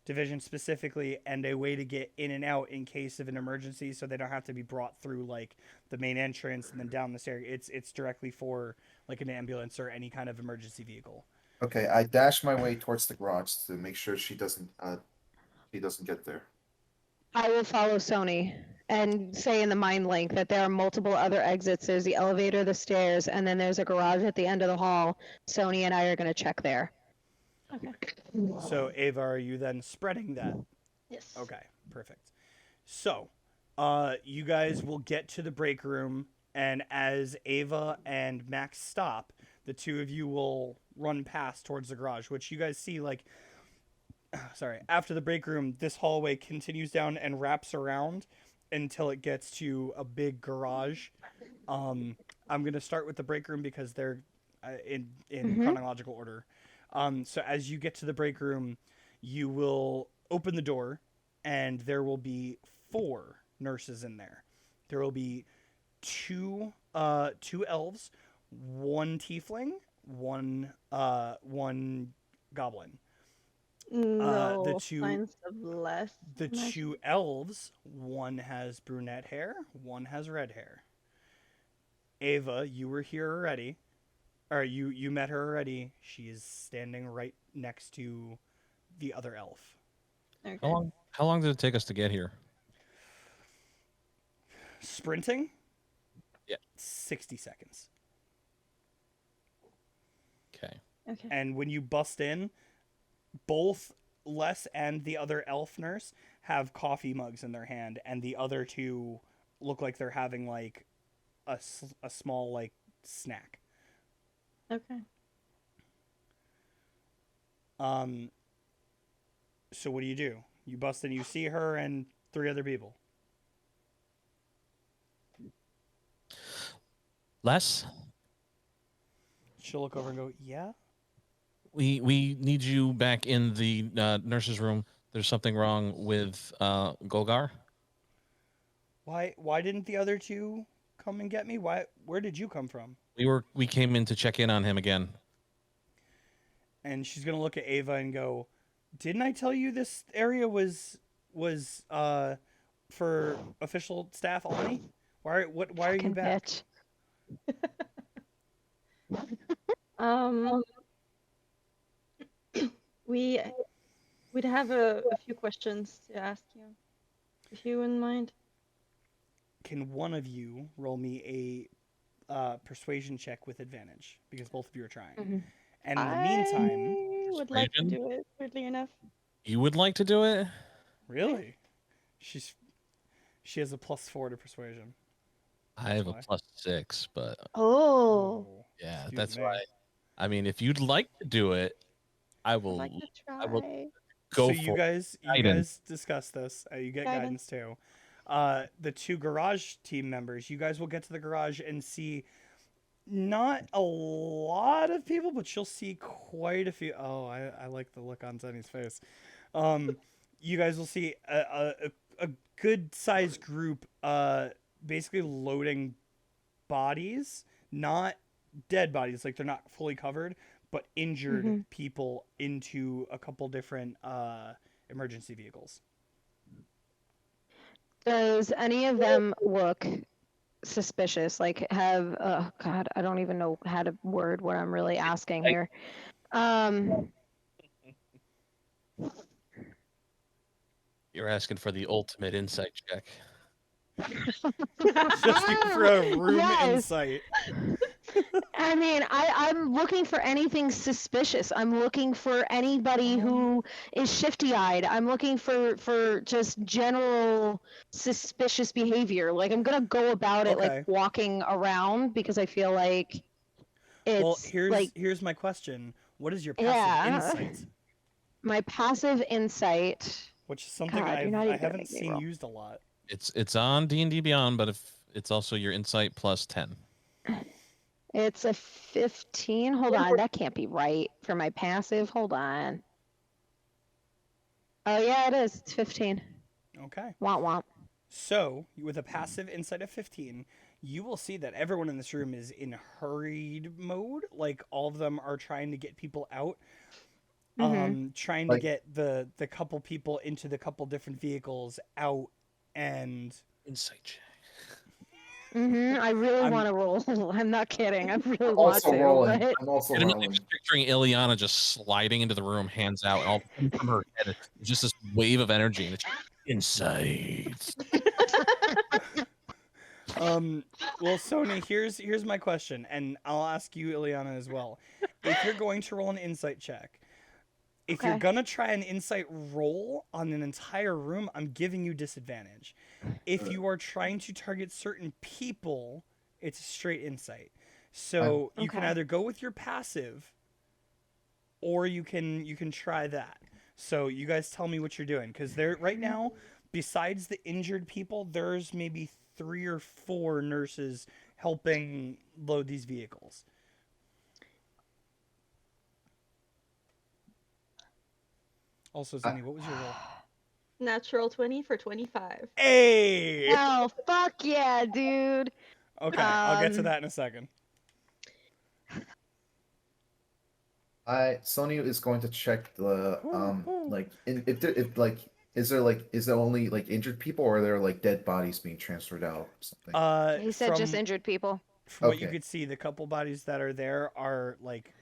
division specifically, and a way to get in and out in case of an emergency, so they don't have to be brought through like the main entrance and then down the stairs. It's directly for like an ambulance or any kind of emergency vehicle. Okay, I dash my way towards the garage to make sure she doesn't get there. I will follow Sony and say in the mind link that there are multiple other exits. There's the elevator, the stairs, and then there's a garage at the end of the hall. Sony and I are going to check there. Okay. So, Ava, are you then spreading that? Yes. Okay, perfect. So, you guys will get to the break room, and as Ava and Max stop, the two of you will run past towards the garage, which you guys see, like, sorry, after the break room, this hallway continues down and wraps around until it gets to a big garage. I'm going to start with the break room because they're in chronological order. So as you get to the break room, you will open the door, and there will be 4 nurses in there. There will be two elves, 1 tiefling, one goblin. No the two- signs of less. The magic. 2 elves, one has brunette hair, one has red hair. Ava, you were here already. Or you met her already. She is standing right next to the other elf. Okay. How long did it take us to get here? Sprinting? Yeah. 60 seconds. Okay. Okay. And when you bust in, both Les and the other elf nurse have coffee mugs in their hand, and the other 2 look like they're having like a small like snack. Okay. So what do? You bust in, you see her and 3 other people. Les, She'll look over and go, "Yeah." we need you back in the nurse's room. There's something wrong with Golgar. Why didn't the other 2 come and get me? Where did you come from? We came in to check in on him again. And she's gonna look at Ava and go, "Didn't I tell you this area was for official staff only? Why are you Fucking back?" bitch. We'd have a few questions to ask you, if you wouldn't mind. Can one of you roll me a persuasion check with advantage, because both of you are trying? Mhm. And in the meantime, I would like to Persuasion? do it. Weirdly enough. You would like to do it? really, she has a +4 to persuasion. I have a That's why. +6, but Oh. yeah, Excuse that's me. why. I mean, if you'd like to do it, I I'd will like to try. I will So go for you guys guidance. discuss this. You get Guidance. guidance too. The 2 garage team members, you guys will get to the garage and see not a lot of people, but you'll see quite a few. Oh, I like the look on Zenny's face. You guys will see a good sized group basically loading bodies, not dead bodies, like they're not fully covered, but injured people into a couple different emergency vehicles. Does any of them look suspicious? Like have oh god, I don't even know how to word what I'm really asking here. You're asking for the ultimate insight check. Just for a room Yes. insight. I mean, I'm looking for anything suspicious. I'm looking for anybody who is shifty-eyed. I'm looking for just general suspicious behavior. Like I'm gonna go about it Okay. like walking around because I feel like it's Well, like here's my question. What is your passive Yeah. insight? my passive insight. Which is something God, you're not I even gonna haven't make me seen roll. used a lot. It's on D&D Beyond, but if it's also your insight +10. It's a 15. Hold on, that can't be right for my passive. Hold on. Oh yeah, it is. It's 15. Okay. Womp womp. So, with a passive insight of 15, you will see that everyone in this room is in hurried mode. Like, all of them are trying to get people out. Trying to Like- get the couple people into the couple different vehicles out, and Insight check. I really I'm- want to roll. I'm not kidding. I really I'm want also to. rolling. But I'm also I'm rolling. just picturing Ileana just sliding into the room, hands out, and all from her head is just this wave of energy. And it's Insights. Well, Sony, here's my question, and I'll ask you, Ileana, as well. If you're going to roll an insight check, if you're Okay. gonna try an insight roll on an entire room, I'm giving you disadvantage. If you are trying to target certain people, it's a straight insight. So you can Okay. either go with your passive, or you can try that. So you guys tell me what you're doing, because there right now, besides the injured people, there's maybe 3 or 4 nurses helping load these vehicles. Also, Zenny, what was your roll? Natural 20 for 25. Hey! Oh, fuck yeah, dude. Okay, I'll get to Um, that in a second. Sony is going to check the Woo-hoo. like if like is there only like injured people or are there like dead bodies being transferred out or something? He said just From injured people. what you Okay. could see, the couple bodies that are there are like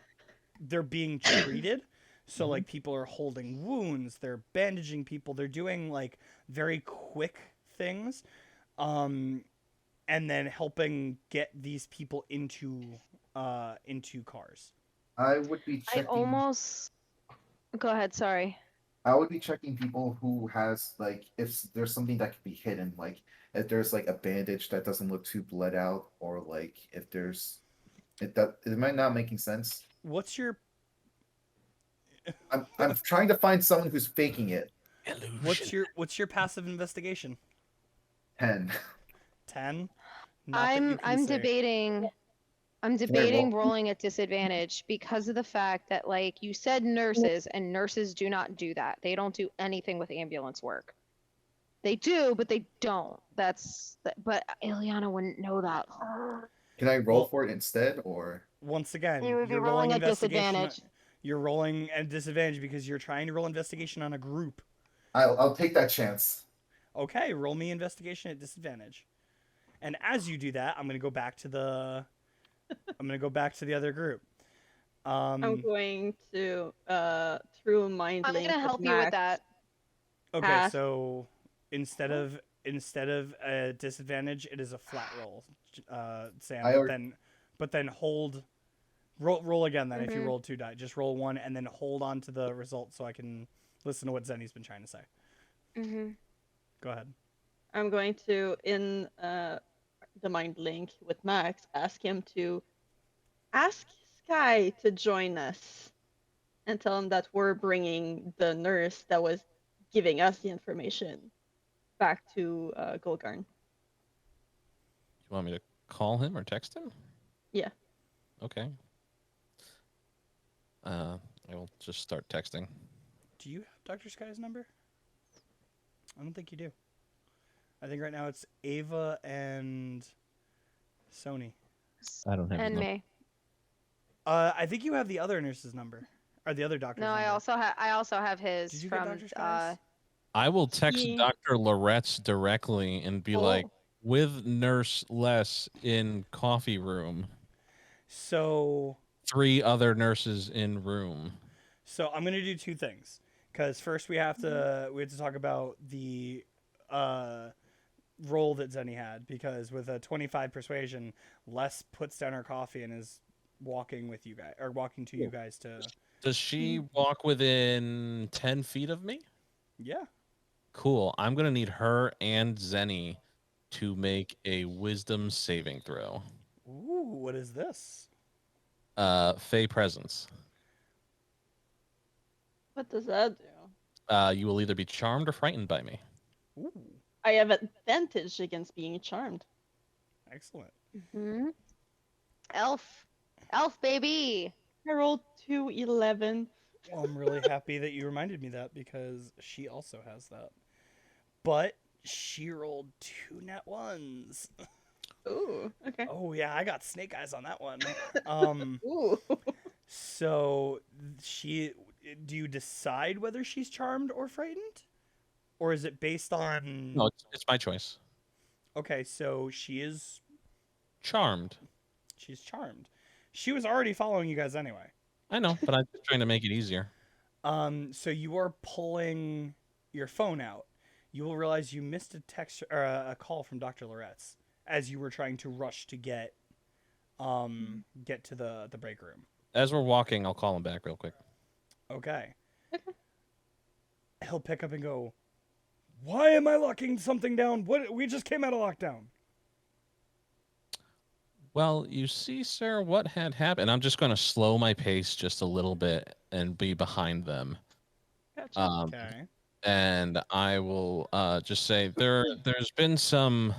they're being treated. So like people are holding wounds, they're bandaging people, they're doing like very quick things, and then helping get these people into cars. I would be I checking. almost. Go ahead. Sorry. I would be checking people who has like if there's something that could be hidden, like if there's like a bandage that doesn't look too bled out, or like if there's it might not making sense. What's your I'm trying to find someone who's faking it. Illusion. what's your passive investigation? 10. 10. Not that you can I'm say. debating. I'm Can I roll? debating rolling at disadvantage because of the fact that, like you said, nurses, and nurses do not do that. They don't do anything with ambulance work. They do, but they don't. But Ileana wouldn't know that. Can I roll Well, for it instead, or once again, You would be you're rolling at investigation. disadvantage. You're rolling at disadvantage because you're trying to roll investigation on a group. I'll take that chance. Okay, roll me investigation at disadvantage. And as you do that, I'm gonna go back to the other group. I'm going to through mind I'm link gonna with help you with Max. that. Okay, Pass. so instead of a disadvantage, it is a flat roll, Sam. I But already- then hold. Roll again then if you Mhm. rolled 2 die. Just roll 1 and then hold on to the result so I can listen to what Zenny's been trying to say. Mm-hmm. Go ahead. I'm going to in the mind link with Max ask him to ask Sky to join us and tell him that we're bringing the nurse that was giving us the information back to Golgarn. You want me to call him or text him? Yeah. Okay. I will just start texting. Do you have Dr. Sky's number? I don't think you do. I think right now it's Ava and Sony. I don't have And his me. I think you have the other nurse's number. Or the other doctor's No, number. I also have his Did you get from Dr. Sky's? I will text He- Dr. Loretz directly and be like, Oh. with Nurse Les in coffee room, So 3 other nurses in room. I'm gonna do 2 things. Because first we have to talk about the roll that Zenny had. Because with a 25 persuasion, Les puts down her coffee and is walking with you guys, or walking to you guys to. Does she walk within 10 feet of me? Yeah. Cool. I'm going to need her and Zenny to make a wisdom saving throw. Ooh, what is this? Fey presence. What does that do? You will either be charmed or frightened by me. Ooh, I have advantage against being charmed. excellent. Hmm. Elf, baby. I rolled 2 11. Well, I'm really happy that you reminded me that because she also has that. But she rolled 2 nat 1s. Ooh, okay. Oh yeah, I got snake eyes on that one. Ooh. So do you decide whether she's charmed or frightened? Or is it based on No, it's my choice. Okay, so she's Charmed. charmed. She was already following you guys anyway. I know, but I'm just trying to make it easier. So you are pulling your phone out. you will realize you missed a text or a call from Dr. Loretz as you were trying to rush to get to the break room. As we're walking, I'll call him back real quick. Okay. He'll pick up and go, "Why am I locking something down? What? We just came out of lockdown." Well, you see, sir, what had happened. I'm just going to slow my pace just a little bit and be behind them. Gotcha. Okay. And I will just say there's been some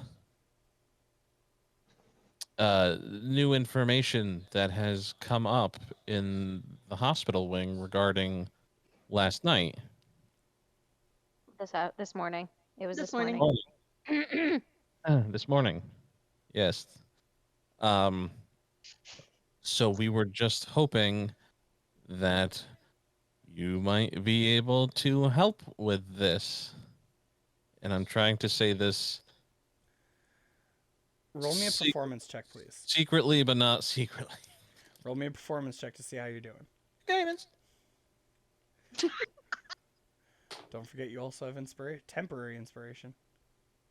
new information that has come up in the hospital wing regarding last night. This morning. It was This this morning. morning. This morning. Yes. So we were just hoping that you might be able to help with this. And I'm trying to say this Roll me a performance check, please. secretly, but not secretly. Roll me a performance check to see how you're doing. Guidance. Don't forget you also have temporary inspiration.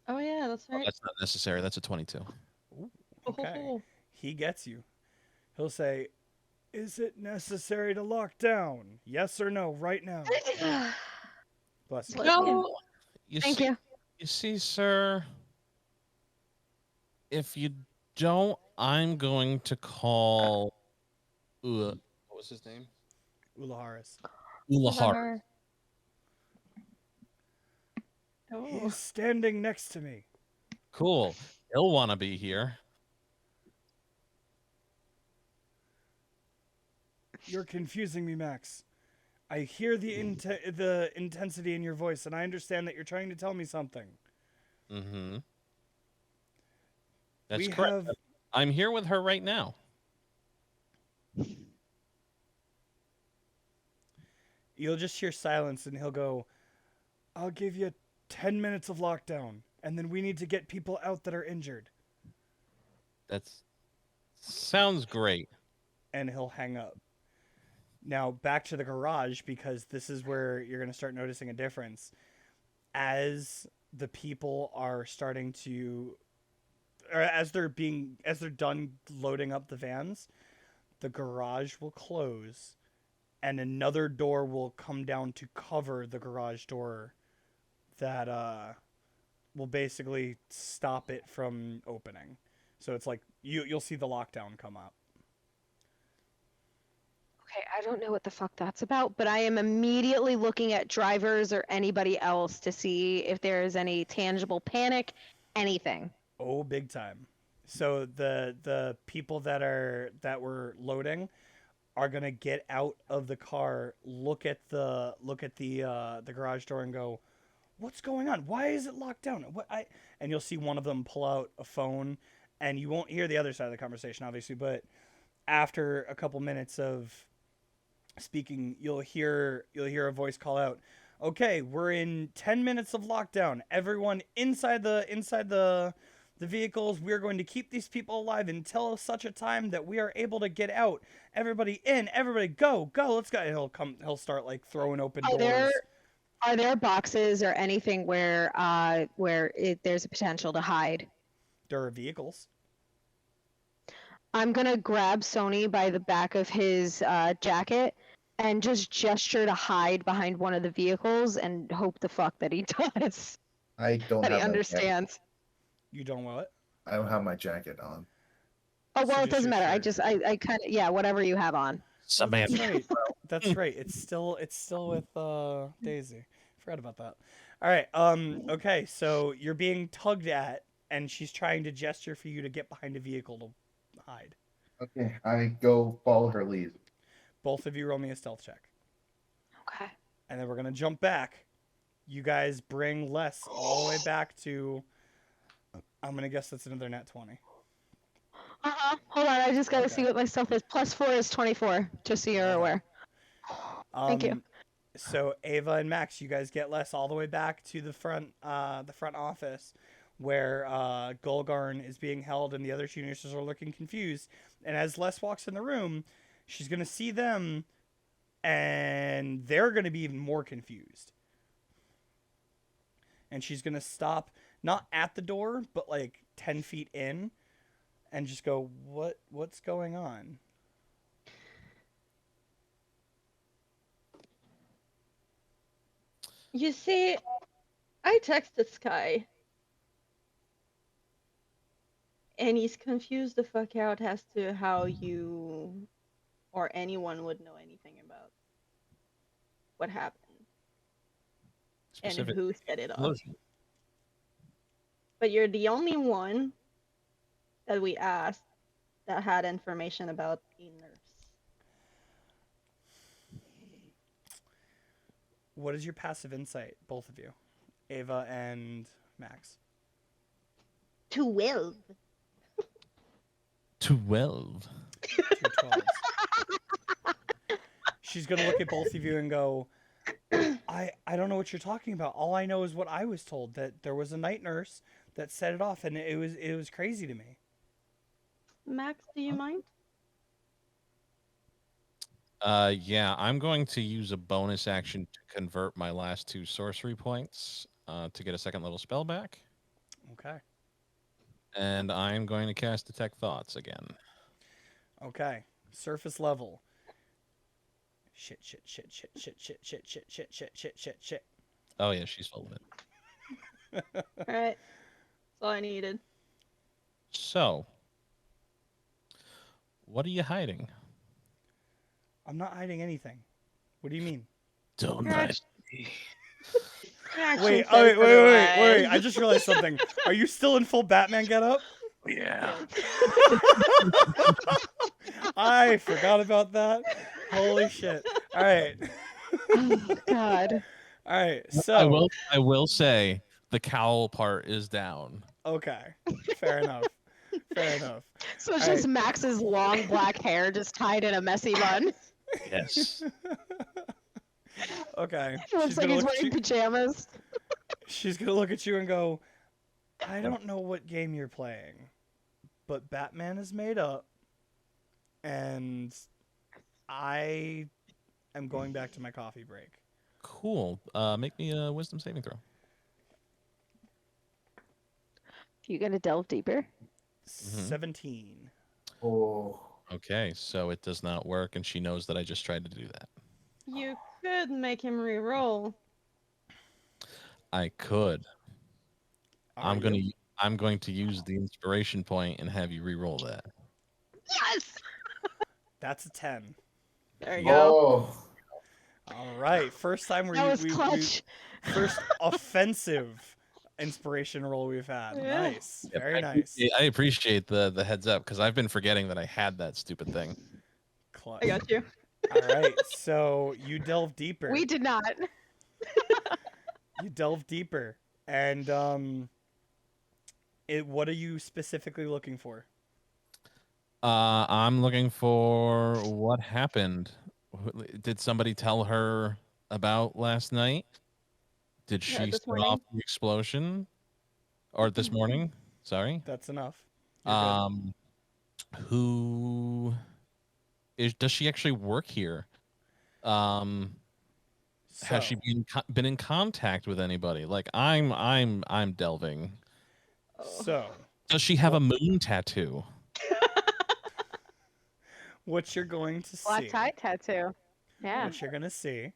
Oh yeah, that's Oh, right. that's not necessary. That's a 22. Ooh, okay. He gets you. He'll say, "Is it necessary to lock down? Yes or no, right now?" Bless you. Bless you. Thank you. You see, sir, if you don't, I'm going to call. What was his name? Ulaharis. Ulahar. Oh. He's standing next to me. Cool. He'll want to be here. You're confusing me, Max. I hear the intensity in your voice, and I understand that you're trying to tell me something. Mm-hmm. That's We correct. have... I'm here with her right now. You'll just hear silence, and he'll go, "I'll give you 10 minutes of lockdown, and then we need to get people out that are injured." That's sounds great. And he'll hang up. Now, back to the garage, because this is where you're going to start noticing a difference. As the people are starting to... or as they're done loading up the vans, the garage will close, and another door will come down to cover the garage door that will basically stop it from opening. So it's like you'll see the lockdown come up. Okay, I don't know what the fuck that's about, but I am immediately looking at drivers or anybody else to see if there is any tangible panic, anything. Oh, big time. So the people that were loading are gonna get out of the car, look at the garage door, and go, "What's going on? Why is it locked down?" And you'll see one of them pull out a phone, and you won't hear the other side of the conversation, obviously, but after a couple minutes of speaking, you'll hear a voice call out, "Okay, we're in 10 minutes of lockdown. Everyone inside the vehicles. We're going to keep these people alive until such a time that we are able to get out. Everybody in, everybody go, let's go." And he'll start like throwing open doors. Are there boxes or anything where there's a potential to hide? There are vehicles. I'm gonna grab Sony by the back of his jacket and just gesture to hide behind one of the vehicles and hope the fuck that he does. I don't That have he my understands. You don't want it? I don't have my jacket on. Oh So well, it just doesn't your matter. shirt. I kind of whatever you have on. Oh, that's right. That's right. It's still with Daisy. Forgot about that. All right. Okay. So you're being tugged at, and she's trying to gesture for you to get behind a vehicle to hide. Okay, I go follow her lead. Both of you roll me a stealth check, Okay. and then we're gonna jump back. You guys bring Les all the way back to... I'm gonna guess that's another nat 20. Hold on, I just gotta Okay. see what my stuff is. +4 is 24, just so you're Okay. aware. Thank you. So Ava and Max, you guys get Les all the way back to the front office, where Golgarn is being held and the other two nurses are looking confused. And as Les walks in the room, she's gonna see them, and they're gonna be even more confused. and she's gonna stop not at the door, but like 10 feet in, and just go, what's going on? You see, I texted Sky, and he's confused the fuck out as to how you or anyone would know anything about what happened and Specific who set it off. explosion. But you're the only one that we asked that had information about a nurse. What is your passive insight, both of you, Ava and Max? 12. 12. 2 12s. She's gonna look at both of you and go, I don't know what you're talking about. All I know is what I was told, that there was a night nurse that set it off, and it was crazy to me. Max, do you mind? Yeah, I'm going to use a bonus action to convert my last 2 sorcery points to get a second level spell back. Okay. And I'm going to cast Detect Thoughts again. Okay. Surface level. Shit. Oh yeah, she's full of it. Alright. That's all I needed. So, what are you hiding? I'm not hiding anything. What do you mean? Don't You're hide. You're actually Wait, safe wait. I otherwise. just realized something. Are you still in full Batman getup? Yeah. I forgot about that. Holy shit. All right. Oh, God. All right. I So, will say the cowl part is down. okay. Fair enough. So it's All just Max's long black hair just tied in a messy bun. Yes. Okay. It looks like he's wearing pajamas. She's gonna look at you and go, I don't know what game you're playing, but Batman is made up, and I am going back to my coffee break. Cool. Make me a wisdom saving throw. You gonna delve deeper? 17. Oh. Okay, so it does not work, and she knows that I just tried to do that. You could make him re-roll. I could. Are you? I'm going to use the inspiration point and have you re-roll that. Yes! That's a 10. There you go. Oh. All right. First time That was we clutch. first offensive inspiration roll we've had. Yeah. Nice. Yep, Very nice. I appreciate the heads up because I've been forgetting that I had that stupid thing. Clutch. I got you. All right. So you delve deeper. We did not. You delve deeper. And what are you specifically looking for? I'm looking for what happened. Did somebody tell her about last night? Did Yeah, she this set morning. off the explosion? Or this morning? Sorry. That's enough. You're good. Who does she actually work here? Has she been in contact with anybody? Like I'm delving. Oh. So Does she have a moon tattoo? what you're going to Black see, tie tattoo. Yeah. what you're gonna see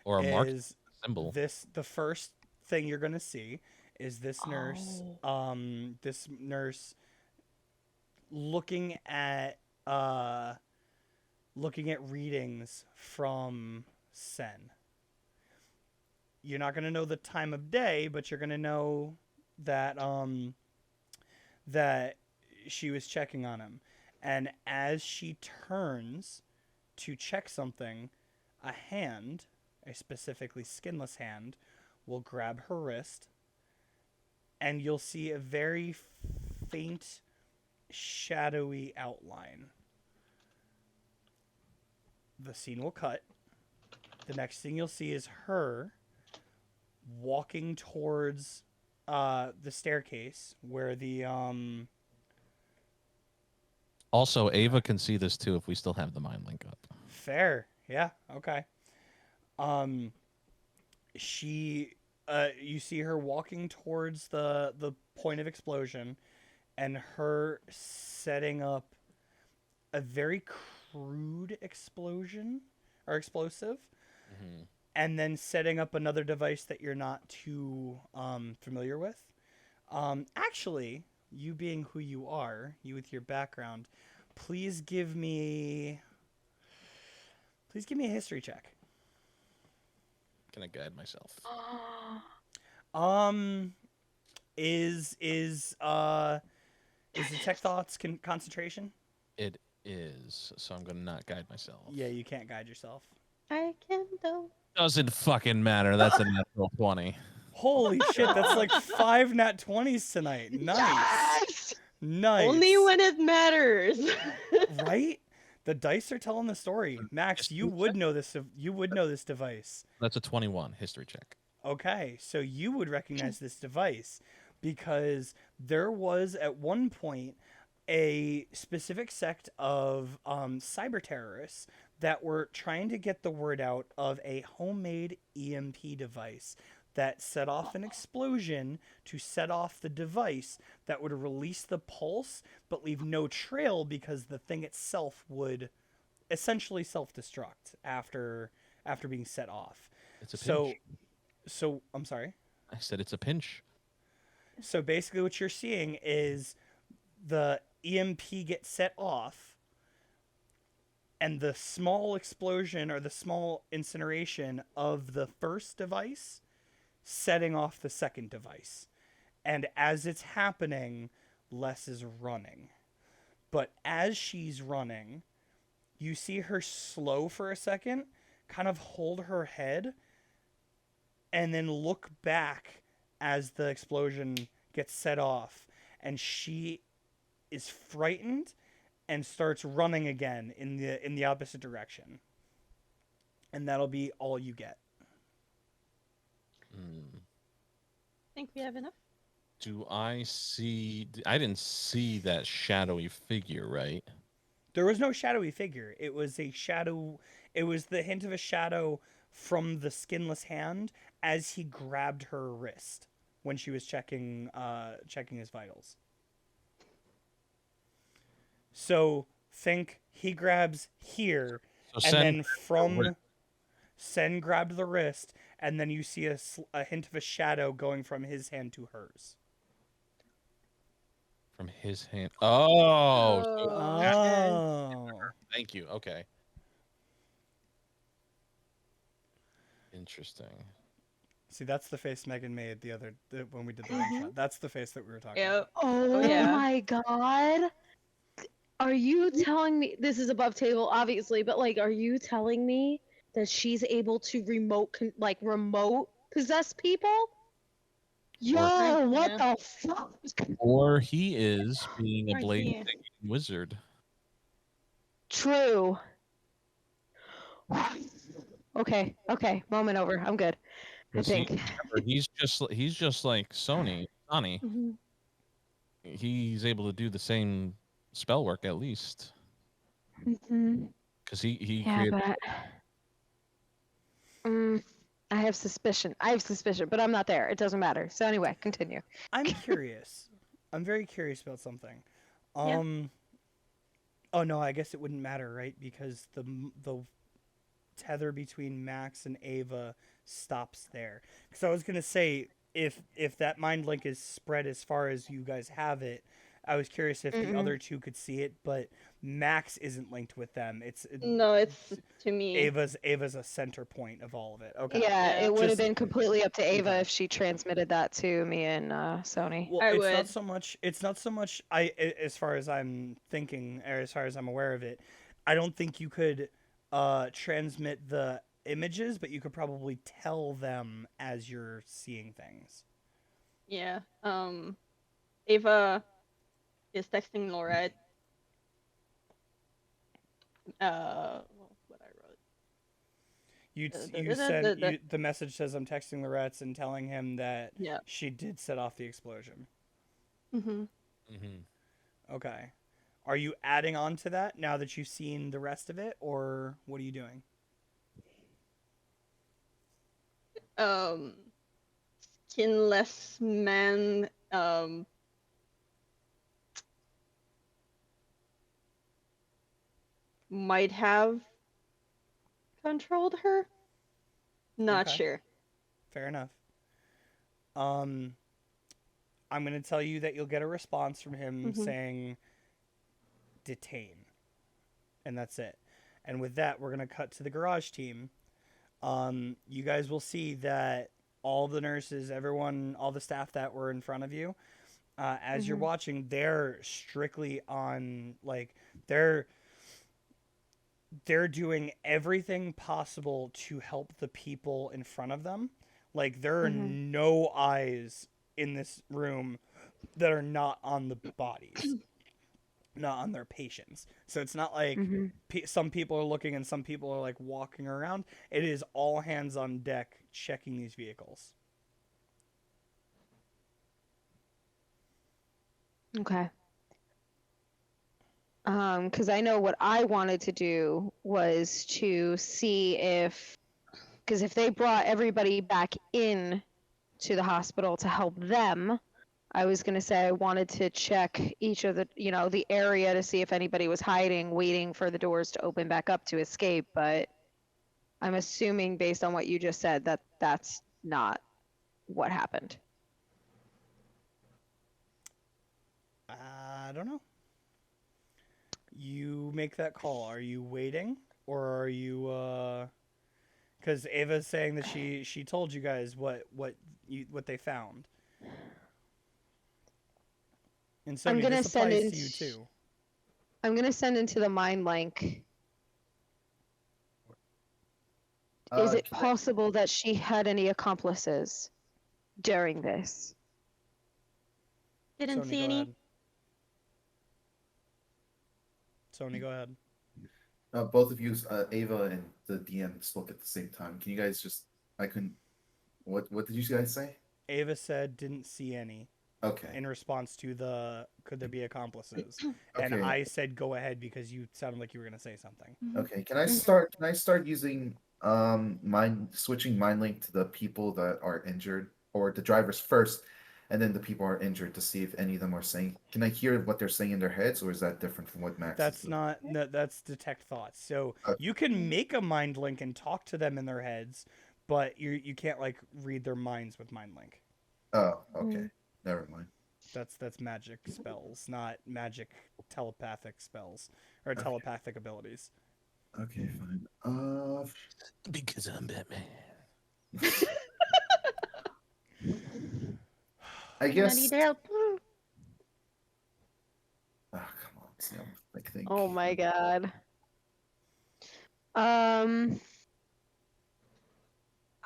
Or a mark is symbol? the first thing you're gonna see is this nurse. This nurse looking at readings from Sen. You're not gonna know the time of day, but you're gonna know that that she was checking on him. And as she turns to check something, a hand, a specifically skinless hand, will grab her wrist, and you'll see a very faint, shadowy outline. The scene will cut. The next thing you'll see is her walking towards the staircase where the Also, Ava can see this too if we still have the mind link up. fair, yeah, okay. She you see her walking towards the point of explosion, and her setting up a very crude explosion or explosive, Mm-hmm. and then setting up another device that you're not too familiar with. Actually, you being who you are, you with your background, please give me a history check. Can I guide myself? Um, is detect thoughts concentration? It is. So I'm gonna not guide myself. Yeah, you can't guide yourself. I can though. Doesn't fucking matter. That's a natural 20. Holy shit, that's like 5 nat 20s tonight. Nice. Yes! Nice. Only when it matters. Right? The dice are telling the story. Max, you would know this. You would know this device. That's a 21 history check. Okay, so you would recognize this device because there was at one point a specific sect of cyber terrorists that were trying to get the word out of a homemade EMP device that set off an explosion to set off the device that would release the pulse but leave no trail because the thing itself would essentially self-destruct after being set off. It's a So pinch. so I'm sorry. I said it's a pinch. So basically what you're seeing is the EMP gets set off and the small explosion or the small incineration of the first device setting off the second device. And as it's happening, Les is running. But as she's running, you see her slow for a second, kind of hold her head, and then look back as the explosion gets set off. And she is frightened and starts running again in the opposite direction. And that'll be all you get. Think we have enough? Do I see? I didn't see that shadowy figure, right? There was no shadowy figure. It was a shadow. It was the hint of a shadow from the skinless hand as he grabbed her wrist when she was checking his vitals. So think he grabs here, So and then from wrist. Sen grabbed the wrist, and then you see a hint of a shadow going from his hand to hers. From his hand. Oh. so- Oh. Thank you. Okay. Interesting. See, that's the face Megan made when we did the ring shot. That's the face that we were talking Yep. about. Oh yeah. my god. Are you telling me this is above table, obviously, but like, are you telling me that she's able to remote possess people? Yo, what Yeah. the fuck? Or he is being a Right blade here. wizard. True. Okay, moment over. I'm good. I 'Cause think. remember, he's just like Sonny. Mhm. He's able to do the same spell work at least. Mhm. Because he Yeah, created. but I have suspicion. But I'm not there. It doesn't matter. So anyway, continue. I'm curious. I'm very curious about something. Yeah. Oh no, I guess it wouldn't matter, right? Because the tether between Max and Ava stops there. Because I was gonna say if that mind link is spread as far as you guys have it, I was curious if the other two could see it, but Max isn't linked with them. No, it's to me. Ava's a center point of all of it. Okay. Yeah, Yeah. it would have Just- been completely up to Ava Okay. if she transmitted that to me and Sony. Well, I it's would. not so much. It's not so much. As far as I'm thinking, or as far as I'm aware of it, I don't think you could transmit the images, but you could probably tell them as you're seeing things. Yeah. Ava is texting Laurette. What I wrote. The message says I'm texting Loretz and telling him that Yeah. she did set off the explosion. Mm-hmm. Okay. Are you adding on to that now that you've seen the rest of it, or what are you doing? skinless man might have controlled her. Not Okay. sure. Fair enough. I'm gonna tell you that you'll get a response from him Mhm. saying detain, and that's it. And with that, we're gonna cut to the garage team. You guys will see that all the nurses, everyone, all the staff that were in front of you, as you're Mhm. watching, they're strictly on like they're doing everything possible to help the people in front of them. Like there are Mhm. no eyes in this room that are not on the bodies, not on their patients. So it's not like Mhm. some people are looking and some people are like walking around. It is all hands on deck checking these vehicles. Okay. Because I know what I wanted to do was to see if, because if they brought everybody back in to the hospital to help them, I was going to say I wanted to check each of the, the area to see if anybody was hiding, waiting for the doors to open back up to escape. But I'm assuming, based on what you just said, that that's not what happened. I don't know. You make that call. Are you waiting or are you cuz Ava's saying that she told you guys what they found. And I'm Sony, gonna this send applies in. to you too. I'm gonna send into the mind link. Is it Can I- possible that she had any accomplices during this? Didn't Sony, see go any. ahead. Sony, go ahead. both of you, Ava and the DM, spoke at the same time. Can you guys just? I couldn't. What did you guys say? Ava said didn't see any Okay. in response to the could there be accomplices? And Okay. I said go ahead because you sounded like you were going to say something. Okay. Can I Mhm. start? Can I start using mind switching mind link to the people that are injured or the drivers first, and then the people are injured to see if any of them are saying? Can I hear what they're saying in their heads, or is that different from what Max is That's doing? not no, that's detect thoughts. So Okay. you can make a mind link and talk to them in their heads, but you can't like read their minds with mind link. Oh, okay. Never mind. That's magic spells, not magic telepathic spells or Okay. telepathic abilities. Okay, fine. Because I'm Batman. I Can I guess. need help? Ah, come on, Sam. I think. Oh my god. Um,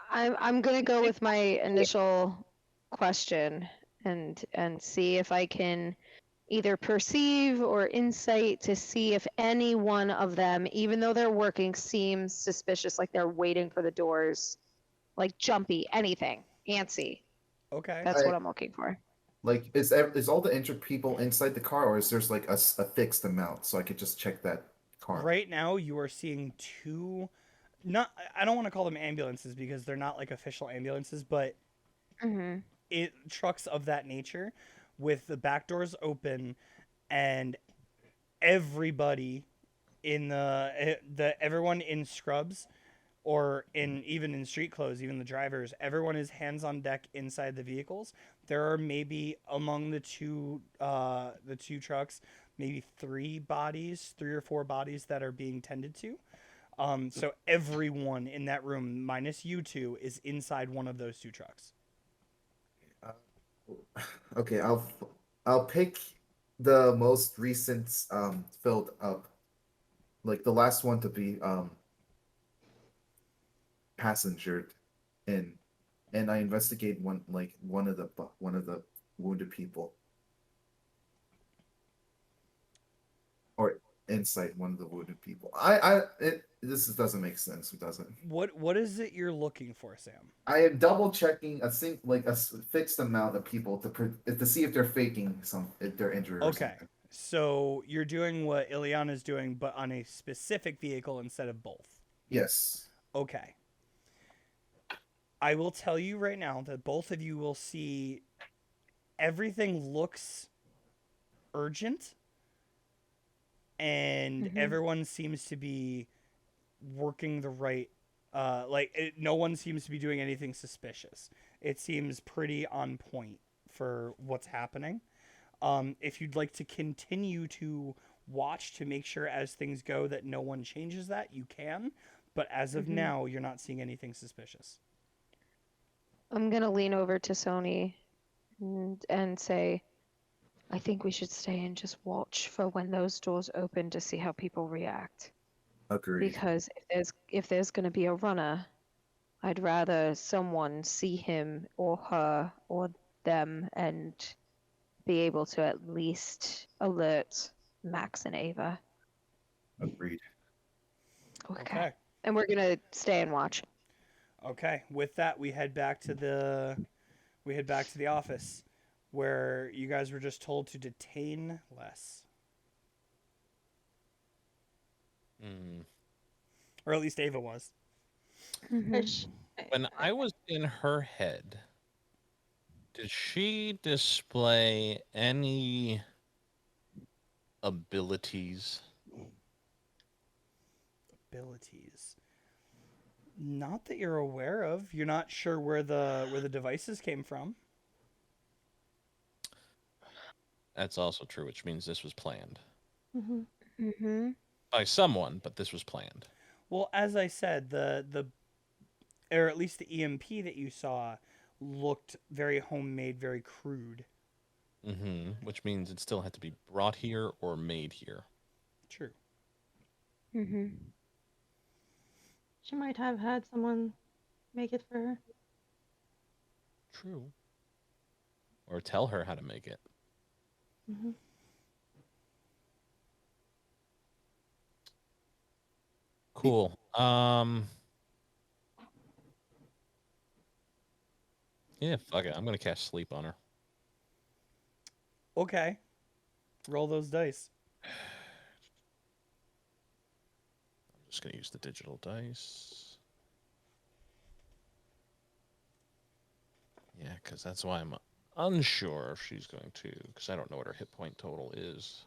I'm gonna go with my initial question and see if I can either perceive or insight to see if any one of them, even though they're working, seems suspicious, like they're waiting for the doors, like jumpy, anything, antsy. Okay. That's what I'm looking for. Like, is all the injured people inside the car, or is there's like a fixed amount so I could just check that car? Right now you are seeing two not I don't want to call them ambulances because they're not like official ambulances, but Mm-hmm. trucks of that nature with the back doors open and everybody in the everyone in scrubs or in even in street clothes, even the drivers, everyone is hands on deck inside the vehicles. There are maybe among the two trucks, maybe three or four bodies that are being tended to. So everyone in that room, minus you two, is inside one of those two trucks. Okay, I'll pick the most recent filled up, like the last one to be passengered in, and I investigate one of the wounded people, or inside one of the wounded people. This doesn't make sense. It doesn't. What is it you're looking for, Sam? I am double checking a fixed amount of people to see if they're faking if they're injured or Okay. something. So you're doing what Ileana's doing, but on a specific vehicle instead of both. Yes. Okay. I will tell you right now that both of you will see everything looks urgent, and everyone seems to be working the right. No one seems to be doing anything suspicious. It seems pretty on point for what's happening. If you'd like to continue to watch to make sure as things go that no one changes that, you can. But as of now, you're not seeing anything suspicious. I'm gonna lean over to Sony and say, I think we should stay and just watch for when those doors open to see how people react. Agreed. Because if there's gonna be a runner, I'd rather someone see him or her or them and be able to at least alert Max and Ava. Agreed. Okay. And we're gonna stay and watch. Okay. With that, we head back to the office, where you guys were just told to detain less, or at least Ava was. When I was in her head, did she display any abilities? Abilities. Not that you're aware of. You're not sure where the devices came from. That's also true, which means this was planned Mm-hmm. by someone, but this was planned. Well, as I said, or at least the EMP that you saw looked very homemade, very crude. Which means it still had to be brought here or made here. True. She might have had someone make it for her. True. Or tell her how to make it. Cool. Yeah, fuck it. I'm gonna cast sleep on her. Okay. Roll those dice. I'm just gonna use the digital dice. Yeah, because that's why I'm unsure if she's going to, because I don't know what her hit point total is.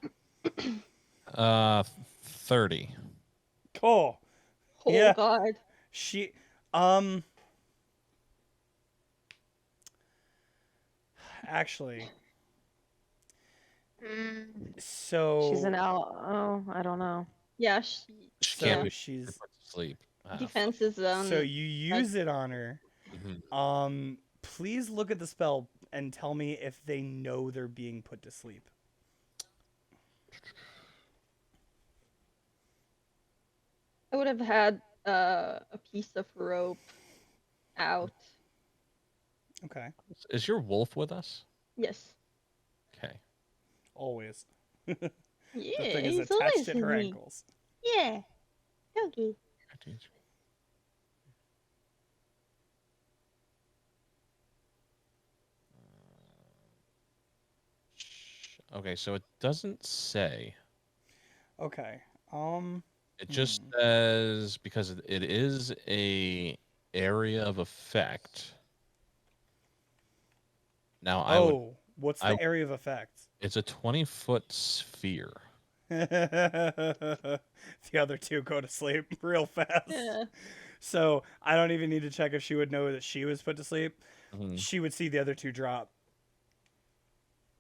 30. Cool. Oh Yeah. God. She actually, so She's an owl. Oh, I don't know. Yeah. She so can't be she's put to sleep. Defense is so you use it on her. Please look at the spell and tell me if they know they're being put to sleep. I would have had a piece of rope out. Okay. Is your wolf with us? Yes. Okay. Always. Yeah. The thing is he's attached always at with her me. ankles. Yeah. Doggy. Okay, so it doesn't say. Okay. It just says because it is a area of effect. Now what's the area of effect? It's a 20-foot sphere. The other two go to sleep real fast. Yeah. So I don't even need to check if she would know that she was put to sleep. She would see the other two drop.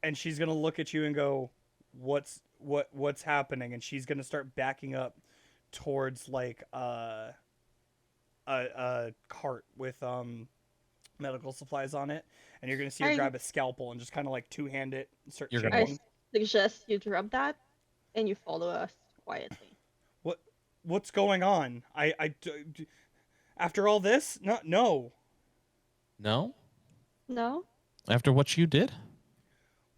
And she's gonna look at you and go, what's happening? And she's gonna start backing up towards like a cart with medical supplies on it, and you're gonna see her grab a scalpel and just kind of like two-hand it and start I suggest you drop that and you follow us quietly. What's going on? After all this? No. After what you did?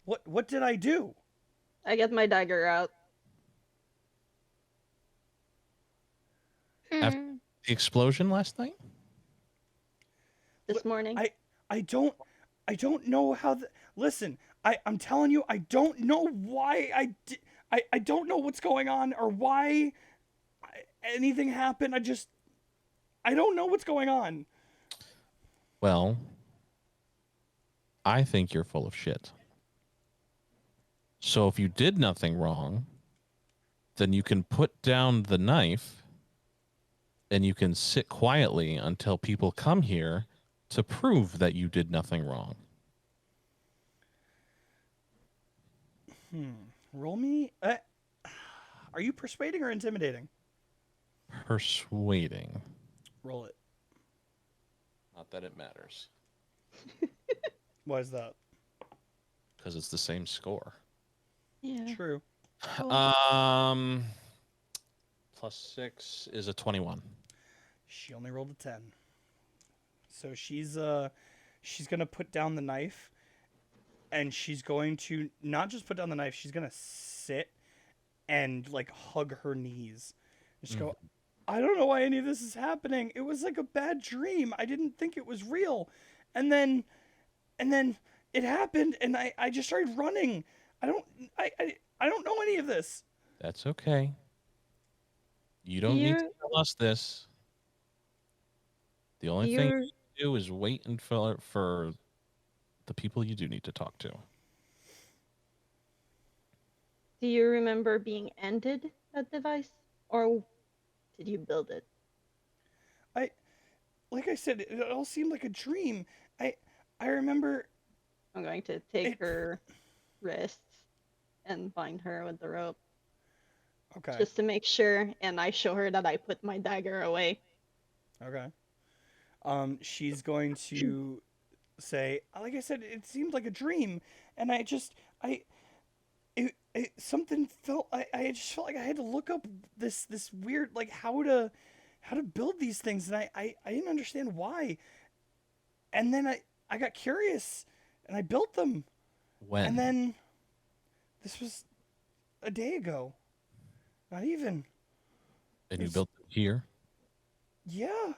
What did I do? I get my dagger out. After the explosion last night? This morning. I don't know how. Listen, I'm telling you, I don't know why I don't know what's going on or why anything happened. I don't know what's going on. Well, I think you're full of shit. So if you did nothing wrong, then you can put down the knife and you can sit quietly until people come here to prove that you did nothing wrong. Roll me. Are you persuading or intimidating? Persuading. Roll it. Not that it matters, Why is that? because it's the same score. Yeah. True. Cool. +6 is a 21. She only rolled a 10. So she's gonna put down the knife, and she's going to not just put down the knife, she's gonna sit and like hug her knees. And just go, I don't know why any of this is happening. It was like a bad dream. I didn't think it was real. And then it happened, and I just started running. I don't know any of this. That's okay. You don't need to tell us this. The only thing you do is wait until for the people you do need to talk to. Do you remember being ended that device, or did you build it? Like I said, it all seemed like a dream. I remember. I'm going to take her wrists and bind her with the rope. Okay. Just to make sure, and I show her that I put my dagger away. Okay. She's going to say, like I said, it seemed like a dream, and something felt. I just felt like I had to look up this weird, like how to build these things, and I didn't understand why. And then I got curious, and I built them. When? And then this was a day ago. Not even. And you built it here? Yeah.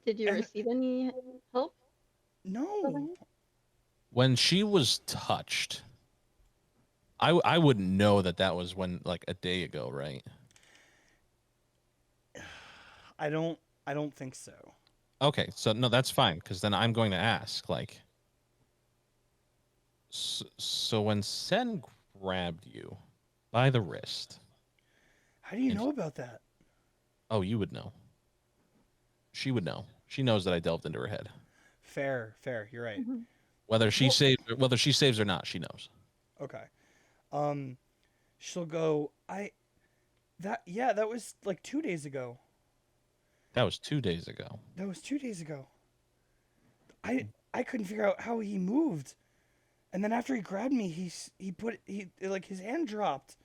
Did you And- receive any help? No. When she was touched, I wouldn't know that was when, like, a day ago, right? I don't think so. Okay, so no, that's fine, because then I'm going to ask, like, so when Sen grabbed you by the wrist. How do you know about that? Oh, you would know. She would know. She knows that I delved into her head. Fair. You're right. Mm-hmm. Whether she saves or not, she knows. Okay. She'll go, that was like 2 days ago. That was 2 days ago. That was 2 days ago. I couldn't figure out how he moved. And then after he grabbed me, he his hand dropped.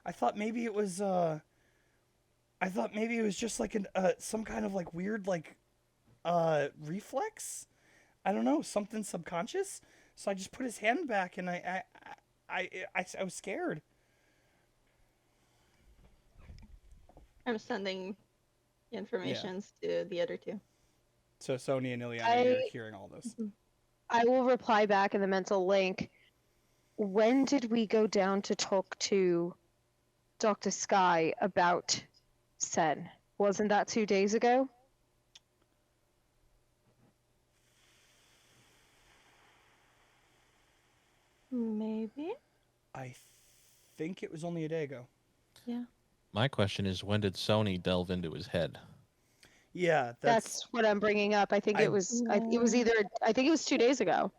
I thought maybe it was just like some kind of like weird like reflex. I don't know, something subconscious. So I just put his hand back, and I was scared. I'm sending informations to the other two. So Sony and Ileana, you're hearing all this. I will reply back in the mental link. When did we go down to talk to Dr. Sky about Sen? Wasn't that 2 days ago? Maybe. I think it was only a day ago. Yeah. My question is, when did Sony delve into his head? Yeah, That's what I'm bringing up. I think it was. I think it was 2 days ago.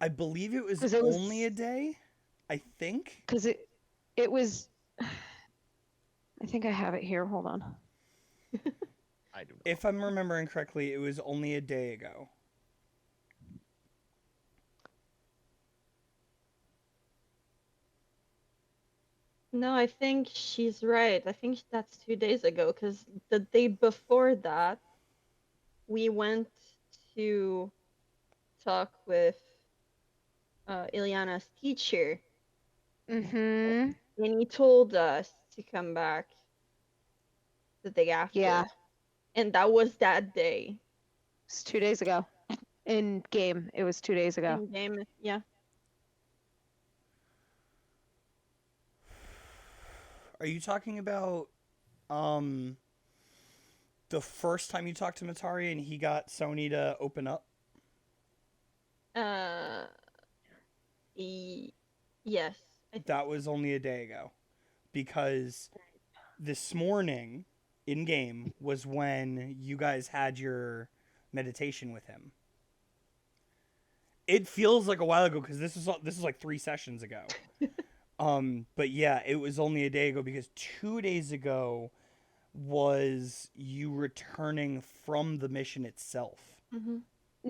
I believe it was 'Cause it was- only a day. I think. Because it was. I think I have it here. Hold on. I do not. If I'm remembering correctly, it was only a day ago. No, I think she's right. I think that's 2 days ago, because the day before that, we went to talk with Ileana's teacher, Mm-hmm. and he told us to come back the day after. Yeah. And that was that day. It's 2 days ago. In game, it was 2 days ago. In game, yeah. Are you talking about the first time you talked to Matari and he got Sony to open up? Yes. That was only a day ago. Because this morning, in game, was when you guys had your meditation with him. It feels like a while ago because this is like 3 sessions ago. But yeah, it was only a day ago because 2 days ago was you returning from the mission itself. Mm-hmm.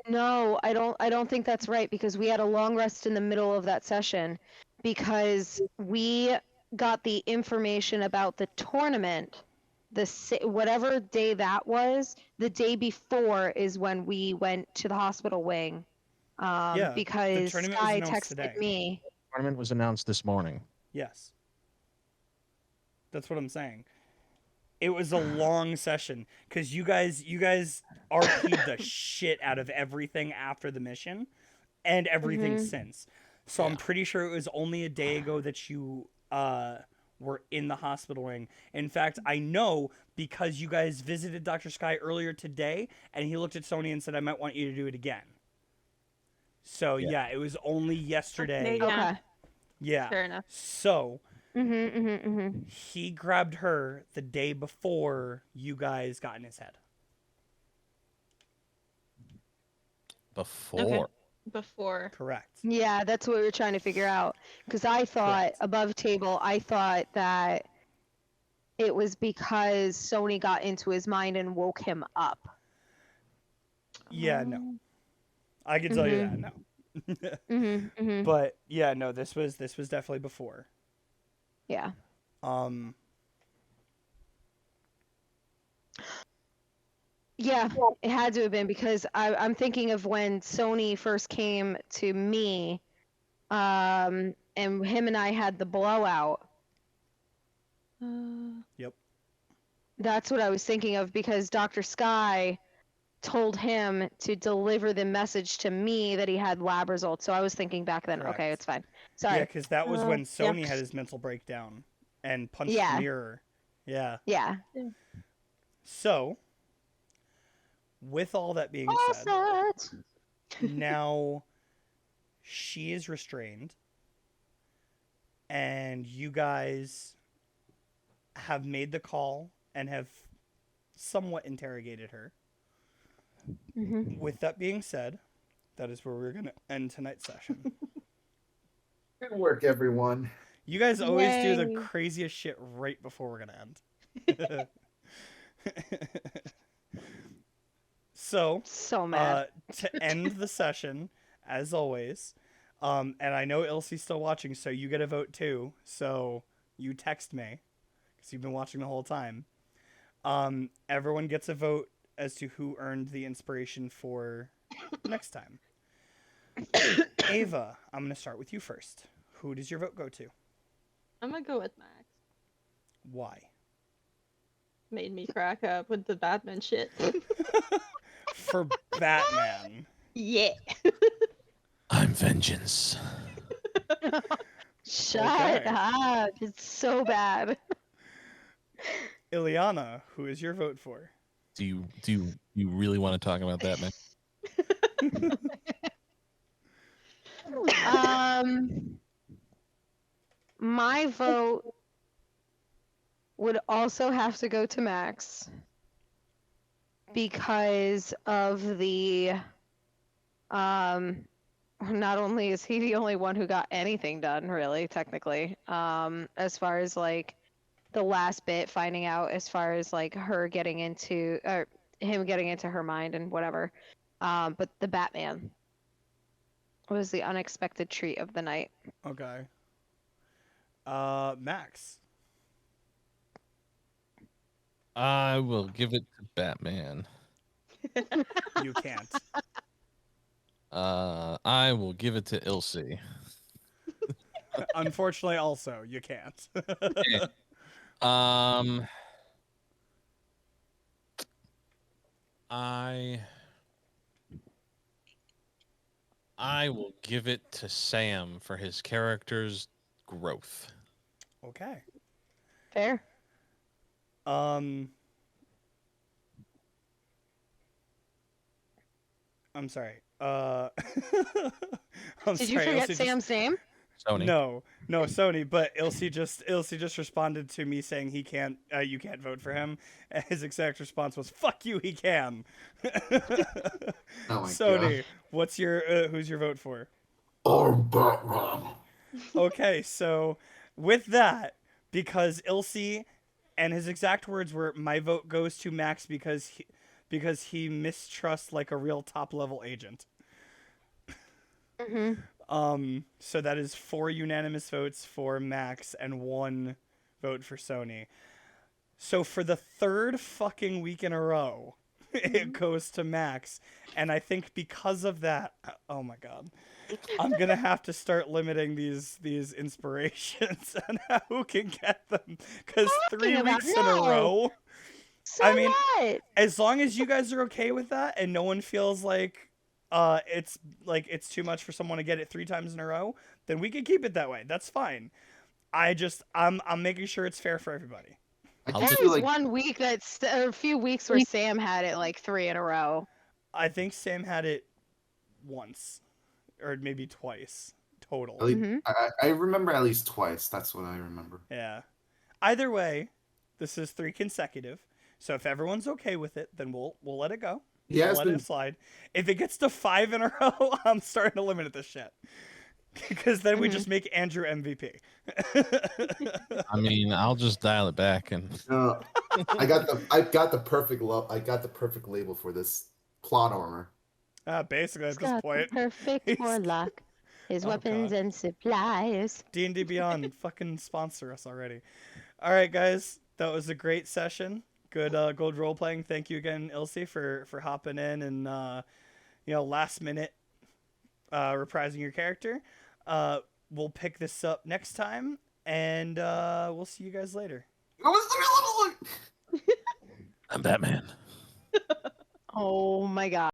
No, I don't think that's right because we had a long rest in the middle of that session because we got the information about the tournament whatever day that was, the day before is when we went to the hospital wing. Yeah, the Because tournament was Sky announced texted today. me. Tournament was announced this morning. Yes. That's what I'm saying. It was a long session because you guys RP'd the shit out of everything after the mission and everything since. So I'm pretty sure it was only a day ago that you were in the hospital wing. In fact, I know because you guys visited Dr. Sky earlier today and he looked at Sony and said, I might want you to do it again. So yeah, it was only yesterday. Okay, yeah. Okay. Yeah. Fair enough. So he grabbed her the day before you guys got in his head. Before. Before. Correct. Yeah, that's what we were trying to figure out. Because I thought, Correct. above table, I thought that it was because Sony got into his mind and woke him up. Yeah, no. I can tell you that, no. But yeah, no, this was definitely before. Yeah. Yeah, it had to have been because I'm thinking of when Sony first came to me, and him and I had the blowout. Yep. That's what I was thinking of because Dr. Sky told him to deliver the message to me that he had lab results. So I was thinking back then, Correct. okay, it's fine. Sorry. Yeah, because that was when Sony had his mental breakdown and punched the mirror. Yeah. Yeah. So, with all that being said, now she is restrained, and you guys have made the call and have somewhat interrogated her. With that being said, that is where we're going to end tonight's session. Good work, everyone. You guys always do the Yay. craziest shit right before we're going to end. So mad. to end the session, as always, and I know Ilse's still watching, so you get a vote too. So you text me, because you've been watching the whole time. Everyone gets a vote as to who earned the inspiration for next time. Ava, I'm going to start with you first. Who does your vote go to? I'm gonna go with Max. Why? Made me crack up with the Batman shit. For Batman. Yeah. I'm vengeance. Shut up. It's so bad. Ileana, who is your vote for? Do you really want to talk about that, man? My vote would also have to go to Max because of the not only is he the only one who got anything done, really, technically, as far as like the last bit, finding out as far as like her getting into or him getting into her mind and whatever, but the Batman was the unexpected treat of the night. Okay. Max. I will give it to Batman. You can't. I will give it to Ilse. Unfortunately, also, you can't. I will give it to Sam for his character's growth. Okay. Fair. I'm sorry. I'm Did you sorry. forget Ilse Sam's name? Sony. No, Sony. But Ilse just responded to me saying he can't. You can't vote for him. And his exact response was "Fuck you, he can." Oh my Sony, god. what's your who's your vote for? I'm Batman. Okay, so with that, because Ilse and his exact words were, "My vote goes to Max because he mistrusts like a real top level agent." Mm-hmm. So that is 4 unanimous votes for Max and 1 vote for Sony. So for the 3rd fucking week in a row, it goes to Max, and I think because of that, oh my god, I'm gonna have to start limiting these inspirations and who can get them, because 3 about? weeks in a No. row. So I mean, what? as long as you guys are okay with that and no one feels like it's too much for someone to get it 3 times in a row, then we can keep it that way. That's fine. I'm making sure it's fair for everybody. I I'll just just- feel There's like one week a few weeks where Sam had it like 3 in a row. I think Sam had it once or maybe twice total. at least- Mhm. I remember at least twice. That's what I remember. Yeah. Either way, this is 3 consecutive. So if everyone's okay with it, then we'll let it go. Yeah, We'll it's let been it slide. If it gets to 5 in a row, I'm starting to limit this shit. Because then we Mhm. just make Andrew MVP. I mean, I'll just dial it back and I got the perfect label for this plot armor. Basically, He's at this got the point, perfect he's- warlock. His Oh, weapons God. and supplies. D&D Beyond, fucking sponsor us already. All right, guys, that was a great session. Good gold role playing. Thank you again, Ilse, for hopping in and last minute reprising your character. We'll pick this up next time, and we'll see you guys later. I'm Batman. Oh my god.